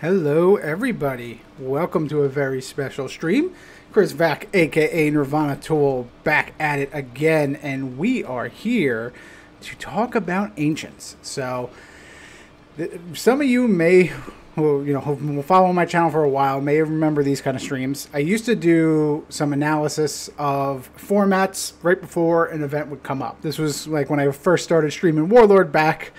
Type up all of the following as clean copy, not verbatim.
Hello everybody, welcome to a very special stream. Chris Vac, aka Nirvana Tool, back at it again, and we are here to talk about Ancients. So, some of you may, who follow my channel for a while, may remember these kind of streams. I used to do some analysis of formats right before an event would come up. This was like when I first started streaming Warlord back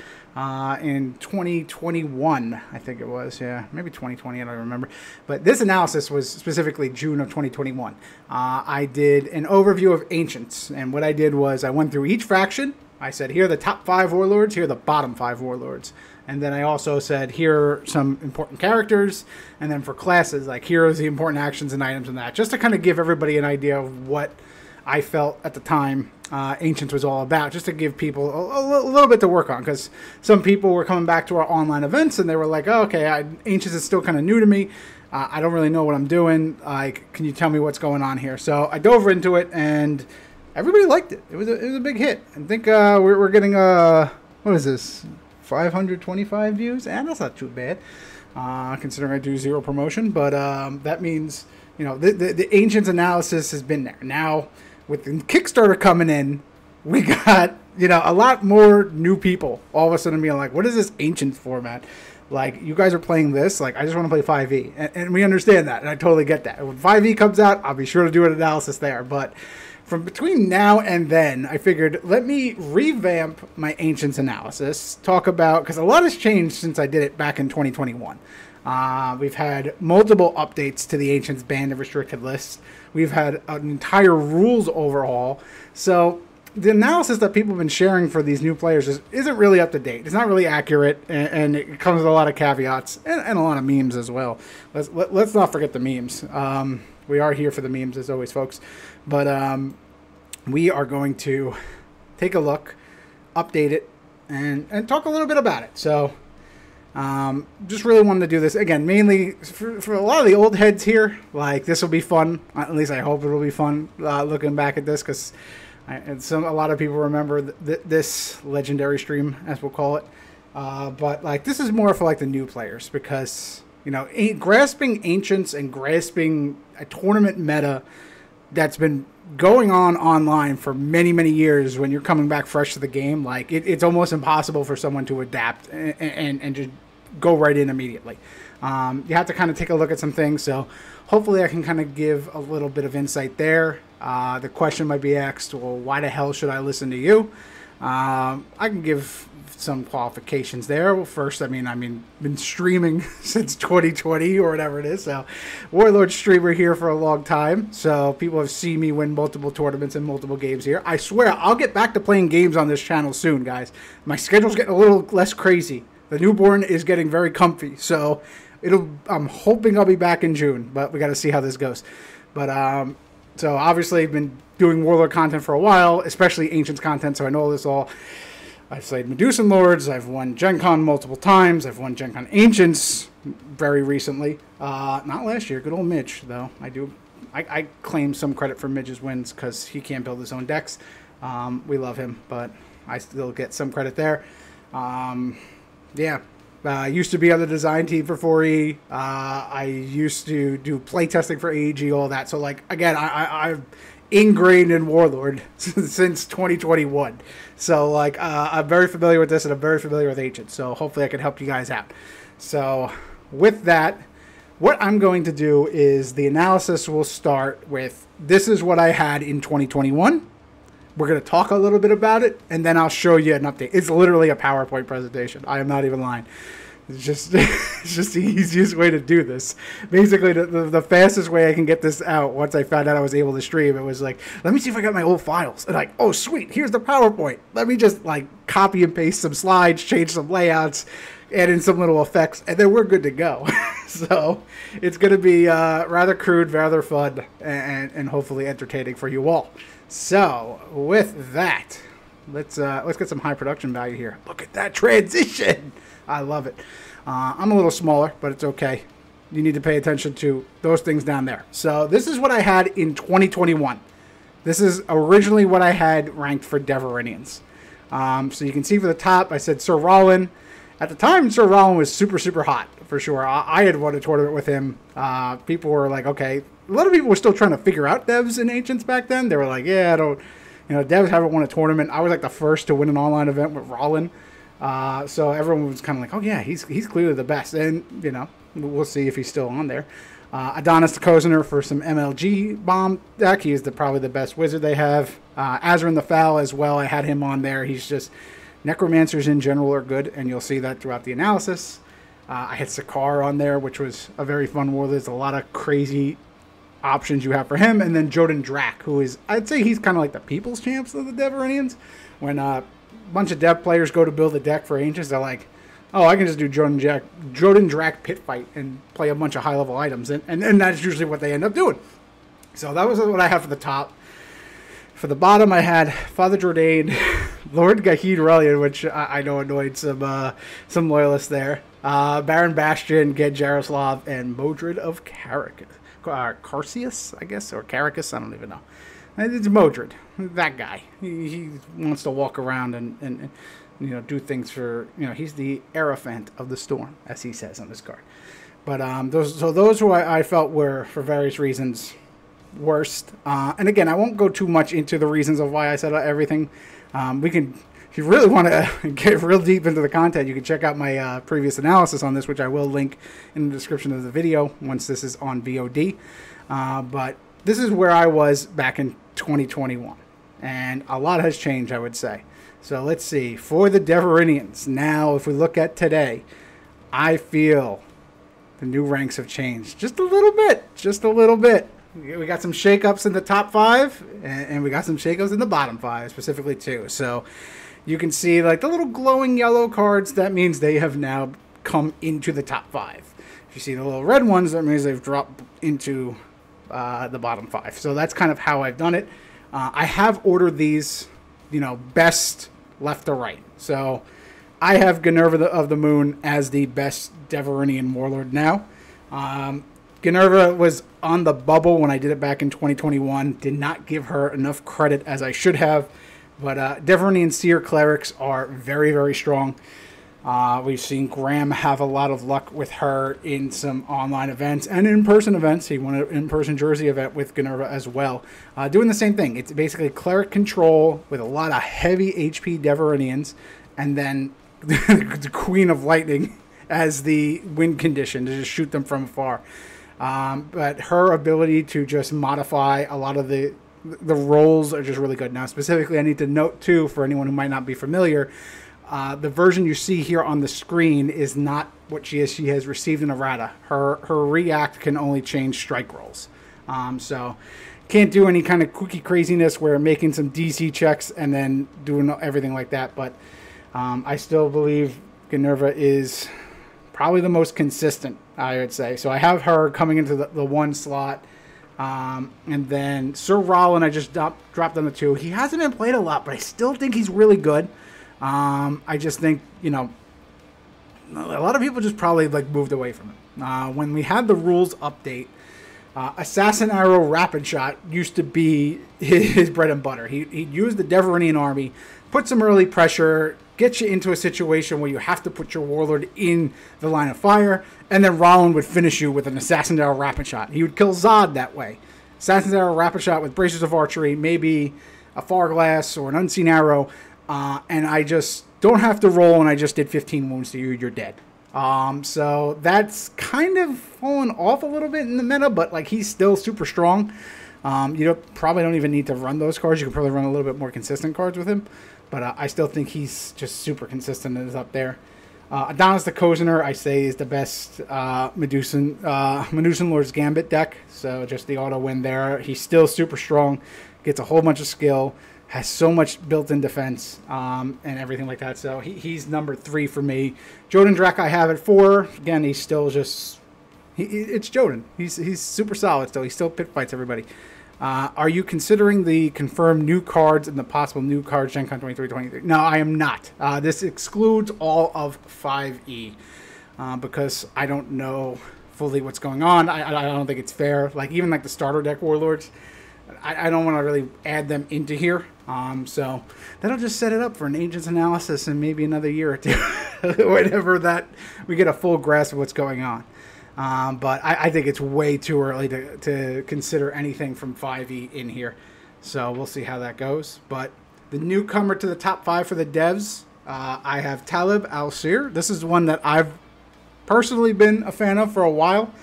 in 2021, I think it was. Yeah, maybe 2020, I don't remember. But this analysis was specifically June of 2021. I did an overview of Ancients, and what I did was I went through each faction. I said, here are the top 5 warlords, here are the bottom 5 warlords. And then I also said, here are some important characters. And then for classes, like, here are the important actions and items and that. Just to kind of give everybody an idea of what I felt at the time Ancients was all about, just to give people a little bit to work on, because some people were coming back to our online events and they were like, oh, okay, Ancients is still kind of new to me. I don't really know what I'm doing. Like, can you tell me what's going on here? So I dove into it and everybody liked it. It was a big hit. I think we're getting what is this, 525 views? And that's not too bad, considering I do 0 promotion. But that means, you know, the Ancients analysis has been there. Now, with the Kickstarter coming in, we got, you know, a lot more new people all of a sudden being like, what is this Ancients format? Like, you guys are playing this? Like, I just want to play 5e. And we understand that, and I totally get that. When 5e comes out, I'll be sure to do an analysis there. But from between now and then, I figured, let me revamp my Ancients analysis, talk about, because a lot has changed since I did it back in 2021. We've had multiple updates to the Ancients banned and restricted list. We've had an entire rules overhaul. So the analysis that people have been sharing for these new players isn't really up to date. It's not really accurate, and it comes with a lot of caveats and a lot of memes as well. Let's not forget the memes. We are here for the memes as always, folks. But we are going to take a look, update it, and talk a little bit about it. So just really wanted to do this again, mainly for a lot of the old heads here. Like, this will be fun. At least I hope it will be fun looking back at this, because a lot of people remember this legendary stream, as we'll call it. But like, this is more for like the new players, because, you know, grasping Ancients and grasping a tournament meta that's been going on online for many, many years, when you're coming back fresh to the game, like, it's almost impossible for someone to adapt and just go right in immediately. You have to kind of take a look at some things. So hopefully I can kind of give a little bit of insight there. The question might be asked, well, why the hell should I listen to you? I can give some qualifications there. Well, first, I've been streaming since 2020 or whatever it is. So, Warlord streamer here for a long time. So people have seen me win multiple tournaments and multiple games here. I swear, I'll get back to playing games on this channel soon, guys. My schedule's getting a little less crazy. The newborn is getting very comfy. So I'm hoping I'll be back in June, but we got to see how this goes. But so obviously I've been doing Warlord content for a while, especially Ancients content. So I know this all. I've played Medusan Lords, I've won Gen Con multiple times, I've won Gen Con Ancients very recently. Not last year, good old Midge, though. I claim some credit for Midge's wins, because he can't build his own decks. We love him, but I still get some credit there. Yeah, I used to be on the design team for 4E. I used to do playtesting for AEG, all that. So, like, again, I've ingrained in Warlord since 2021. So, like, I'm very familiar with this, and I'm very familiar with Ancients. So hopefully I can help you guys out. So with that, what I'm going to do is the analysis will start with, this is what I had in 2021. We're going to talk a little bit about it, and then I'll show you an update. It's literally a PowerPoint presentation. I am not even lying. It's just the easiest way to do this. Basically, the fastest way I can get this out, once I found out I was able to stream, it was like, let me see if I got my old files. And like, oh, sweet, here's the PowerPoint. Let me just, like, copy and paste some slides, change some layouts, add in some little effects, and then we're good to go. So it's going to be rather crude, rather fun, and hopefully entertaining for you all. So with that, let's get some high production value here. Look at that transition. I love it. I'm a little smaller, but it's okay. You need to pay attention to those things down there. So this is what I had in 2021. This is originally what I had ranked for Deverenians. So you can see for the top, I said Sir Rollin, at the time, Sir Rollin was super, super hot, for sure. I had won a tournament with him. People were like, okay. A lot of people were still trying to figure out devs and ancients back then. They were like, yeah, I don't, devs haven't won a tournament. I was like the first to win an online event with Rollin. So everyone was kind of like, oh yeah, he's clearly the best. And, we'll see if he's still on there. Adonis the Cozener for some MLG bomb deck. He is probably the best wizard they have. Azarin the Foul as well. I had him on there. He's just, necromancers in general are good, and you'll see that throughout the analysis. I had Sakar on there, which was a very fun war. There's a lot of crazy options you have for him. And then Joden Drac, who is, I'd say he's kind of like the people's champs of the Deverenians. When a bunch of dev players go to build a deck for Ancients, they're like, oh, I can just do Joden Drac Pit Fight and play a bunch of high-level items. And that's usually what they end up doing. So that was what I have for the top. For the bottom, I had Father Jordan, Lord Gahid Relian, which I know annoyed some loyalists there. Baron Bastion, Ged Jaroslav, and Modred of Carcius, I guess, or Caracas, I don't even know. It's Modred, that guy. He wants to walk around and do things for, he's the Aerophant of the Storm, as he says on this card. But those who I felt were, for various reasons, worst. And again, I won't go too much into the reasons of why I said everything. We can, if you really want to get real deep into the content, you can check out my previous analysis on this, which I will link in the description of the video once this is on VOD. But this is where I was back in 2021, and a lot has changed, I would say. So let's see, for the Deverenians, now if we look at today, I feel the new ranks have changed just a little bit. We got some shakeups in the top 5, and we got some shakeups in the bottom 5, specifically 2. So you can see like the little glowing yellow cards. That means they have now come into the top 5. If you see the little red ones, that means they've dropped into the bottom 5. So that's kind of how I've done it. I have ordered these, best left to right. So I have Ginevra of the Moon as the best Deverenian Warlord now. Ginevra was on the bubble when I did it back in 2021. Did not give her enough credit as I should have. But Deverenian Seer Clerics are very, very strong. We've seen Graham have a lot of luck with her in some online events and in-person events. He won an in-person Jersey event with Ginevra as well. Doing the same thing. It's basically cleric control with a lot of heavy HP Deverenians, and then the Queen of Lightning as the win condition to just shoot them from afar. But her ability to just modify a lot of the rolls are just really good. Now, specifically, I need to note, too, for anyone who might not be familiar, the version you see here on the screen is not what she is. She has received an errata. Her react can only change strike rolls. So can't do any kind of kooky craziness where making some DC checks and then doing everything like that. But I still believe Ginevra is probably the most consistent, I would say. So I have her coming into the 1 slot. And then Sir Rollin, I just dropped on the 2. He hasn't been played a lot, but I still think he's really good. I just think, a lot of people just probably moved away from him. When we had the rules update, Assassin Arrow Rapid Shot used to be his bread and butter. He'd use the Deverenian army, put some early pressure, get you into a situation where you have to put your Warlord in the line of fire, and then Rollin would finish you with an Assassin Arrow Rapid Shot. He would kill Zod that way. Assassin Arrow Rapid Shot with Bracers of Archery, maybe a Farglass or an Unseen Arrow, and I just don't have to roll, and I just did 15 wounds to you, you're dead. So that's kind of fallen off a little bit in the meta, but he's still super strong. Probably don't even need to run those cards. You can probably run a little bit more consistent cards with him. But I still think he's just super consistent and is up there. Adonis the Cozener, I say, is the best Medusan Lord's Gambit deck. So just the auto win there. He's still super strong. Gets a whole bunch of skill. Has so much built-in defense and everything like that. So he's number 3 for me. Joden Drac I have at 4. Again, he's still just... it's Joden. He's super solid still. He still pit fights everybody. Are you considering the confirmed new cards and the possible new cards Gen Con 23-23? No, I am not. This excludes all of 5e because I don't know fully what's going on. I don't think it's fair. Even the starter deck Warlords, I don't want to really add them into here. So that'll just set it up for an Agents analysis in maybe another year or 2. whenever that we get a full grasp of what's going on. But I think it's way too early to consider anything from 5e in here. So we'll see how that goes. But the newcomer to the top 5 for the devs, I have Talib Al-Sir. This is one that I've personally been a fan of for a while.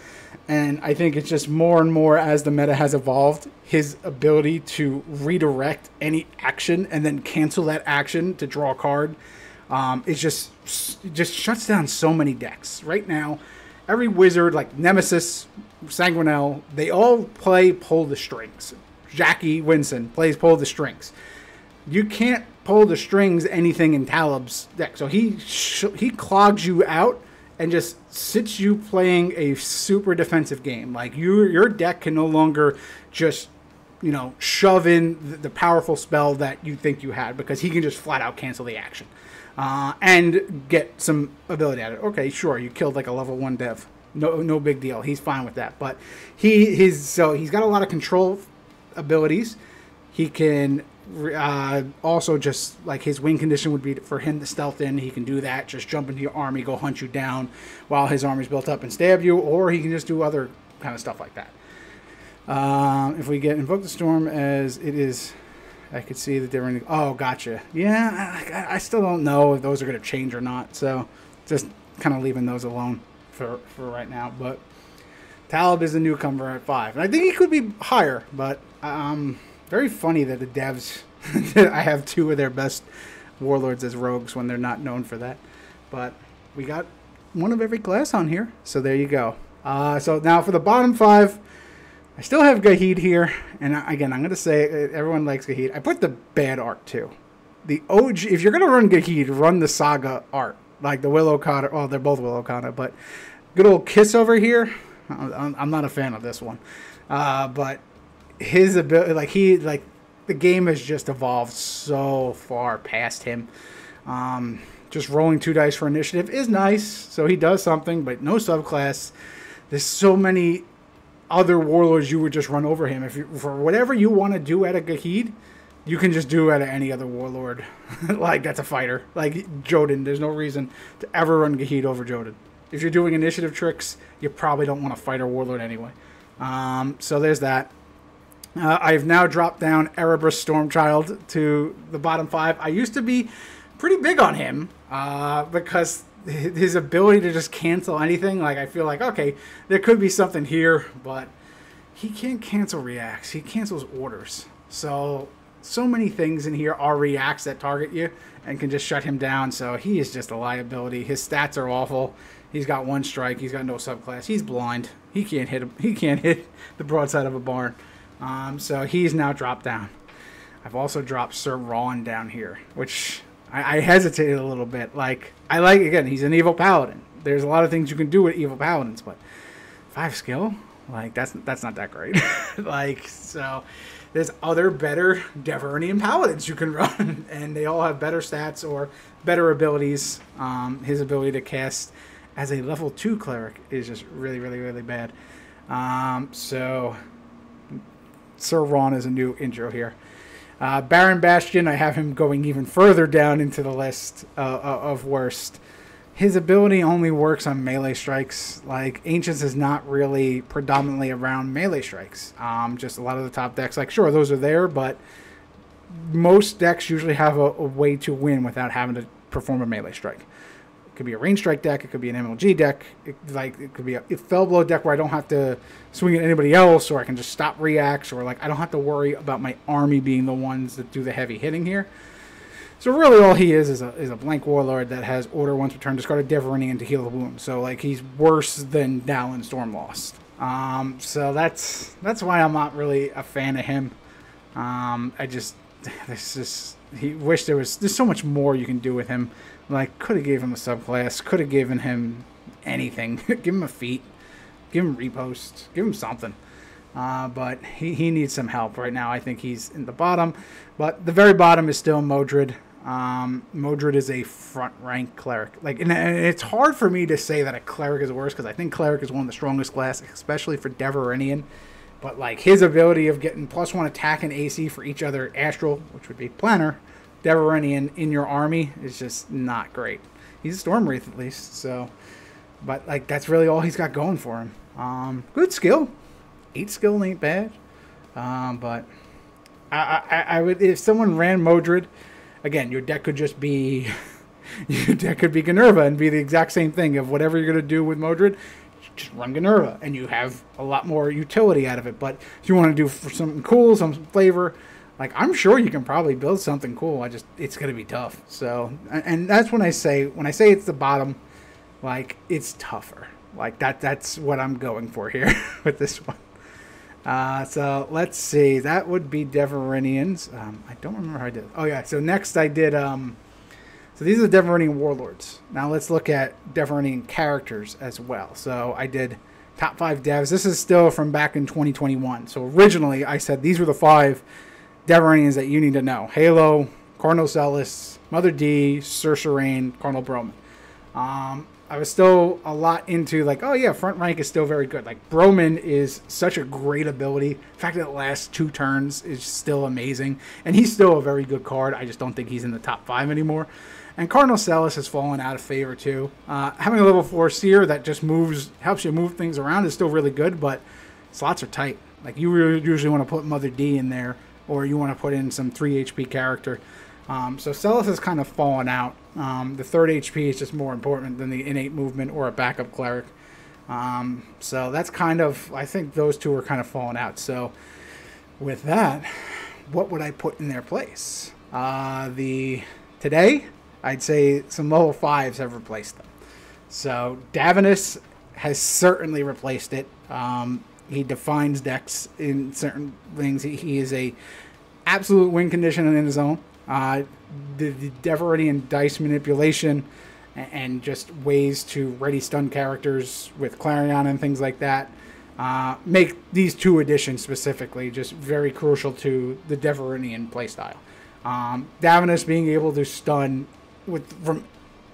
And I think it's just more and more as the meta has evolved, his ability to redirect any action and then cancel that action to draw a card, it just shuts down so many decks. Right now, every wizard, like Nemesis, Sanguinel, they all play Pull the Strings. Jackie Winston plays Pull the Strings. You can't pull the strings anything in Talib's deck. So he clogs you out and just sits you playing a super defensive game. Like your deck can no longer just, shove in the powerful spell that you think you had, because he can just flat out cancel the action and get some ability out of it. Okay, sure, you killed like a level 1 dev. No big deal. He's fine with that. But he's got a lot of control abilities. He can also, just like his win condition would be for him to stealth in. He can do that, just jump into your army, go hunt you down while his army's built up and stab you, or he can just do other kind of stuff like that. If we get Invoke the Storm as it is, I could see the different. Oh, gotcha. Yeah, I still don't know if those are going to change or not, so just kind of leaving those alone for right now. But Talib is a newcomer at 5, and I think he could be higher, but very funny that the devs, I have 2 of their best warlords as rogues when they're not known for that. But we got one of every class on here, so there you go. So now for the bottom 5, I still have Gahid here, and again, I'm going to say everyone likes Gahid. I put the bad art too. The OG, if you're going to run Gahid, run the Saga art, like the Willow Connor. Well, they're both Willow Connor, but good old Kiss over here. I'm not a fan of this one, but his ability, the game has just evolved so far past him. Just rolling 2 dice for initiative is nice, so he does something, but no subclass. There's so many other warlords you would just run over him. For whatever you want to do at a Gahid, you can just do at any other warlord. Like, that's a fighter. Like Jodin, there's no reason to ever run Gahid over Jodin. If you're doing initiative tricks, you probably don't want to fight a warlord anyway. So there's that. I've now dropped down Erebus Stormchild to the bottom 5. I used to be pretty big on him because his ability to just cancel anything, like, I feel like, okay, there could be something here, but he can't cancel reacts. He cancels orders. So many things in here are reacts that target you and can just shut him down. So he is just a liability. His stats are awful. He's got 1 strike. He's got no subclass. He's blind. He can't hit him. He can't hit the broadside of a barn. So he's now dropped down. I've also dropped Sir Ron down here, which I hesitated a little bit. Again, he's an evil paladin. There's a lot of things you can do with evil paladins, but 5 skill, that's not that great. So there's other better Deverenian paladins you can run, and they all have better stats or better abilities. His ability to cast as a level 2 cleric is just really, really, really bad. So Sir Ron is a new intro here. Baron Bastion, I have him going even further down into the list of worst. His ability only works on melee strikes. Like, Ancients is not really predominantly around melee strikes. Just a lot of the top decks, sure, those are there, but most decks usually have a way to win without having to perform a melee strike. It could be a range strike deck. It could be an MLG deck. It could be a Fellblow deck where I don't have to swing at anybody else, or I can just stop reacts, or I don't have to worry about my army being the ones that do the heavy hitting here. So really all he is a blank warlord that has order once per turn, discard a Deverenian to heal the wound. So he's worse than Dallin Stormlost. So that's why I'm not really a fan of him. He wished there's so much more you can do with him. Could have gave him a subclass, could have given him anything. Give him a feat, give him repost, give him something. But he needs some help right now. I think he's in the bottom, but the very bottom is still Modred. Modred is a front rank cleric. And it's hard for me to say that a cleric is worse, because I think cleric is one of the strongest class, especially for Deverenian. But his ability of getting +1 attack and AC for each other astral, which would be planar, Deverenian in your army is just not great. He's a Storm Wraith at least. So, but like that's really all he's got going for him. Good skill. 8 skill ain't bad. But I would, if someone ran Modred, again, your deck could just be your deck could be Gnurva and be the exact same thing of whatever you're gonna do with Modred. Just run Gnurva, and you have a lot more utility out of it. But if you want to do for something cool, some flavor, like I'm sure you can probably build something cool. It's gonna be tough. So, and that's when I say it's the bottom, like it's tougher. Like that's what I'm going for here with this one. So let's see. That would be Deverenians. I don't remember how I did. Oh yeah. So next I did. So these are the Deverenian Warlords. Now let's look at Deverenian characters as well. So I did top 5 devs. This is still from back in 2021. So originally I said these were the 5 Deverenians that you need to know: Halo, Cardinal Celis, Mother D, Cercerain, Cardinal Broman. I was still a lot into like, oh yeah, front rank is still very good. Like Broman is such a great ability. The fact that it lasts 2 turns is still amazing. And he's still a very good card. I just don't think he's in the top 5 anymore. And Cardinal Celis has fallen out of favor too. Having a level 4 Seer that just helps you move things around is still really good, but slots are tight. Like you usually want to put Mother D in there, or you want to put in some 3 HP character. So Celis has kind of fallen out. The 3rd HP is just more important than the innate movement or a backup cleric. So that's kind of, I think those 2 are kind of falling out. So with that, what would I put in their place? Today, I'd say some level 5s have replaced them. So Davinus has certainly replaced it. He defines decks in certain things. He is a absolute win condition in his own. The Deverenian dice manipulation and just ways to ready stun characters with Clarion and things like that make these 2 additions specifically just very crucial to the Deverenian playstyle. Davinus being able to stun from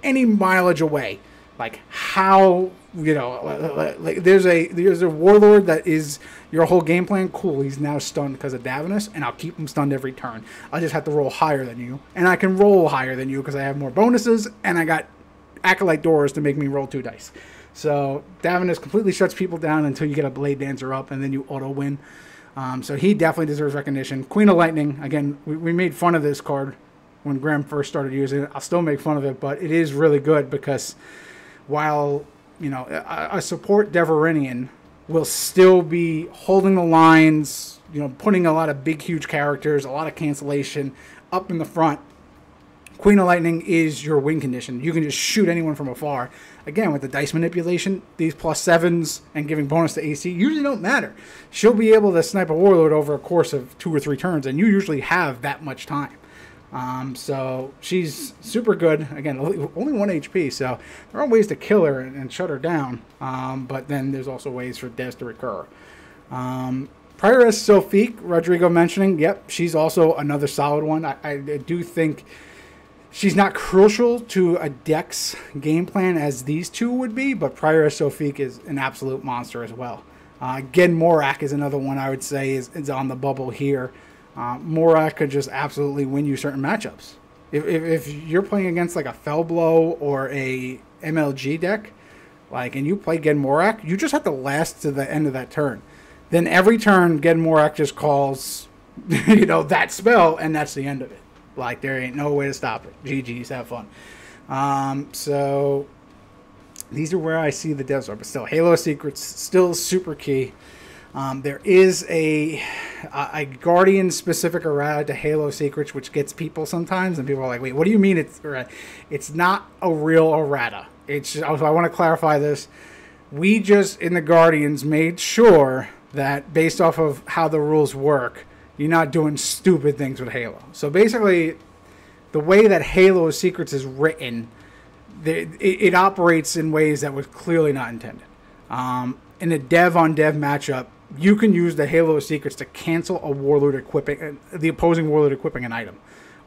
any mileage away, like how, you know, like there's a Warlord that is your whole game plan. Cool, he's now stunned because of Davinus, and I'll keep him stunned every turn. I just have to roll higher than you, and I can roll higher than you because I have more bonuses, and I got Acolyte Doors to make me roll 2 dice. So Davinus completely shuts people down until you get a Blade Dancer up, and then you auto win. So he definitely deserves recognition. Queen of Lightning, again, we made fun of this card when Graham first started using it. I'll still make fun of it, but it is really good because while, you know, a support Deverenian will still be holding the lines, you know, putting a lot of big, huge characters, a lot of cancellation up in the front, Queen of Lightning is your win condition. You can just shoot anyone from afar. Again, with the dice manipulation, these +7s and giving bonus to AC usually don't matter. She'll be able to snipe a Warlord over a course of 2 or 3 turns, and you usually have that much time. So she's super good. Again, only 1 HP, so there are ways to kill her and shut her down. But then there's also ways for devs to recur. Prioress Sophique, Rodrigo mentioning, yep, she's also another solid one. I do think she's not crucial to a deck's game plan as these 2 would be, but Prioress Sophique is an absolute monster as well. Gen Morak is another one I would say is on the bubble here. Morak could just absolutely win you certain matchups. If you're playing against like a Fellblow or a MLG deck, like, and you play Gen Morak, you just have to last to the end of that turn. Then every turn, Gen Morak just calls, you know, that spell, and that's the end of it. Like, there ain't no way to stop it. GG's, have fun. So these are where I see the devs are, but still, Halo Secrets still super key. There is a Guardian specific errata to Halo Secrets, which gets people sometimes, and people are like, wait, what do you mean it's not a real errata? It's just, I want to clarify this. We just, in the Guardians, made sure that based off of how the rules work, you're not doing stupid things with Halo. So basically, the way that Halo Secrets is written, it operates in ways that was clearly not intended. In a dev-on-dev matchup, you can use the Halo Secrets to cancel a Warlord equipping, the opposing Warlord equipping an item,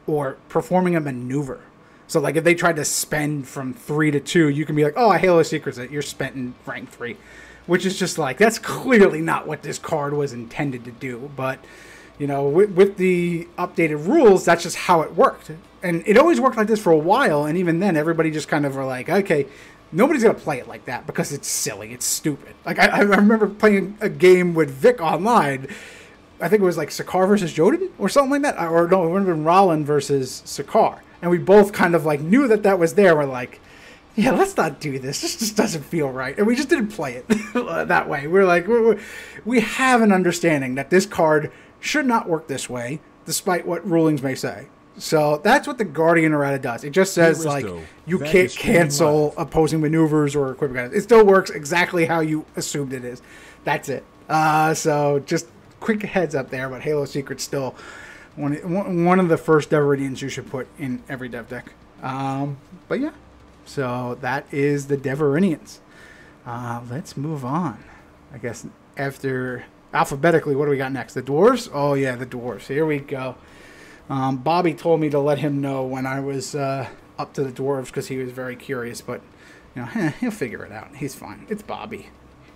or performing a maneuver. So, like, if they tried to spend from 3 to 2, you can be like, oh, a Halo Secrets that you're spent in rank 3. Which is just like, that's clearly not what this card was intended to do. But you know, with the updated rules, that's just how it worked. And it always worked like this for a while, and even then, everybody just kind of were like, okay, nobody's going to play it like that because it's silly, it's stupid. Like, I remember playing a game with Vic online. I think it was like Sakar versus Jodin or something like that. Or no, it would have been Rollin versus Sakar. And we both kind of like knew that was there. We're like, yeah, let's not do this. This just doesn't feel right. And we just didn't play it that way. We're like, we have an understanding that this card should not work this way, despite what rulings may say. So that's what the Guardian Errata does. It just says, like, you can't cancel opposing maneuvers or equipment guidance. It still works exactly how you assumed it is. That's it. So just quick heads up there, but Halo Secret's still one of the first Deverenians you should put in every dev deck. But yeah, so that is the Deverenians. Let's move on. I guess after alphabetically, what do we got next? The Dwarves? Oh yeah, the Dwarves. Here we go. Bobby told me to let him know when I was up to the Dwarves because he was very curious, but you know, he'll figure it out. He's fine. It's Bobby.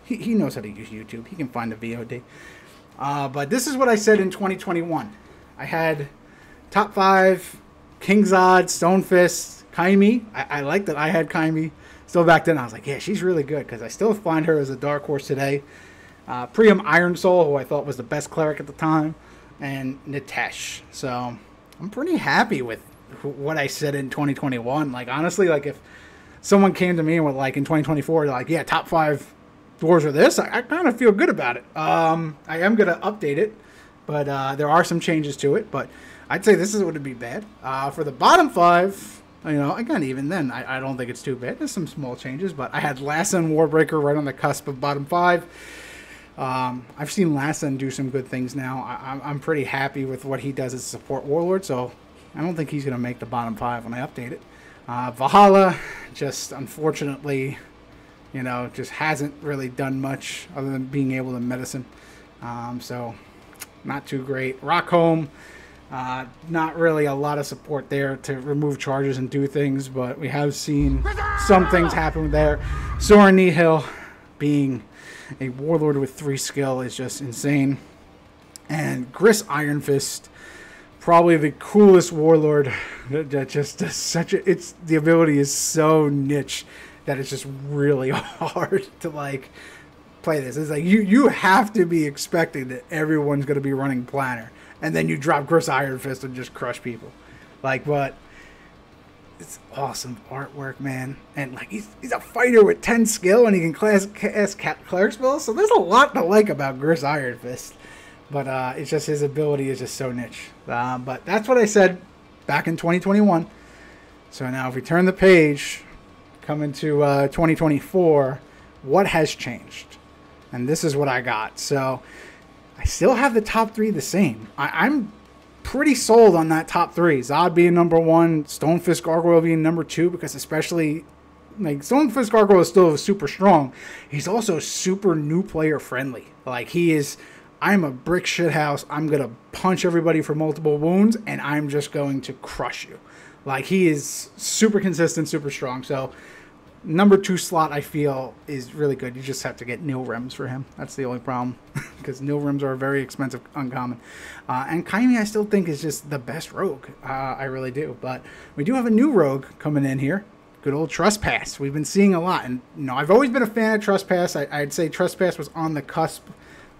He knows how to use YouTube. He can find the VOD. But this is what I said in 2021. I had top 5, Kingzad, Stonefist, Kaimi. I like that I had Kaimi. Still back then, I was like, yeah, she's really good because I still find her as a dark horse today. Priam Iron Soul, who I thought was the best cleric at the time, and Nitesh. So I'm pretty happy with what I said in 2021. Like, honestly, like if someone came to me and was like in 2024, they're like, yeah, top 5 dwarves are this, I kind of feel good about it. I am going to update it, but there are some changes to it, but I'd say this wouldn't be bad. For the bottom 5, you know, again, even then, I don't think it's too bad. There's some small changes, but I had Lassa and Warbreaker right on the cusp of bottom 5. I've seen Lassa do some good things now. I'm pretty happy with what he does as a support warlord, so I don't think he's going to make the bottom 5 when I update it. Valhalla, just unfortunately, you know, just hasn't really done much other than being able to medicine. So not too great. Rockholm, not really a lot of support there to remove charges and do things, but we have seen some things happen there. Soren Nihil being a warlord with 3 skill is just insane. And Gris Iron Fist, probably the coolest warlord. That just does such a, it's, the ability is so niche that it's just really hard to like play this. It's like you have to be expecting that everyone's going to be running planner, and then you drop Gris Iron Fist and just crush people. Like, but it's awesome artwork, man. And like he's a fighter with 10 skill, and he can cast cleric spells. So there's a lot to like about Gris Iron Fist. But it's just his ability is just so niche. But that's what I said back in 2021. So now if we turn the page, come into 2024, what has changed? And this is what I got. So I still have the top 3 the same. I'm pretty sold on that top 3. Zod being number 1, Stonefist Gargoyle being number 2, because especially like Stonefist Gargoyle is still super strong. He's also super new player friendly. Like he is, I'm a brick shithouse. I'm going to punch everybody for multiple wounds, and I'm just going to crush you. Like he is super consistent, super strong. So number 2 slot, I feel, is really good. You just have to get Nil Rems for him. That's the only problem, because Nil Rems are a very expensive uncommon. And Kaimi, I still think, is just the best rogue. I really do. But we do have a new rogue coming in here. Good old Trespass. We've been seeing a lot. And, you know, I've always been a fan of Trespass. I'd say Trespass was on the cusp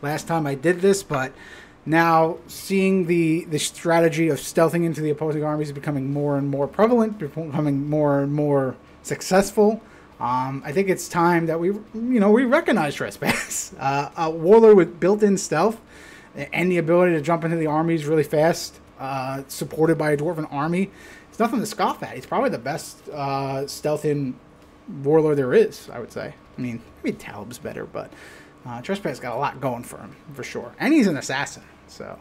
last time I did this, but now seeing the strategy of stealthing into the opposing armies is becoming more and more prevalent, becoming more and more successful. I think it's time that we recognize Trespass. A warlord with built-in stealth and the ability to jump into the armies really fast, supported by a dwarven army. It's nothing to scoff at. He's probably the best stealth-in warlord there is, I would say. I mean, maybe Talib's better, but Trespass got a lot going for him, for sure. And he's an assassin, so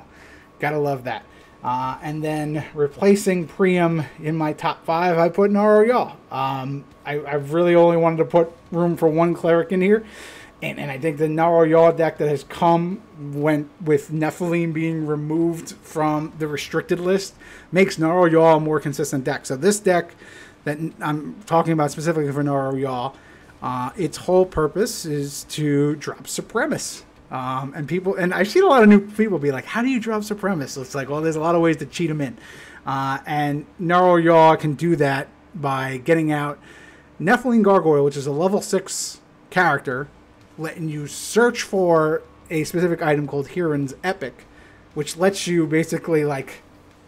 gotta love that. And then replacing Priam in my top 5, I put Naro Yaw. I really only wanted to put room for 1 cleric in here. And I think the Naro Yaw deck that has come went with Nephilim being removed from the restricted list makes Naro Yaw a more consistent deck. So this deck that I'm talking about specifically for Naro Yaw, its whole purpose is to drop Supremus. And I've seen a lot of new people be like, how do you drop Supremacist? It's like, well, there's a lot of ways to cheat them in. And Gnarl Yaw can do that by getting out Nephilim Gargoyle, which is a level 6 character, letting you search for a specific item called Hiran's Epic, which lets you basically, like,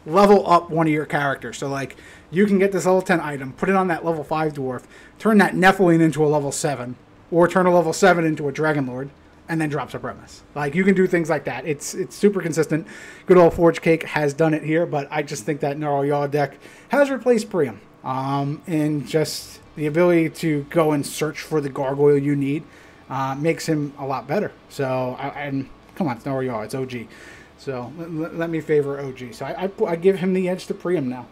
level up one of your characters. So, like, you can get this level 10 item, put it on that level 5 dwarf, turn that Nephilim into a level 7, or turn a level 7 into a Dragon Lord, and then drop Supremacy. Like, you can do things like that. It's super consistent. Good old Forge Cake has done it here, but I just think that Gnarl Yaw deck has replaced Priam. And just the ability to go and search for the gargoyle you need makes him a lot better. So, and come on, it's Gnarl Yaw, it's OG. So, let me favor OG. So, I give him the edge to Priam now.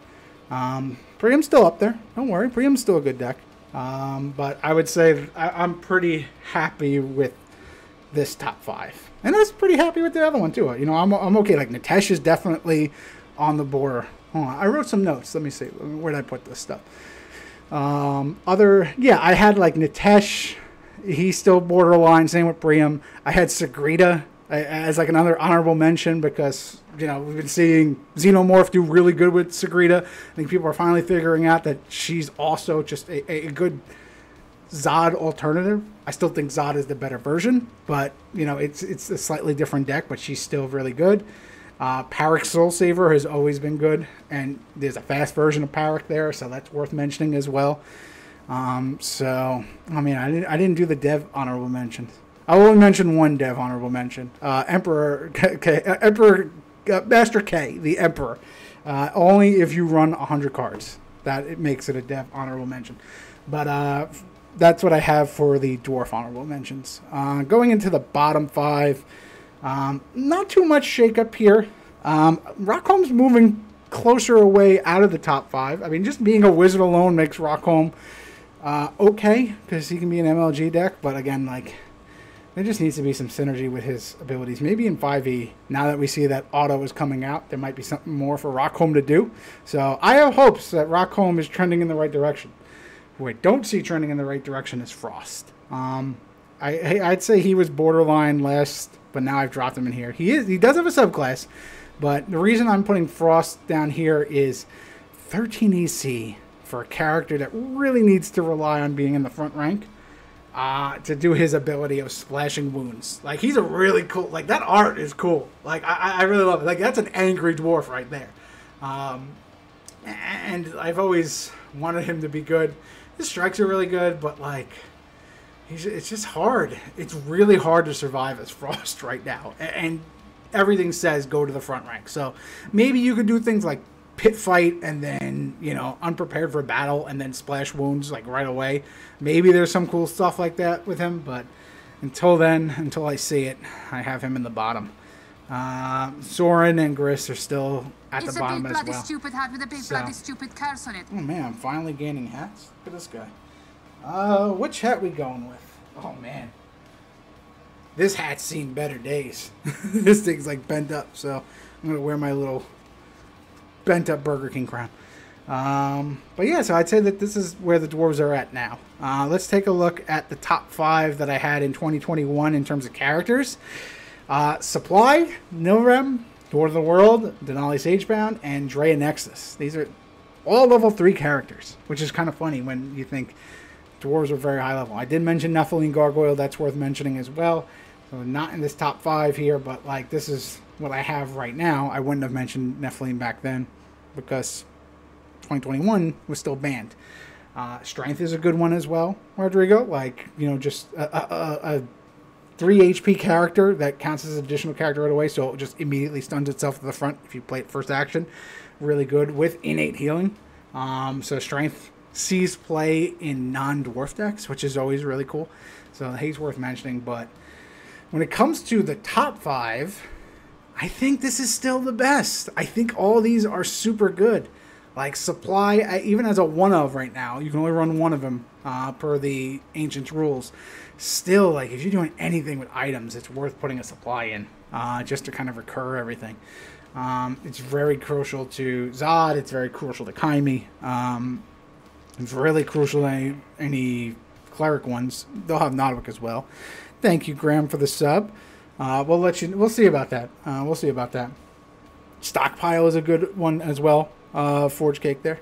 Priam's still up there. Don't worry, Priam's still a good deck. But I would say I'm pretty happy with this top 5. And I was pretty happy with the other one, too. You know, I'm okay. Like, Nitesh is definitely on the border. Hold on, I wrote some notes. Let me see. Where did I put this stuff? I had, like, Nitesh. He's still borderline. Same with Priam. I had Sagrita as, like, another honorable mention because, you know, we've been seeing Xenomorph do really good with Sagrita. I think people are finally figuring out that she's also just a good Zod alternative. I still think Zod is the better version, but, you know, it's a slightly different deck, but she's still really good. Parak Soul Saver has always been good, and there's a fast version of Parak there, so that's worth mentioning as well. So, I mean, I didn't do the Dev honorable mentions. I will mention one Dev honorable mention. Emperor Master K, the Emperor. Only if you run 100 cards. That it makes it a Dev honorable mention. But that's what I have for the Dwarf honorable mentions. Going into the bottom 5, not too much shakeup here. Rockholm's moving closer away out of the top 5. I mean, just being a wizard alone makes Rockholm okay, because he can be an MLG deck. But again, like, there just needs to be some synergy with his abilities. Maybe in 5e, now that we see that auto is coming out, there might be something more for Rockholm to do. So I have hopes that Rockholm is trending in the right direction. Who I don't see trending in the right direction is Frost. I'd say he was borderline last, but now I've dropped him in here. He does have a subclass, but the reason I'm putting Frost down here is 13 AC for a character that really needs to rely on being in the front rank to do his ability of splashing wounds. Like, he's a really cool, like, that art is cool. Like, I really love it. Like, that's an angry dwarf right there. And I've always wanted him to be good. His strikes are really good, but, like, it's just hard. It's really hard to survive as Frost right now. And everything says go to the front rank. So maybe you could do things like pit fight and then, you know, unprepared for battle and then splash wounds, like, right away. Maybe there's some cool stuff like that with him, but until then, until I see it, I have him in the bottom. Soren and Gris are still at the bottom as well. It's a big bloody stupid hat with a big bloody stupid curse on it. Oh man, I'm finally gaining hats. Look at this guy. Which hat we going with? Oh man, this hat's seen better days. This thing's like bent up, so I'm gonna wear my little bent up Burger King crown. But yeah, so I'd say that this is where the Dwarves are at now. Let's take a look at the top 5 that I had in 2021 in terms of characters. Supply, Nilrem, Lord of the World, Denali Sagebound, and Drea Nexus. These are all level 3 characters, which is kind of funny when you think Dwarves are very high level. I did mention Nephilim Gargoyle, that's worth mentioning as well. So not in this top 5 here, but like this is what I have right now. I wouldn't have mentioned Nephilim back then because 2021 was still banned. Strength is a good one as well, Rodrigo. Like, you know, just a 3 HP character that counts as an additional character right away, so it just immediately stuns itself to the front if you play it first action. Really good with innate healing. So strength sees play in non-dwarf decks, which is always really cool. So he's worth mentioning. But when it comes to the top 5, I think this is still the best. I think all these are super good. Like Supply, even as a one of right now, you can only run one of them per the Ancients rules. Still, like, if you're doing anything with items, it's worth putting a Supply in just to kind of recur everything. It's very crucial to Zod. It's very crucial to Kaimi. It's really crucial to any Cleric ones. They'll have Nothrog as well. Thank you, Graham, for the sub. We'll see about that. We'll see about that. Stockpile is a good one as well. Forge Cake there.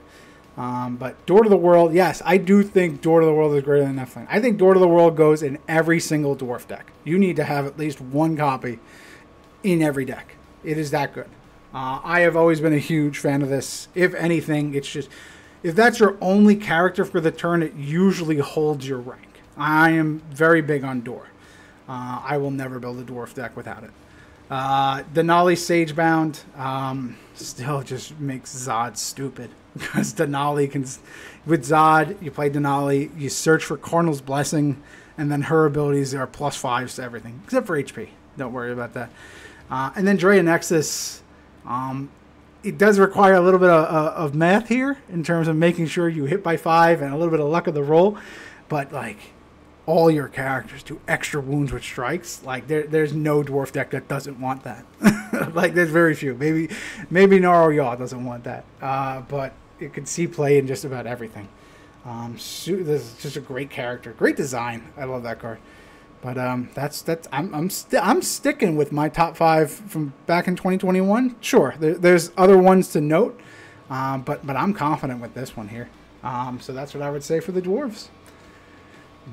But Door to the World, yes, I do think Door to the World is greater than Nephilim. I think Door to the World goes in every single dwarf deck. You need to have at least one copy in every deck. It is that good. I have always been a huge fan of this. If anything, it's just, if that's your only character for the turn, it usually holds your rank. I am very big on Door. I will never build a dwarf deck without it. Denali Sagebound still just makes Zod stupid. Because Denali can, with Zod, you play Denali, you search for Cardinal's Blessing, and then her abilities are +5s to everything, except for HP. Don't worry about that. And then Drea Nexus, it does require a little bit of math here in terms of making sure you hit by 5 and a little bit of luck of the roll, but like all your characters do extra wounds with strikes. Like there's no dwarf deck that doesn't want that. Like there's very few. Maybe Naro Yaw doesn't want that, but it could see play in just about everything. This is just a great character, great design. I love that card. But I'm sticking with my top 5 from back in 2021. Sure, there's other ones to note, but I'm confident with this one here. So that's what I would say for the dwarves.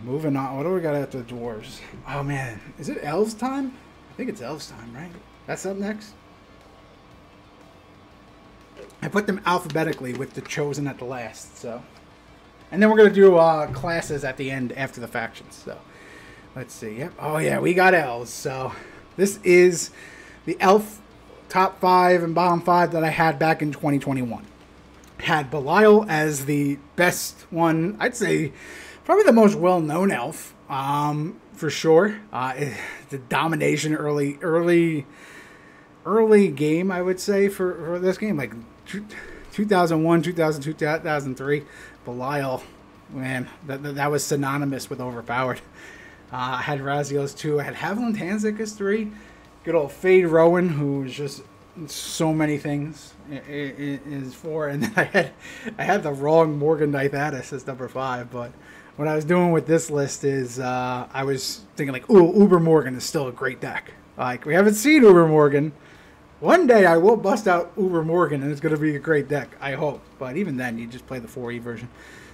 Moving on, what do we got after the dwarves? Oh man, is it Elves time? I think it's Elves time, right? That's up next. I put them alphabetically with the chosen at the last, so. And then we're gonna do classes at the end after the factions. So let's see. Yep. Oh yeah, we got Elves. So this is the Elf top 5 and bottom 5 that I had back in 2021. Had Belial as the best one. I'd say probably the most well-known elf, for sure. The domination early game, I would say, for this game, like 2001, 2002, 2003. Belial, man, that was synonymous with overpowered. I had Raziel's 2. I had Haviland Hanzik as 3. Good old Fade Rowan, who was just so many things is 4. And then I had the wrong Morgan Nithatis as number 5, but what I was doing with this list is I was thinking like, ooh, Uber Morgan is still a great deck. Like, we haven't seen Uber Morgan. One day I will bust out Uber Morgan and it's going to be a great deck, I hope. But even then, you just play the 4E version.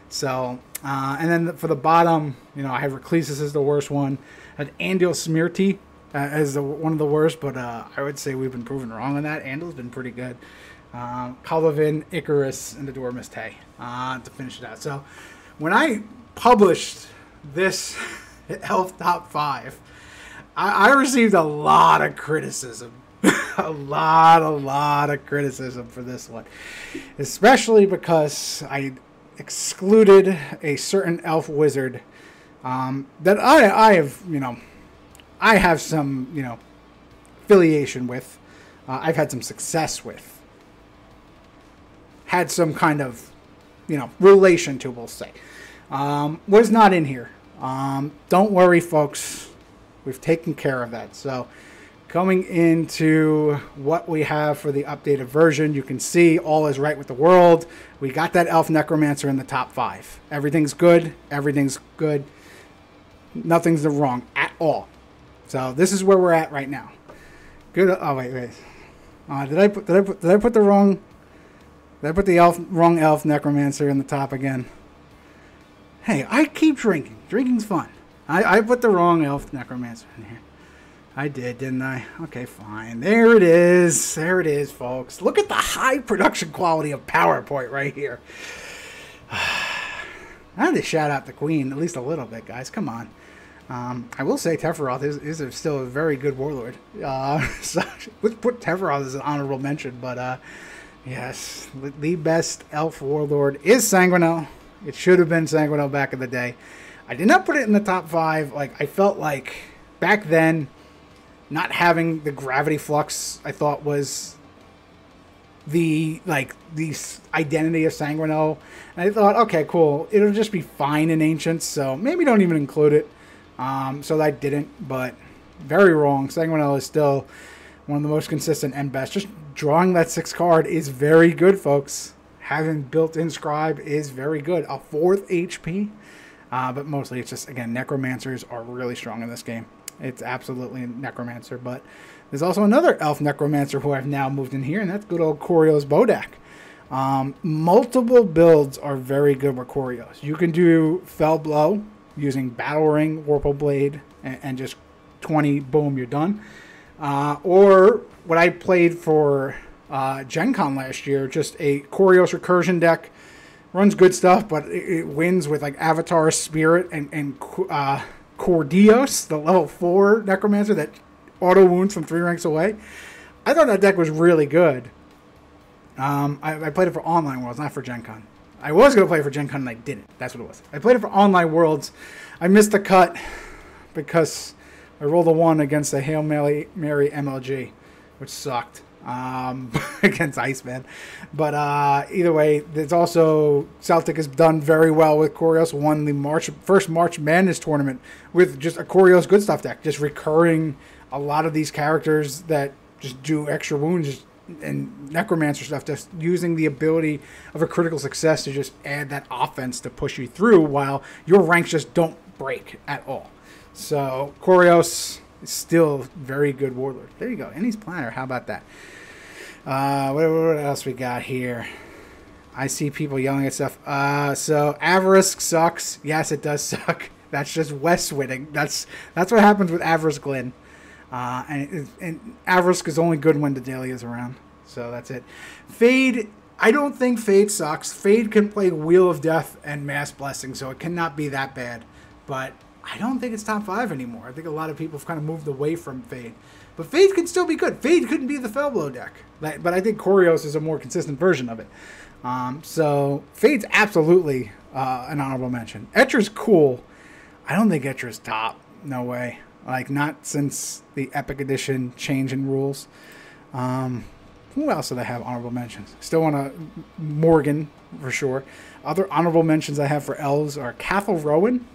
So, and then for the bottom, you know, I had Reclesis as the worst one. I had Andil Smirti as one of the worst, but I would say we've been proven wrong on that. Andil's been pretty good. Kalavin, Icarus, and the Dormis Tay to finish it out. So, when I published this Elf Top 5, I received a lot of criticism. a lot of criticism for this one. Especially because I excluded a certain elf wizard that I have, you know, I have some, you know, affiliation with. I've had some success with. Had some kind of, you know, relation to, we'll say. Was not in here. Don't worry, folks. We've taken care of that. So, coming into what we have for the updated version, you can see all is right with the world. We got that Elf Necromancer in the top 5. Everything's good. Everything's good. Nothing's wrong at all. So this is where we're at right now. Good. Oh wait. Did I put the wrong? Did I put the wrong Elf Necromancer in the top again? Hey, I keep drinking. Drinking's fun. I put the wrong Elf Necromancer in here. I did, didn't I? Okay, fine. There it is. There it is, folks. Look at the high production quality of PowerPoint right here. I had to shout out the Queen at least a little bit, guys. Come on. I will say Teferoth is still a very good warlord. So let's put Teferoth as an honorable mention. But yes, the best elf warlord is Sanguinel. It should have been Sanguinel back in the day. I did not put it in the top 5. Like, I felt like back then, not having the gravity flux, I thought was the identity of Sanguinel. And I thought, okay, cool. It'll just be fine in Ancients, so maybe don't even include it. So I didn't, but very wrong. Sanguinel is still one of the most consistent and best. Just drawing that 6 card is very good, folks. Having built-in Scribe is very good. A 4th HP, but mostly it's just, again, Necromancers are really strong in this game. It's absolutely a Necromancer. But there's also another Elf Necromancer who I've now moved in here, and that's good old Korio's Bodak. Multiple builds are very good with Korios. You can do Fell Blow using Battle Ring, Warple Blade, and just 20, boom, you're done. Or what I played for Gen Con last year, just a Korios Recursion deck. Runs good stuff, but it wins with like Avatar Spirit and Cordios, the level 4 Necromancer that auto wounds from 3 ranks away. I thought that deck was really good. I played it for Online Worlds, not for Gen Con. I was going to play it for Gen Con and I didn't. That's what it was. I played it for Online Worlds. I missed the cut because I rolled a 1 against a Hail Mary MLG, which sucked. Against Iceman. But either way, there's also Celtic has done very well with Korios. Won the first March Madness tournament with just a Korios good stuff deck, just recurring a lot of these characters that just do extra wounds and Necromancer stuff, just using the ability of a critical success to just add that offense to push you through while your ranks just don't break at all. So Korios is still very good Warlord. There you go. And he's Planner. How about that? What else we got here? I see people yelling at stuff. So Avarisk sucks. Yes, it does suck. That's just West winning. That's what happens with Avarisk Glyn. And Avarisk is only good when the daily is around. So that's it. Fade. I don't think Fade sucks. Fade can play Wheel of Death and Mass Blessing, so it cannot be that bad. But I don't think it's top 5 anymore. I think a lot of people have kind of moved away from Fade. But Fade can still be good. Fade couldn't be the Fellblow deck. But I think Korios is a more consistent version of it. So Fade's absolutely an honorable mention. Etra's cool. I don't think Etra's top. No way. Like, not since the Epic Edition change in rules. Who else did I have honorable mentions? Still want to Morgan, for sure. Other honorable mentions I have for Elves are Cathal Rowan,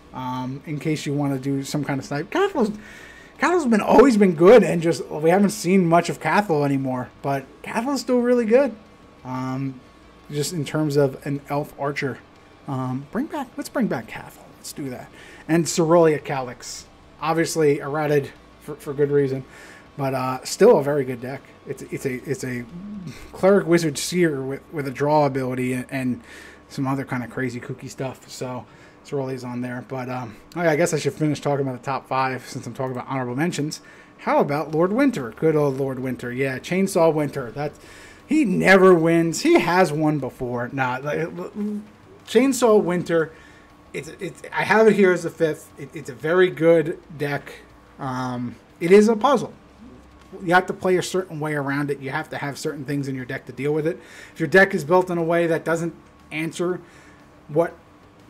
in case you want to do some kind of snipe. Cathal's always been good, and just we haven't seen much of Cathal anymore. But Cathal's still really good, just in terms of an elf archer. Let's bring back Cathal. Let's do that. And Cerulean Calyx, obviously errated for good reason, but still a very good deck. It's a Cleric Wizard Seer with a draw ability and some other kind of crazy kooky stuff. So Cerulean's on there. But I guess I should finish talking about the top 5 since I'm talking about honorable mentions. How about Lord Winter? Good old Lord Winter. Yeah, Chainsaw Winter. He never wins. He has won before. Chainsaw Winter. I have it here as the 5th. It's a very good deck. It is a puzzle. You have to play a certain way around it. You have to have certain things in your deck to deal with it. If your deck is built in a way that doesn't answer what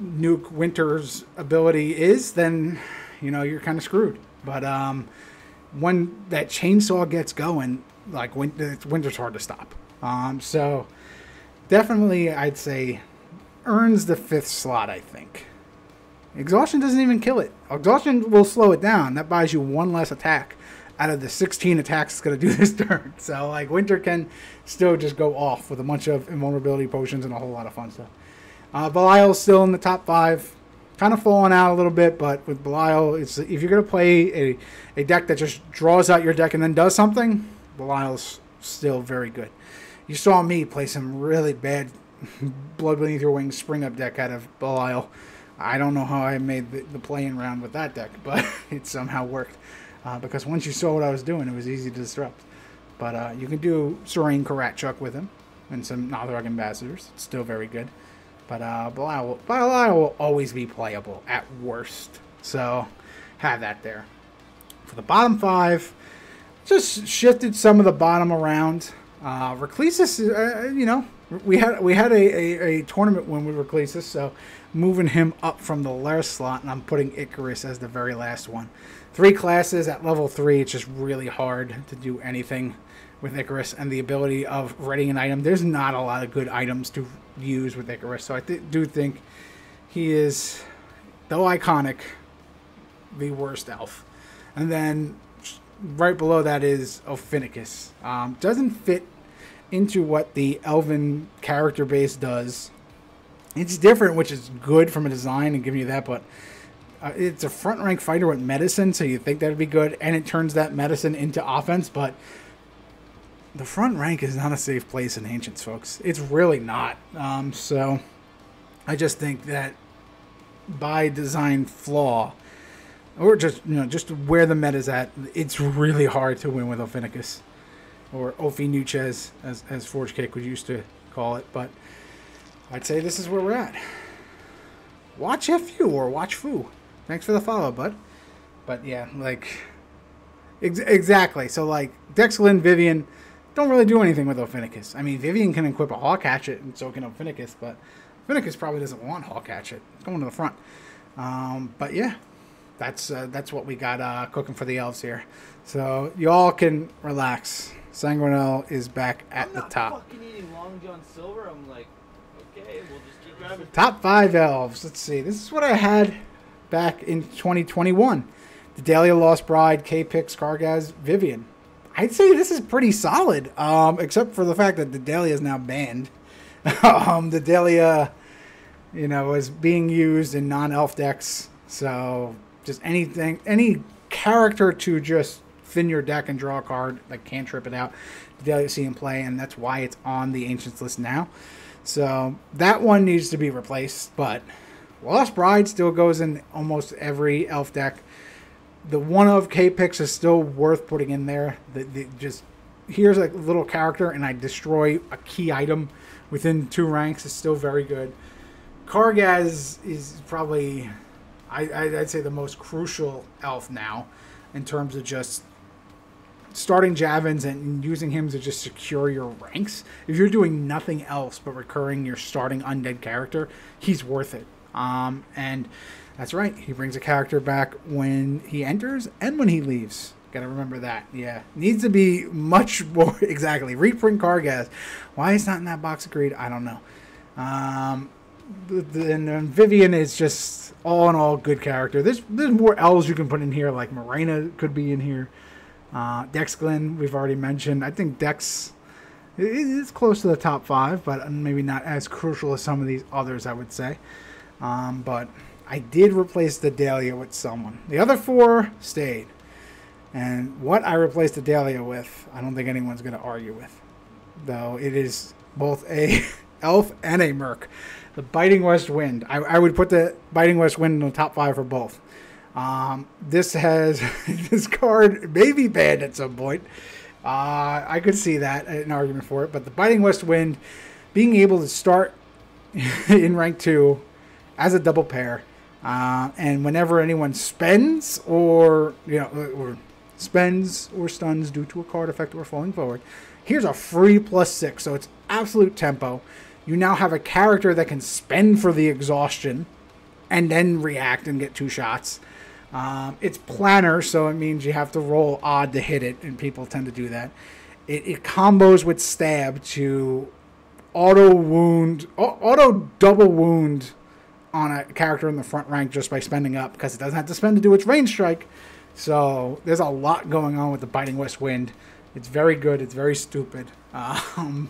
Nuke Winter's ability is, then you're kind of screwed. But when that chainsaw gets going, like Winter's hard to stop. So definitely, I'd say earns the 5th slot. I think Exhaustion doesn't even kill it. Exhaustion will slow it down. That buys you 1 less attack out of the 16 attacks it's going to do this turn. So like Winter can still just go off with a bunch of invulnerability potions and a whole lot of fun stuff. Belial's still in the top 5. Kind of falling out a little bit, but with Belial, if you're going to play a deck that just draws out your deck and then does something, Belial's still very good. You saw me play some really bad Blood Beneath Your Wings Spring Up deck out of Belial. I don't know how I made the playing round with that deck, but it somehow worked. Because once you saw what I was doing, it was easy to disrupt. But you can do Serene Karatchuk with him and some Nothrog Ambassadors. It's still very good. But Belial will always be playable at worst. So have that there. For the bottom 5, just shifted some of the bottom around. Reclesis, we had a tournament win with Reclesis, so moving him up from the last slot, and I'm putting Icarus as the very last one. 3 classes at level 3, it's just really hard to do anything with Icarus, and the ability of readying an item. There's not a lot of good items to use with Icarus, so I do think he is, though iconic, the worst elf. And then right below that is Ophinicus. Doesn't fit into what the Elven character base does. It's different, which is good from a design and giving you that, but It's a front rank fighter with medicine, so you think that'd be good, and it turns that medicine into offense, but the front rank is not a safe place in Ancients, folks. It's really not. So I just think that by design flaw, or just just where the meta's at, it's really hard to win with Ophinicus, or Ophinuches, as Forge Cake was used to call it. But I'd say this is where we're at. Watch FU or watch Fu. Thanks for the follow, bud. But yeah, like exactly. So like Dexlin, Vivian don't really do anything with Ophinicus. I mean, Vivian can equip a Hawk Hatchet, and so can Ophinicus, but Ophinicus probably doesn't want Hawk Hatchet. It's going to the front. But yeah, that's what we got cooking for the Elves here. So y'all can relax. Sanguinel is back at the top. I'm not fucking eating Long John Silver. I'm like, okay, we'll just keep grabbing. Top 5 Elves. Let's see. This is what I had back in 2021. Dedalia, Lost Bride, K-Pix, Kargaz, Vivian. I'd say this is pretty solid, except for the fact that Dedalia is now banned. Dedalia, is being used in non-elf decks. So just any character to just thin your deck and draw a card, like can't trip it out. Dedalia see in play, and that's why it's on the Ancients list now. So that one needs to be replaced, but Lost Bride still goes in almost every elf deck. The one of K-Pix is still worth putting in there. Just here's a little character, and I destroy a key item within 2 ranks is still very good. Kargaz is probably, I'd say, the most crucial elf now in terms of just starting Javins and using him to just secure your ranks. If you're doing nothing else but recurring your starting undead character, he's worth it. And that's right, he brings a character back when he enters and when he leaves. Gotta remember that. Yeah, needs to be much more. Exactly, reprint Kargaz. Why it's not in that box of greed, I don't know. And Vivian is just all in all good character. There's more elves you can put in here, like Morena could be in here. Dexglin, we've already mentioned. I think Dex is close to the top 5, but maybe not as crucial as some of these others, I would say. But I did replace the Dahlia with someone. The other 4 stayed. And what I replaced the Dahlia with, I don't think anyone's going to argue with. Though it is both a elf and a merc. The Biting West Wind. I would put the Biting West Wind in the top 5 for both. This card may be banned at some point. I could see that, an argument for it. But the Biting West Wind, being able to start in rank 2 as a double pair, and whenever anyone spends or spends or stuns due to a card effect or falling forward, here's a free +6, so it's absolute tempo. You now have a character that can spend for the exhaustion and then react and get 2 shots. It's planner, so it means you have to roll odd to hit it, and people tend to do that. It combos with stab to auto double wound on a character in the front rank just by spending up, because it doesn't have to spend to do its range strike. So there's a lot going on with the Biting West Wind. It's very good. It's very stupid. I'd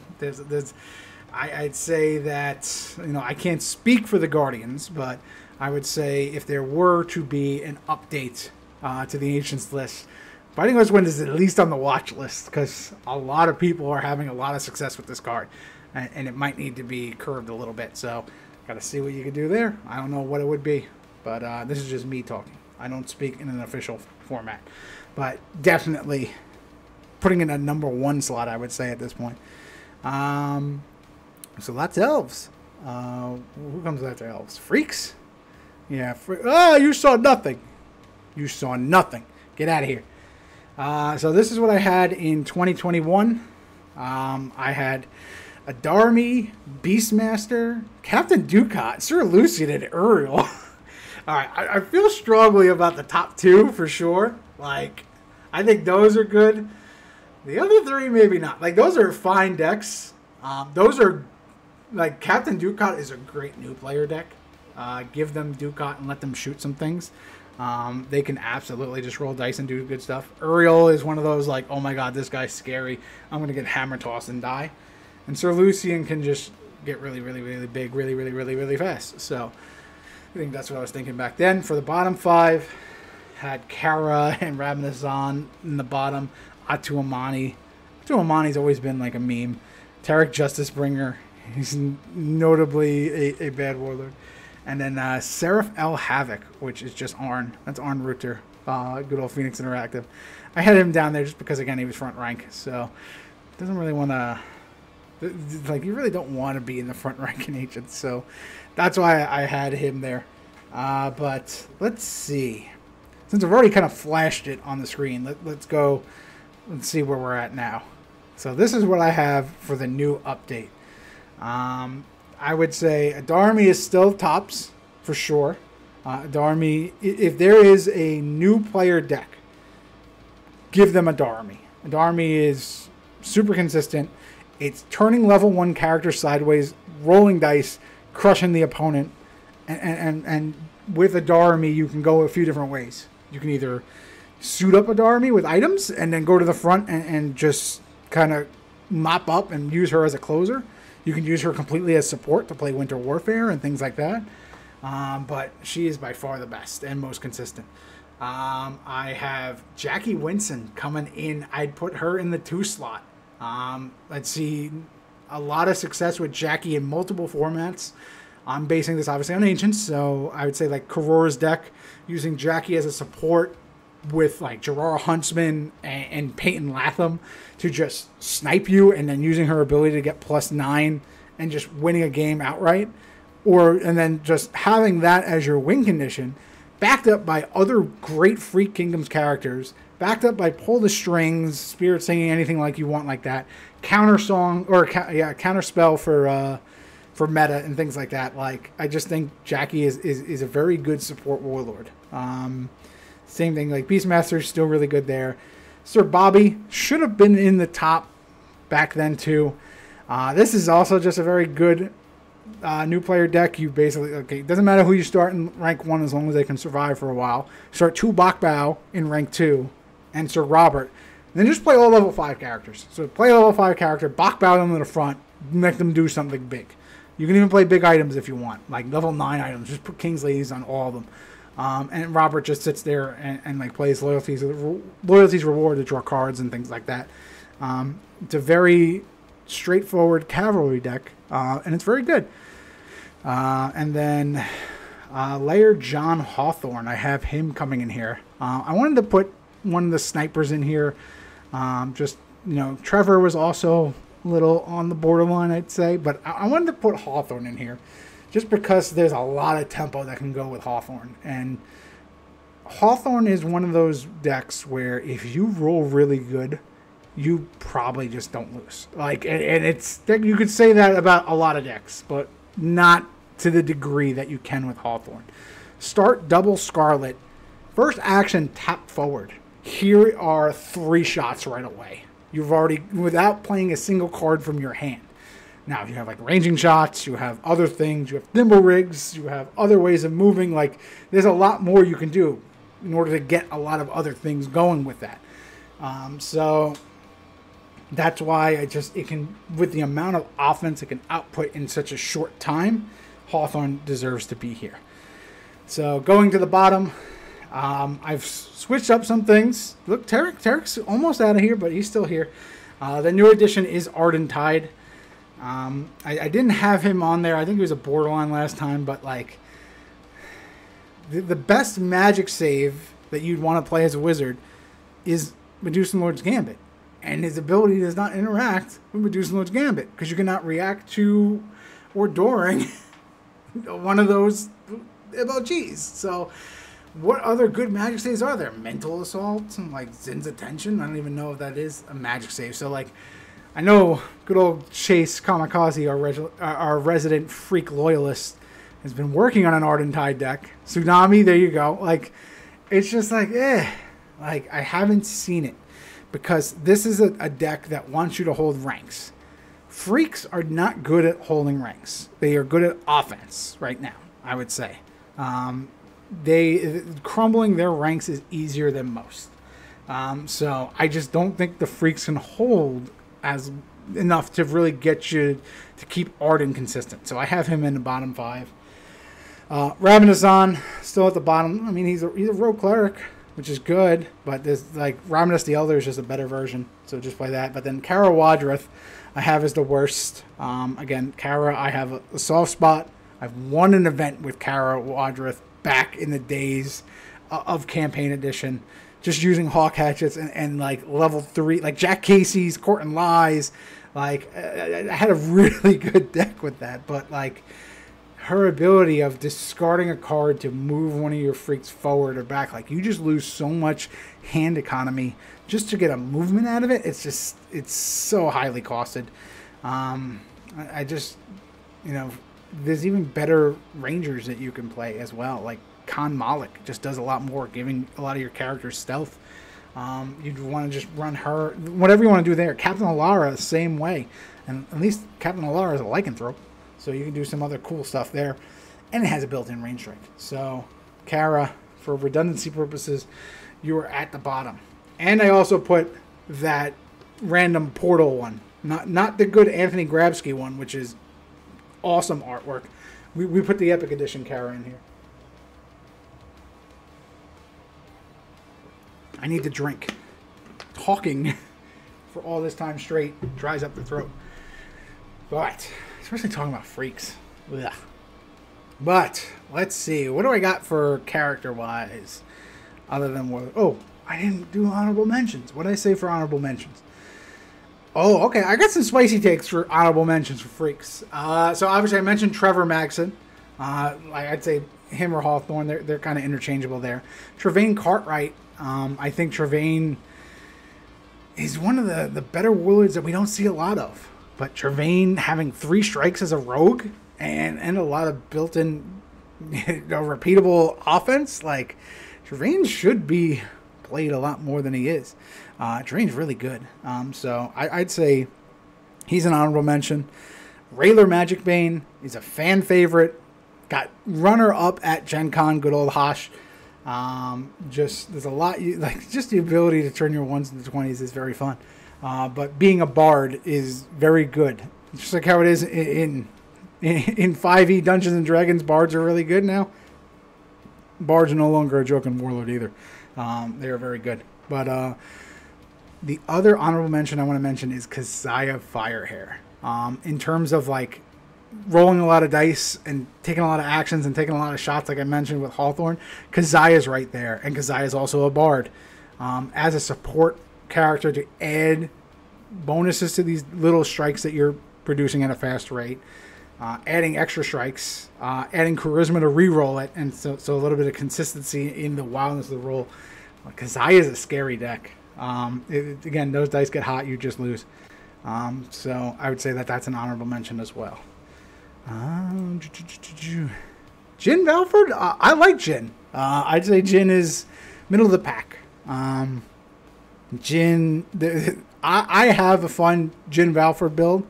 say that, I can't speak for the Guardians, but I would say if there were to be an update to the Ancients list, Biting West Wind is at least on the watch list, because a lot of people are having a lot of success with this card, and it might need to be curved a little bit. So got to see what you can do there. I don't know what it would be, but this is just me talking. I don't speak in an official format, but definitely putting in a number 1 slot, I would say, at this point. So that's Elves. Who comes after Elves? Freaks? Yeah. You saw nothing. You saw nothing. Get out of here. So this is what I had in 2021. I had Adarmi, Beastmaster, Captain Ducat, Sir Lucian, and Uriel. All right, I feel strongly about the top 2 for sure. Like, I think those are good. The other 3, maybe not. Like, those are fine decks. Those are, like, Captain Ducat is a great new player deck. Give them Ducat and let them shoot some things. They can absolutely just roll dice and do good stuff. Uriel is one of those, like, oh my god, this guy's scary. I'm going to get hammer tossed and die. And Sir Lucian can just get really, really, really big, really, really, really, really fast. So I think that's what I was thinking back then. For the bottom 5, had Kara and Rabnazan in the bottom. Atu Amani. Atu Amani's always been like a meme. Tarek Justicebringer. He's notably a bad warlord. And then Seraph El Havoc, which is just Arn. That's Arn Rutter. Good old Phoenix Interactive. I had him down there just because, again, he was front rank. So, doesn't really want to... Like, you really don't want to be in the front rank in Ancients. So, that's why I had him there. But, let's see. Since I've already kind of flashed it on the screen, let's go and see where we're at now. So, this is what I have for the new update. I would say Adarmi is still tops, for sure. Adarmi, if there is a new player deck, give them Adarmi. Adarmi is super consistent. It's turning level 1 characters sideways, rolling dice, crushing the opponent. And with Adarmi, you can go a few different ways. You can either suit up Adarmi with items and then go to the front and just kind of mop up and use her as a closer. You can use her completely as support to play Winter Warfare and things like that. But she is by far the best and most consistent. I have Jackie Winson coming in. I'd put her in the 2 slot. Let's see a lot of success with Jackie in multiple formats. I'm basing this obviously on Ancients, so I would say like Karora's deck, using Jackie as a support with like Gerard Huntsman and Peyton Latham to just snipe you, and then using her ability to get +9 and just winning a game outright. And then just having that as your win condition, backed up by other great Freak Kingdoms characters, backed up by Pull the Strings, Spirit Singing, anything like you want like that, counter song, or counter spell for meta and things like that. Like, I just think Jackie is a very good support warlord. Same thing, like Beastmaster's still really good there. Sir Bobby should have been in the top back then too. This is also just a very good new player deck. You basically, it doesn't matter who you start in rank 1 as long as they can survive for a while. Start 2 Bakbao in rank 2 and Sir Robert. And then just play all level 5 characters. So play a level 5 character, Bakbao them to the front, make them do something big. You can even play big items if you want, like level 9 items. Just put King's Ladies on all of them. And Robert just sits there and like plays loyalties reward to draw cards and things like that. It's a very straightforward cavalry deck, and it's very good. And then Laird John Hawthorne, I have him coming in here. I wanted to put one of the snipers in here. Trevor was also a little on the borderline, I'd say, but I wanted to put Hawthorne in here just because there's a lot of tempo that can go with Hawthorne. And Hawthorne is one of those decks where if you roll really good, you probably just don't lose. Like, and it's, you could say that about a lot of decks, but not to the degree that you can with Hawthorne. Start double Scarlet. First action, tap forward. Here are 3 shots right away. You've already, without playing a single card from your hand. Now, if you have like ranging shots, you have other things, you have thimble rigs, you have other ways of moving. Like, there's a lot more you can do in order to get a lot of other things going with that. So that's why it can, with the amount of offense it can output in such a short time, Hawthorne deserves to be here. So going to the bottom, I've switched up some things. Look, Tarek's almost out of here, but he's still here. The new addition is Ardent Tide. I didn't have him on there. I think he was a borderline last time, but like the best magic save that you'd want to play as a wizard is Medusan Lord's Gambit. And his ability does not interact with Medusan Lord's Gambit because you cannot react to or during one of those MLGs. So what other good magic saves are there? Mental Assault and like Zin's Attention. I don't even know if that is a magic save. So like, I know good old Chase Kamikaze, our resident freak loyalist, has been working on an Ardent Tide deck. Tsunami, there you go. Like, it's just like, like, I haven't seen it because this is a deck that wants you to hold ranks. Freaks are not good at holding ranks. They are good at offense right now, I would say. Crumbling their ranks is easier than most. So I just don't think the Freaks can hold as enough to really get you to keep Arden consistent. So I have him in the bottom 5. Ravenazan still at the bottom. I mean, he's a rogue cleric, which is good, but there's like Ravenous the Elder is just a better version, so just play that. But then Kara Wadrith I have as the worst. Again, Kara, I have a soft spot. I've won an event with Kara Wadrith back in the days of Campaign Edition, just using Hawk Hatchets and like level 3, like Jack Casey's Court and Lies. Like, I had a really good deck with that, but like her ability of discarding a card to move one of your freaks forward or back, like you just lose so much hand economy just to get a movement out of it. It's so highly costed. I just, there's even better rangers that you can play as well. Like Khan Malik just does a lot more, giving a lot of your characters stealth. You'd want to just run her, whatever you want to do there. Captain Alara, same way. And at least Captain Alara is a lycanthrope, so you can do some other cool stuff there. And it has a built-in range strike. So, Kara, for redundancy purposes, you are at the bottom. And I also put that random portal one. Not the good Anthony Grabsky one, which is awesome artwork. We put the Epic Edition Kara in here. I need to drink. Talking for all this time straight dries up the throat. But, especially talking about freaks. Ugh. But, let's see. What do I got for character-wise? Other than what... Oh, I didn't do honorable mentions. What did I say for honorable mentions? Oh, okay. I got some spicy takes for honorable mentions for freaks. So, obviously, I mentioned Trevor Magson. I'd say him or Hawthorne. They're kind of interchangeable there. Trevain Cartwright. I think Trevain is one of the better warlords that we don't see a lot of. But Trevain having 3 strikes as a rogue and a lot of built-in repeatable offense, like Trevain should be played a lot more than he is. Trevain's really good. So I'd say he's an honorable mention. Rayler Magicbane is a fan favorite. Got runner-up at Gen Con, good old Hosh. There's a lot, just the ability to turn your 1s into 20s is very fun. But being a bard is very good. Just like how it is in 5e Dungeons and Dragons, bards are really good now. Bards are no longer a joke in Warlord either. They are very good. But the other honorable mention I want to mention is Keziah Firehair. In terms of like rolling a lot of dice and taking a lot of actions and taking a lot of shots, like I mentioned with Hawthorne, Keziah is right there. And Keziah is also a bard. As a support character to add bonuses to these little strikes that you're producing at a fast rate, adding extra strikes, adding charisma to re-roll it, and so a little bit of consistency in the wildness of the roll. Keziah is a scary deck. Again, those dice get hot, you just lose. So I would say that's an honorable mention as well. Jin Valford? I like Jin. I'd say Jin is middle of the pack. Jin, I have a fun Jin Valford build.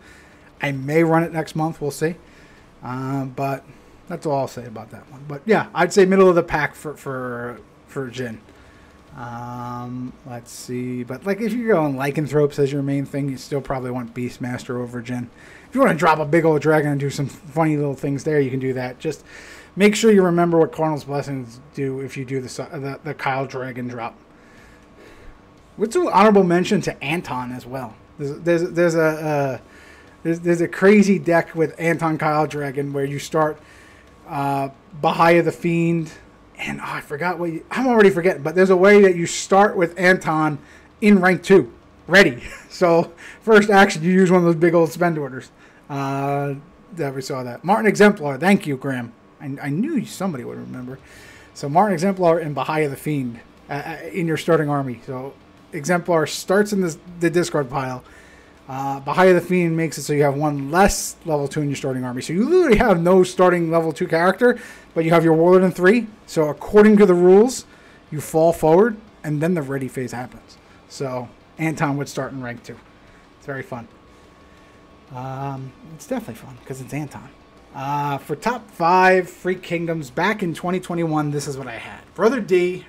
I may run it next month. We'll see. But that's all I'll say about that one. But yeah, I'd say middle of the pack for Jin. Let's see. But like if you're going lycanthropes as your main thing, you still probably want Beastmaster over Jin. If you want to drop a big old dragon and do some funny little things there, you can do that. Just make sure you remember what Cardinal's Blessings do if you do the Kyle Dragon drop. What's an honorable mention to Anton as well? There's a crazy deck with Anton Kyle Dragon where you start Bahia the Fiend, and I forgot I'm already forgetting, but there's a way that you start with Anton in rank 2, ready. So first action, you use one of those big old spend orders. That we saw that. Martin Exemplar, thank you, Graham. I knew somebody would remember. So Martin Exemplar and Bahia the Fiend in your starting army. So Exemplar starts in the discard pile. Bahia the Fiend makes it so you have one less level 2 in your starting army. So you literally have no starting level 2 character, but you have your Warlord in 3. So according to the rules, you fall forward, and then the ready phase happens. So Anton would start in rank 2. It's very fun. It's definitely fun because it's Anton. For top 5 Freak Kingdoms back in 2021, this is what I had. Brother D,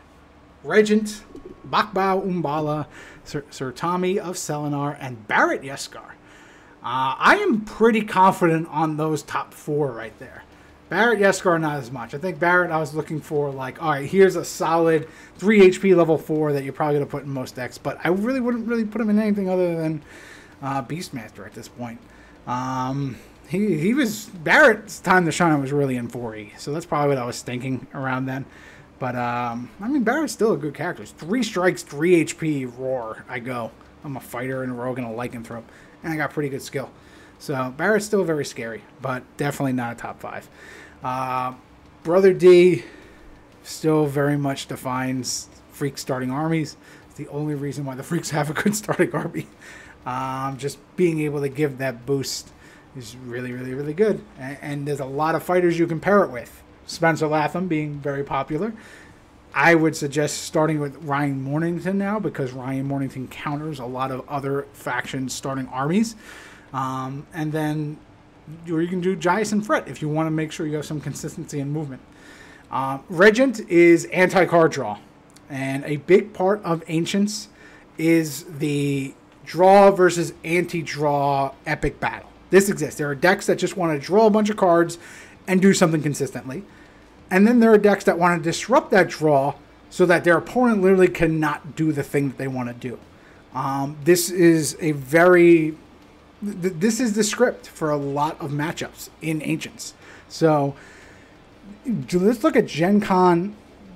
Regent, Bakbao Umbala, Sir Tommy of Selenar, and Barrett Yeskar. I am pretty confident on those top 4 right there. Barrett, yes, Scar, not as much. I think Barrett, I was looking for, like, all right, here's a solid 3 HP level 4 that you're probably going to put in most decks, but I really wouldn't really put him in anything other than Beastmaster at this point. He was, Barrett's time to shine was really in 4E, so that's probably what I was thinking around then. But, I mean, Barrett's still a good character. It's 3 strikes, 3 HP, roar, I go. I'm a fighter and a rogue and a lycanthrope, and I got pretty good skill. So Barrett's still very scary, but definitely not a top 5. Brother D still very much defines Freak starting armies. It's the only reason why the Freaks have a good starting army. Just being able to give that boost is really, really, really good. And there's a lot of fighters you can pair it with. Spencer Latham being very popular. I would suggest starting with Ryan Mornington now, because Ryan Mornington counters a lot of other factions starting armies. And then you can do Jais and Fret if you want to make sure you have some consistency in movement. Regent is anti-card draw. And a big part of Ancients is the draw versus anti-draw epic battle. This exists. There are decks that just want to draw a bunch of cards and do something consistently. And then there are decks that want to disrupt that draw so that their opponent literally cannot do the thing that they want to do. This is a very... This is the script for a lot of matchups in Ancients. So let's look at Gen Con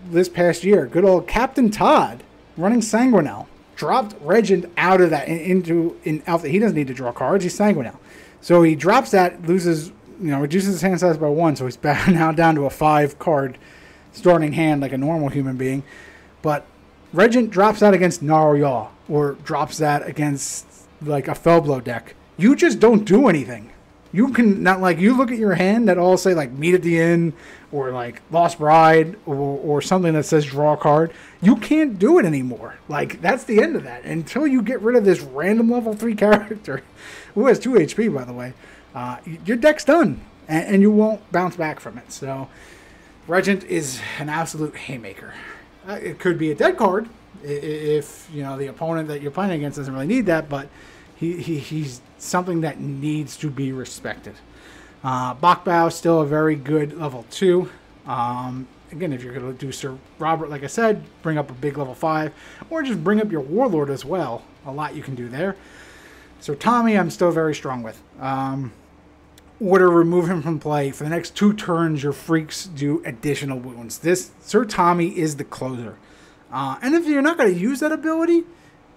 this past year. Good old Captain Todd running Sanguinel dropped Regent out of that in Alpha. He doesn't need to draw cards. He's Sanguinel. So he drops that, loses, reduces his hand size by 1. So he's now down to a 5-card starting hand like a normal human being. But Regent drops that against Gnarl or drops that against like a Fellblow deck. You just don't do anything. You can not, like, you look at your hand that all say like Meet at the Inn or like Lost Bride or something that says draw a card. You can't do it anymore. Like, that's the end of that until you get rid of this random level 3 character who has 2 HP, by the way. Your deck's done and you won't bounce back from it. So Regent is an absolute haymaker. It could be a dead card if the opponent that you're playing against doesn't really need that, but he's something that needs to be respected. Bachbao still a very good level 2. Again, if you're going to do Sir Robert, like I said, bring up a big level 5, or just bring up your Warlord as well. A lot you can do there. So Tommy, I'm still very strong with. Order, remove him from play. For the next 2 turns, your Freaks do additional wounds. This Sir Tommy is the closer. And if you're not going to use that ability,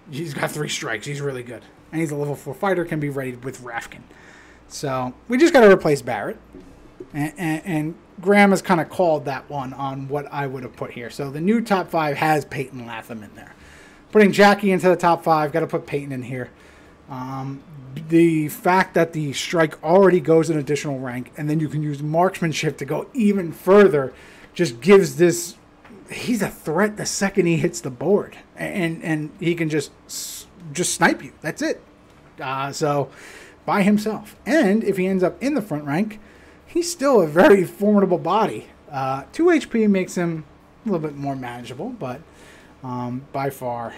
he's got 3 strikes. He's really good. And he's a level 4 fighter, can be readied with Rafkin. So we just got to replace Barrett. And Graham has kind of called that one on what I would have put here. So the new top 5 has Peyton Latham in there. Putting Jackie into the top 5, got to put Peyton in here. The fact that the strike already goes an additional rank, and then you can use marksmanship to go even further, just gives this... He's a threat the second he hits the board. And he can just snipe you. That's it. So by himself. And if he ends up in the front rank, he's still a very formidable body. 2 HP makes him a little bit more manageable, but by far,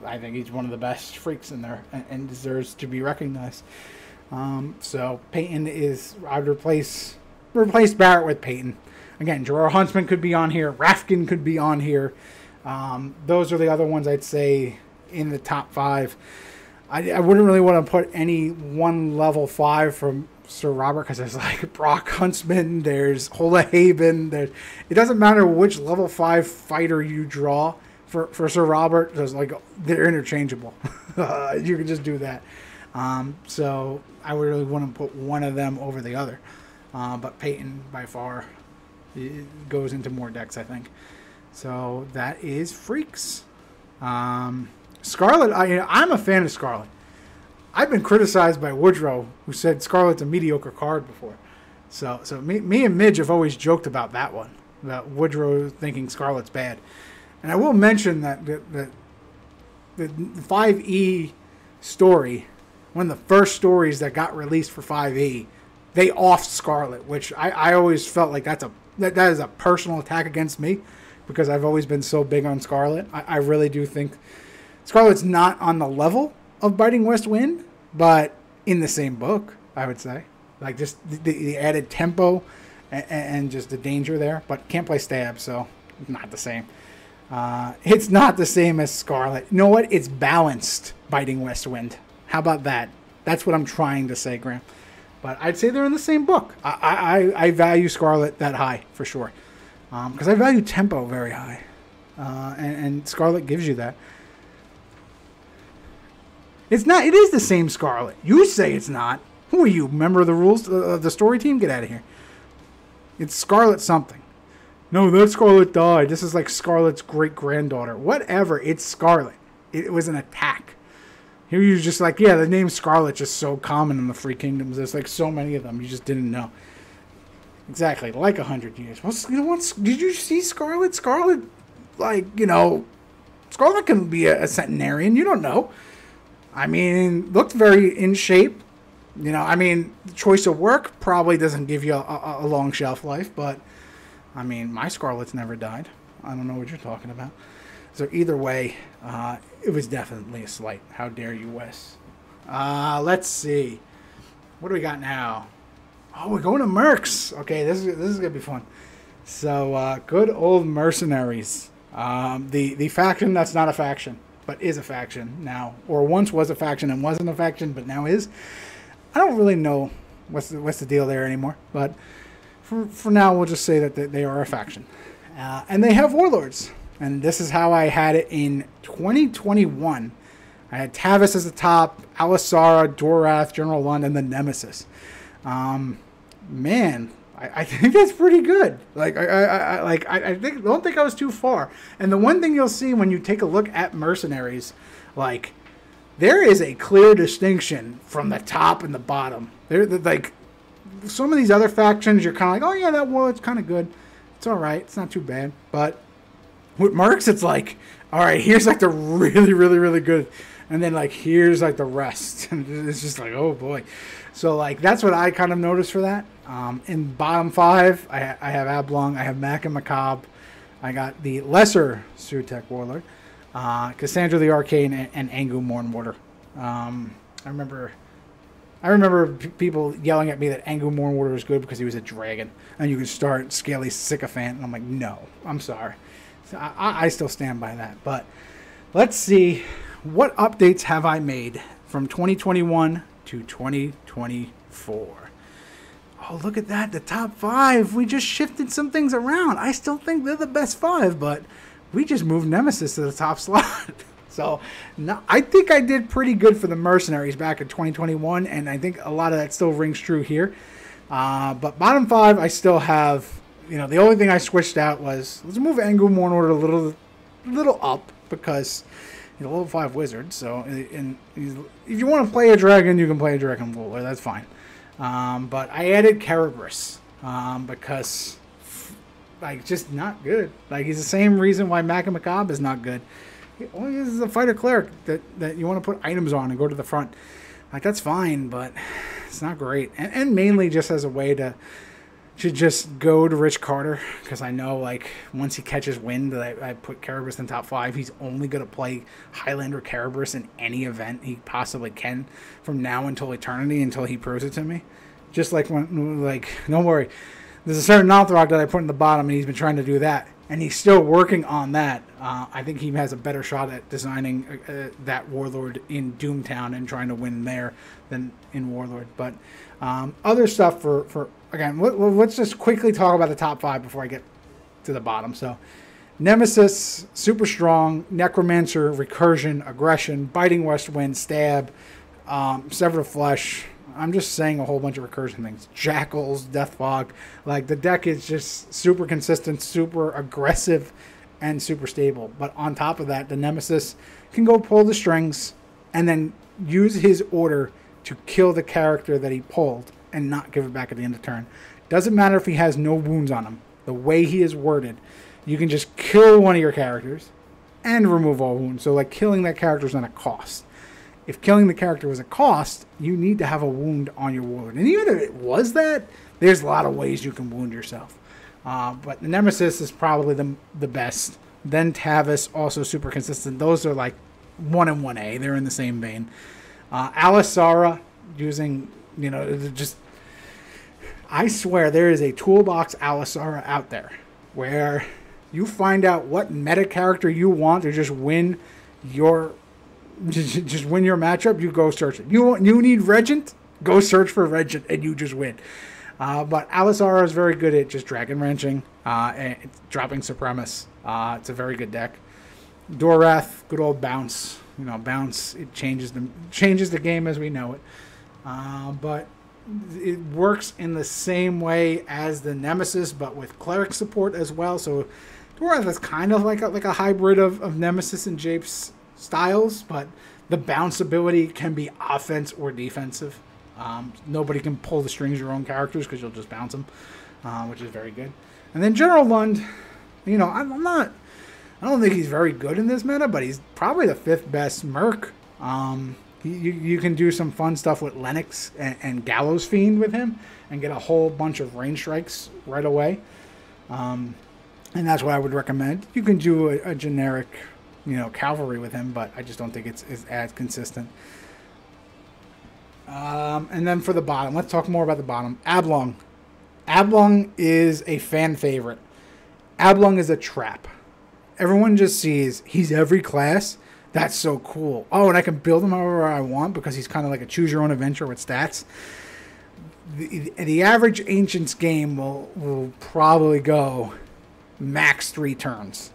I think he's one of the best Freaks in there and deserves to be recognized. So Peyton is... I'd replace Barrett with Peyton. Again, Gerard Huntsman could be on here. Rafkin could be on here. Those are the other ones I'd say in the top 5. I wouldn't really want to put any one level 5 from Sir Robert, because there's like Brock Huntsman, there's Hola Haven, it doesn't matter which level 5 fighter you draw for Sir Robert. There's like, they're interchangeable. You can just do that. So I would really want to put one of them over the other. But Peyton by far goes into more decks, I think. So that is Freaks. Scarlet, I'm a fan of Scarlet. I've been criticized by Woodrow, who said Scarlet's a mediocre card before. So me and Midge have always joked about that one, about Woodrow thinking Scarlet's bad. And I will mention that the 5e story, one of the first stories that got released for 5e, they offed Scarlet, which I always felt like that is a personal attack against me, because I've always been so big on Scarlet. I really do think Scarlet's not on the level of Biting West Wind, but in the same book, I would say. Like, just the added tempo and just the danger there. But can't play stab, so not the same. It's not the same as Scarlet. You know what? It's balanced Biting West Wind. How about that? That's what I'm trying to say, Graham. But I'd say they're in the same book. I value Scarlet that high, for sure. Because I value tempo very high. And Scarlet gives you that. It's not. It is the same Scarlet. You say it's not. Who are you? Member of the rules of the story team? Get out of here. It's Scarlet something. No, that Scarlet died. This is like Scarlet's great-granddaughter. Whatever. It's Scarlet. It was an attack. Here you're just like, yeah, the name Scarlet's just so common in the Free Kingdoms. There's like so many of them. You just didn't know. Exactly. Like 100 years. Well, you know what? Did you see Scarlet? Scarlet, like, you know, Scarlet can be a centenarian. You don't know. I mean, looked very in shape. You know, I mean, the choice of work probably doesn't give you a long shelf life, but I mean, my Scarlet's never died. I don't know what you're talking about. So either way, it was definitely a slight. How dare you, Wes? Let's see. What do we got now? Oh, we're going to Mercs. Okay, this is gonna be fun. So good old Mercenaries. The faction that's not a faction, but is a faction now, or once was a faction and wasn't a faction, but now is. I don't really know what's the deal there anymore, but for now, we'll just say that they are a faction. And they have warlords. And this is how I had it in 2021. I had Tavis as the top, Alisara, Dorath, General Lund, and the Nemesis. Man, I think that's pretty good. Like I don't think I was too far. And the one thing you'll see when you take a look at Mercenaries, like there is a clear distinction from the top and the bottom. They're like some of these other factions, you're kind of like, oh yeah, that warlord's kind of good. It's all right. It's not too bad. But with Mercs, it's like, all right, here's like the really, really, really good. And then like, here's like the rest. And it's just like, oh boy. So like, that's what I kind of noticed for that. In bottom 5, I have Ablong, I have Mac and Macabre. I got the lesser Sutek Warlord, Cassandra the Arcane, and Angu Mournwater. I remember people yelling at me that Angu Mournwater was good because he was a dragon. And you could start Scaly Sycophant. And I'm like, no, I'm sorry. So I still stand by that. But let's see. What updates have I made from 2021 to 2024? Oh, look at that. The top 5. We just shifted some things around. I still think they're the best 5, but we just moved Nemesis to the top slot. So no, I think I did pretty good for the Mercenaries back in 2021, and I think a lot of that still rings true here. But bottom 5, I still have, you know, the only thing I switched out was, let's move Angu Mournwater a little up, because he's a level 5 wizard. So and if you want to play a dragon, you can play a dragon ruler. That's fine. But I added Kerberos because, like, just not good. Like, he's the same reason why Mac and Macabre is not good. All he is a fighter cleric that you want to put items on and go to the front. Like, that's fine, but it's not great. And mainly just as a way to just go to Rich Carter, because I know, like, once he catches wind that I put Kerberos in top 5, he's only going to play Highlander Kerberos in any event he possibly can from now until eternity, until he proves it to me. Just like when, like, don't worry. There's a certain Nothrog that I put in the bottom, and he's been trying to do that. And he's still working on that. I think he has a better shot at designing that Warlord in Doomtown and trying to win there than in Warlord. But other stuff for again, let's just quickly talk about the top 5 before I get to the bottom. So Nemesis, super strong, Necromancer, Recursion, Aggression, Biting West Wind, Stab, Severed Flesh. I'm just saying a whole bunch of recursion things. Jackals, Death Fog. Like, the deck is just super consistent, super aggressive, and super stable. But on top of that, the Nemesis can go pull the strings and then use his order to kill the character that he pulled and not give it back at the end of turn. Doesn't matter if he has no wounds on him. The way he is worded, you can just kill one of your characters and remove all wounds. So, like, killing that character is not a cost. If killing the character was a cost, you need to have a wound on your warlord. And even if it was that, there's a lot of ways you can wound yourself. But the Nemesis is probably the best. Then Tavis, also super consistent. Those are like 1 and 1A. They're in the same vein. Alisara, using, you know, just... I swear there is a toolbox Alisara out there where you find out what meta character you want to just win your matchup. You go search it. You need Regent, go search for Regent, and you just win. But Alisara is very good at just Dragon Wrenching and dropping Supremus. It's a very good deck. Dorath, good old bounce. Bounce, it changes the game as we know it. But it works in the same way as the Nemesis, but with Cleric support as well. So Dorath is kind of like a hybrid of Nemesis and Jape's styles, but the bounce ability can be offense or defensive. Nobody can pull the strings of your own characters because you'll just bounce them, which is very good. And then General Lund, I don't think he's very good in this meta, but he's probably the 5th best Merc. You can do some fun stuff with Lennox and Gallows Fiend with him and get a whole bunch of range strikes right away. And that's what I would recommend. You can do a generic, cavalry with him, but I just don't think it's as consistent. And then for the bottom, let's talk more about the bottom. Ablong. Ablong is a fan favorite. Ablong is a trap. Everyone just sees he's every class. That's so cool. Oh, and I can build him however I want because he's kind of like a choose-your-own-adventure with stats. The average Ancients game will probably go max 3 turns.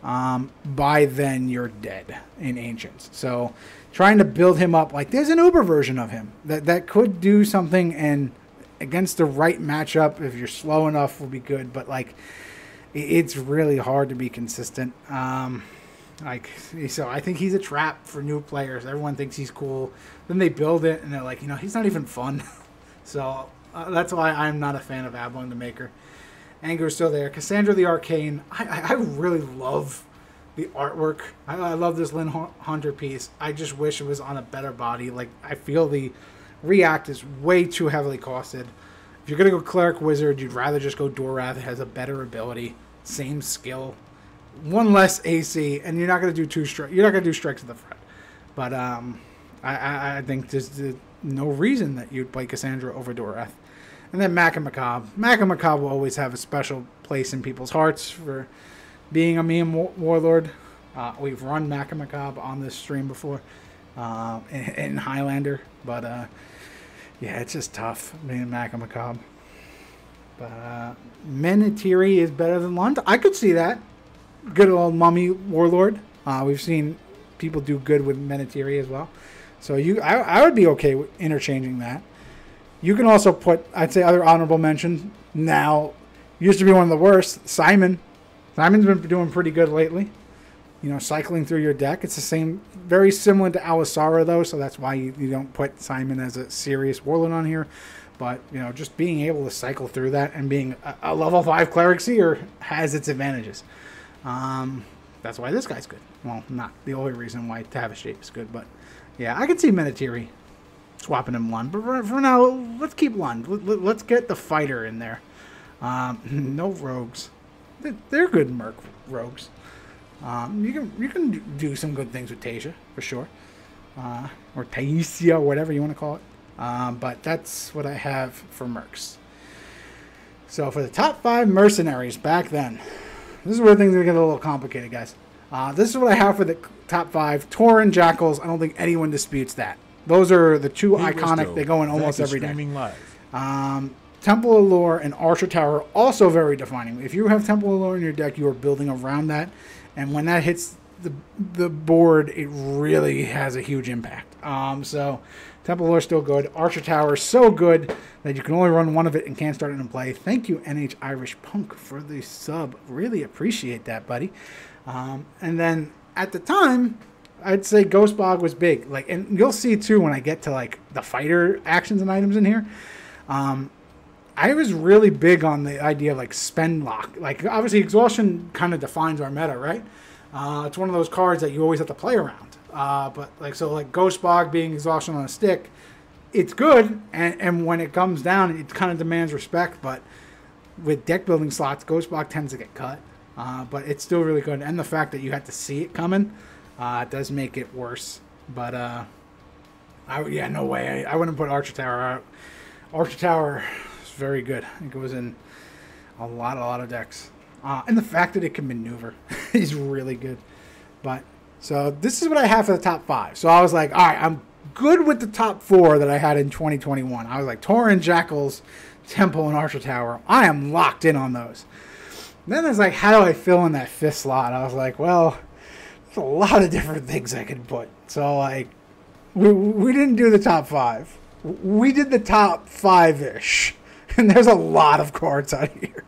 By then, you're dead in Ancients. So trying to build him up, like there's an Uber version of him that could do something, and against the right matchup, if you're slow enough, will be good. But like, it's really hard to be consistent. So I think he's a trap for new players. Everyone thinks he's cool. Then they build it, and they're like, he's not even fun. So that's why I'm not a fan of Ablong the Maker. Anger is still there. Cassandra the Arcane. I really love the artwork. I love this Lynn Hunter piece. I just wish it was on a better body. Like, I feel the React is way too heavily costed. If you're going to go Cleric Wizard, you'd rather just go Dorath. It has a better ability. Same skill. 1 less AC, and you're not going to do 2 strikes. You're not going to do strikes at the front. But I think there's no reason that you'd play Cassandra over Dorath. And then Mac and Macabre. Mac and Macabre will always have a special place in people's hearts for being a meme warlord. We've run Mac and Macabre on this stream before in Highlander. But, yeah, it's just tough being Mac and Macabre. But Menatiri is better than Lund. I could see that. Good old mummy warlord. We've seen people do good with Menatiri as well. So I would be okay with interchanging that. You can also put, I'd say, other honorable mentions. Now, used to be one of the worst, Simon. Simon's been doing pretty good lately. Cycling through your deck. It's the same, very similar to Alisara, though, so that's why you don't put Simon as a serious warlord on here. But, just being able to cycle through that and being a level 5 Cleric Seer has its advantages. That's why this guy's good. Well, not the only reason why Tavish Shape is good, but yeah, I can see Menatiri swapping him Lund. But for now, let's keep Lund. Let's get the fighter in there. No rogues. They're good Merc rogues. You can do some good things with Tasia, for sure. Or Taisia, whatever you want to call it. But that's what I have for Mercs. So for the top 5 mercenaries back then, this is where things are going to get a little complicated, guys. This is what I have for the top 5. Tauren Jackals, I don't think anyone disputes that. Those are the 2 iconic. They go in almost every day. Temple of Lore and Archer Tower, also very defining. If you have Temple of Lore in your deck, you are building around that. And when that hits the board, it really has a huge impact. So Temple of Lore is still good. Archer Tower is so good that you can only run one of it and can't start it in play. Thank you, NH Irish Punk, for the sub. Really appreciate that, buddy. And then at the time, I'd say Ghost Bog was big. And you'll see too when I get to the fighter actions and items in here. I was really big on the idea of spend lock. Obviously exhaustion kind of defines our meta, right? It's one of those cards that you always have to play around. But Ghost Bog being exhaustion on a stick, it's good, and when it comes down, it kind of demands respect. But with deck building slots, Ghost Bog tends to get cut. But it's still really good, and the fact that you have to see it coming does make it worse. But no way, I wouldn't put Archer Tower out. Archer Tower is very good. It goes in a lot of decks. And the fact that it can maneuver is really good. But so this is what I have for the top 5. So I was like, all right, I'm good with the top 4 that I had in 2021. I was like, Tauren, Jackals, Temple, and Archer Tower. I am locked in on those. Then there's like, how do I fill in that 5th slot? I was like, well, there's a lot of different things I could put. So like, we didn't do the top 5. We did the top 5-ish. And there's a lot of cards out here.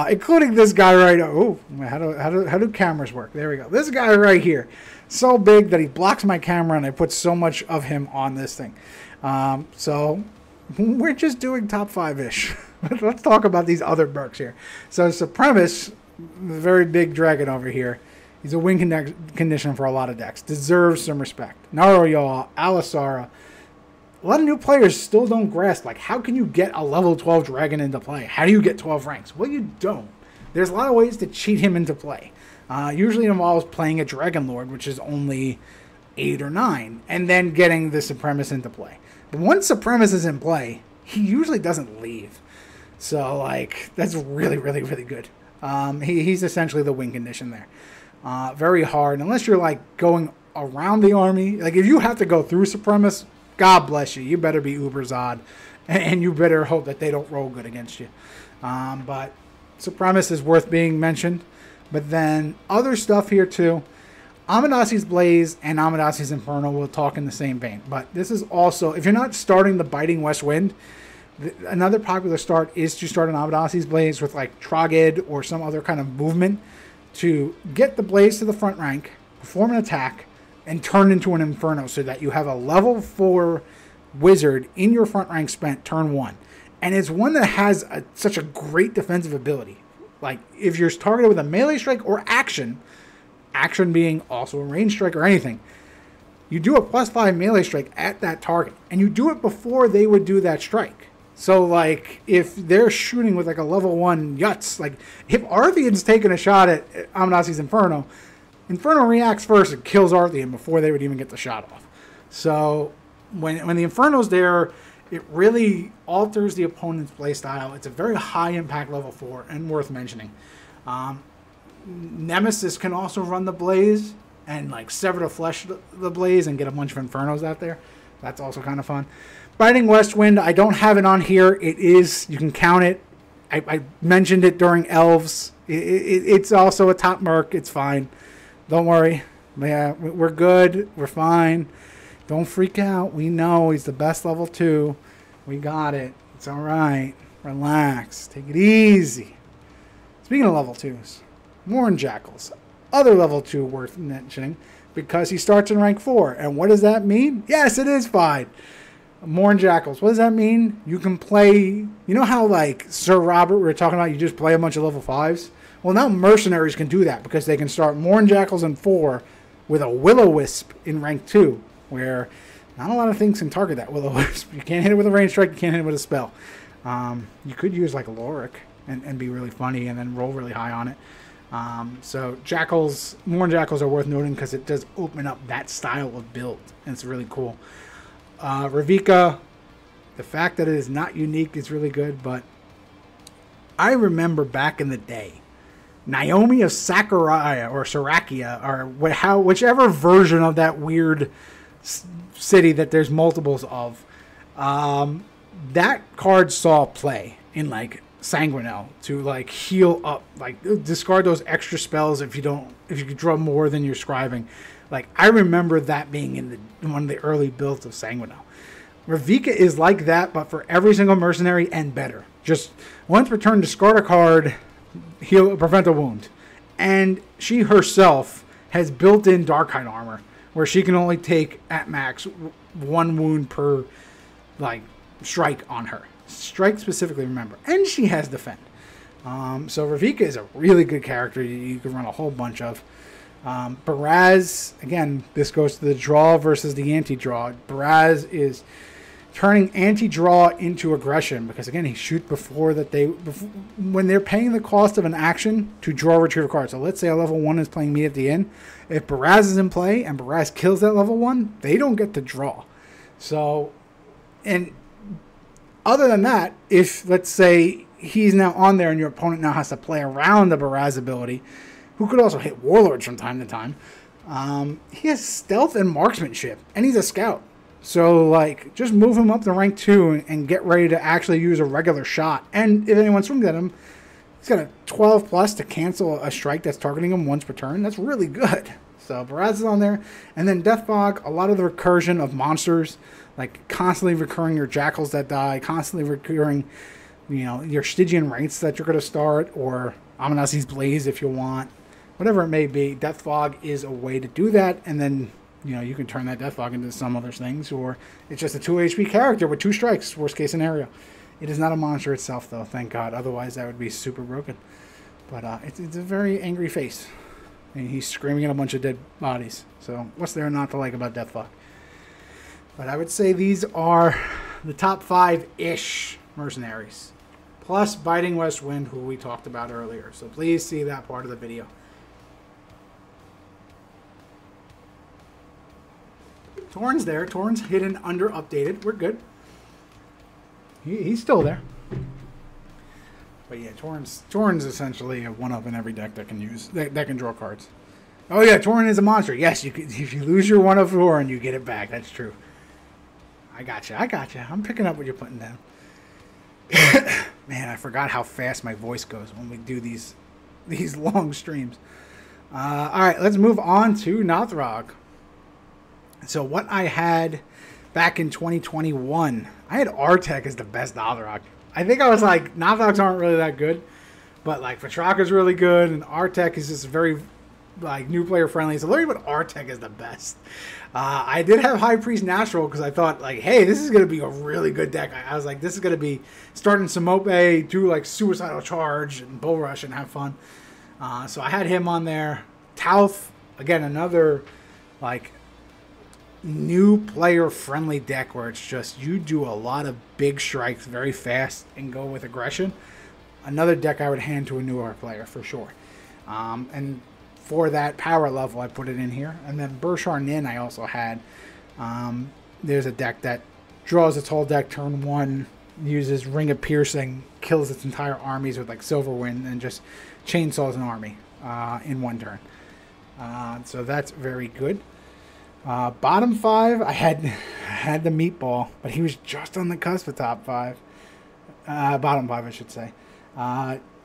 Including this guy right now. Oh, how do cameras work? There we go. This guy right here. So big that he blocks my camera and I put so much of him on this thing. So we're just doing top 5-ish. Let's talk about these other mercs here. So Supremacist, the very big dragon over here. He's a win condition for a lot of decks. Deserves some respect. Naroyal, Alisara. A lot of new players still don't grasp, like, how can you get a level 12 dragon into play? How do you get 12 ranks? Well, you don't. There's a lot of ways to cheat him into play. Usually it involves playing a Dragon Lord, which is only 8 or 9, and then getting the Supremacist into play. But once Supremacist is in play, he usually doesn't leave. So, like, that's really, really, really good. He's essentially the win condition there. Very hard, unless you're, like, going around the army. Like, if you have to go through Supremacist, God bless you. You better be uber Zod, and you better hope that they don't roll good against you. But Supremacist is worth being mentioned. But then other stuff here too. Amadasi's Blaze and Amadasi's Inferno will talk in the same vein. But this is also, if you're not starting the Biting West Wind, another popular start is to start an Amadasi's Blaze with like Trogid or some other kind of movement to get the Blaze to the front rank, perform an attack, and turn into an Inferno so that you have a level 4 wizard in your front rank spent turn 1. And it's one that has such a great defensive ability. Like, if you're targeted with a melee strike or action being also a range strike or anything, you do a +5 melee strike at that target. And you do it before they would do that strike. So, like, if they're shooting with, like, a level 1 Yuts, like, if Artheon's taking a shot at Amadasi's Inferno reacts first and kills Artheon before they would even get the shot off. So when the Inferno's there, it really alters the opponent's playstyle. It's a very high impact level 4 and worth mentioning. Nemesis can also run the Blaze and like sever the flesh the Blaze and get a bunch of Infernos out there. That's also kind of fun. Biting West Wind, I don't have it on here. It is, you can count it. I mentioned it during Elves. It's also a top merc. It's fine. Don't worry. Yeah, we're good. We're fine. Don't freak out. We know he's the best level 2. We got it. It's all right. Relax. Take it easy. Speaking of level 2s, Morn Jackals. Other level 2 worth mentioning because he starts in rank 4. And what does that mean? Yes, it is fine. Morn Jackals. What does that mean? You can play... You know how, like, Sir Robert, we were talking about, you just play a bunch of level 5s? Well, now Mercenaries can do that because they can start Morn Jackals in 4 with a Will-O-Wisp in rank 2, where not a lot of things can target that Will-O-Wisp. You can't hit it with a range strike, you can't hit it with a spell. You could use like a Lorik and be really funny and then roll really high on it. So Jackals, Morn Jackals are worth noting because it does open up that style of build, and it's really cool. Ravika, the fact that it is not unique is really good, but I remember back in the day, Naomi of Sakurai or Sarakia or whichever version of that weird city that there's multiples of, that card saw play in like Sanguinel to like heal up, like discard those extra spells if you draw more than you're scribing. Like, I remember that being in one of the early builds of Sanguinel. Ravika is like that, but for every single mercenary and better. Just once per turn, discard a card, heal, prevent a wound. And she herself has built-in Darkhide armor, where she can only take, at max, 1 wound per, like, strike on her. Strike specifically, remember. And she has defend. So Ravika is a really good character you can run a whole bunch of. Baraz, again, this goes to the draw versus the anti-draw. Baraz is turning anti-draw into aggression because, again, he shoots before when they're paying the cost of an action to draw or retrieve a card. So let's say a level 1 is playing me at the end. If Baraz is in play and Baraz kills that level 1, they don't get to draw. So, and Other than that, if, let's say, he's now on there and your opponent now has to play around the Baraz ability, who could also hit Warlords from time to time, he has stealth and marksmanship, and he's a scout. So, like, just move him up to rank 2 and get ready to actually use a regular shot. And if anyone swings at him, he's got a 12 plus to cancel a strike that's targeting him once per turn. That's really good. So, Baraz is on there. And then Death Fog, a lot of the recursion of monsters, like constantly recurring your Jackals that die, constantly recurring, you know, your Stygian Wraiths that you're going to start, or Amenasi's Blaze if you want. Whatever it may be, Death Fog is a way to do that. And then, you know, you can turn that Death Fog into some other things, or it's just a 2 HP character with 2 strikes, worst case scenario. It is not a monster itself, though, thank God. Otherwise, that would be super broken. But it's a very angry face. And he's screaming at a bunch of dead bodies. So what's there not to like about Death Fog? But I would say these are the top 5-ish mercenaries. Plus Biting West Wind, who we talked about earlier. So please see that part of the video. Torn's there. Torn's hidden under updated. We're good. He's still there. But yeah, Torn's essentially a one-up in every deck that can use that can draw cards. Oh yeah, Torn is a monster. Yes, you could, if you lose your one of Torn, you get it back. That's true. I gotcha. I'm picking up what you're putting down. Man, I forgot how fast my voice goes when we do these long streams. All right, let's move on to Nothrog. So what I had back in 2021, I had Artek as the best Nothrog. I think I was like, Nothrogs aren't really that good, but like Vatraka's really good, and Artek is just very like new player friendly. So learning about Artek is the best. I did have High Priest Natural because I thought like, hey, this is going to be a really good deck. I was like, this is going to be starting Samope, do like Suicidal Charge and Bull Rush and have fun. So I had him on there. Tauth, again, another like new player friendly deck where it's just you do a lot of big strikes very fast and go with aggression. Another deck I would hand to a newer player for sure. And for that power level, I put it in here. And then Burshar Nin I also had. There's a deck that draws its whole deck turn 1, uses Ring of Piercing, kills its entire armies with like Silverwind, and just chainsaws an army in 1 turn. So that's very good. Bottom 5, I had the Meatball, but he was just on the cusp of top 5. Bottom 5, I should say.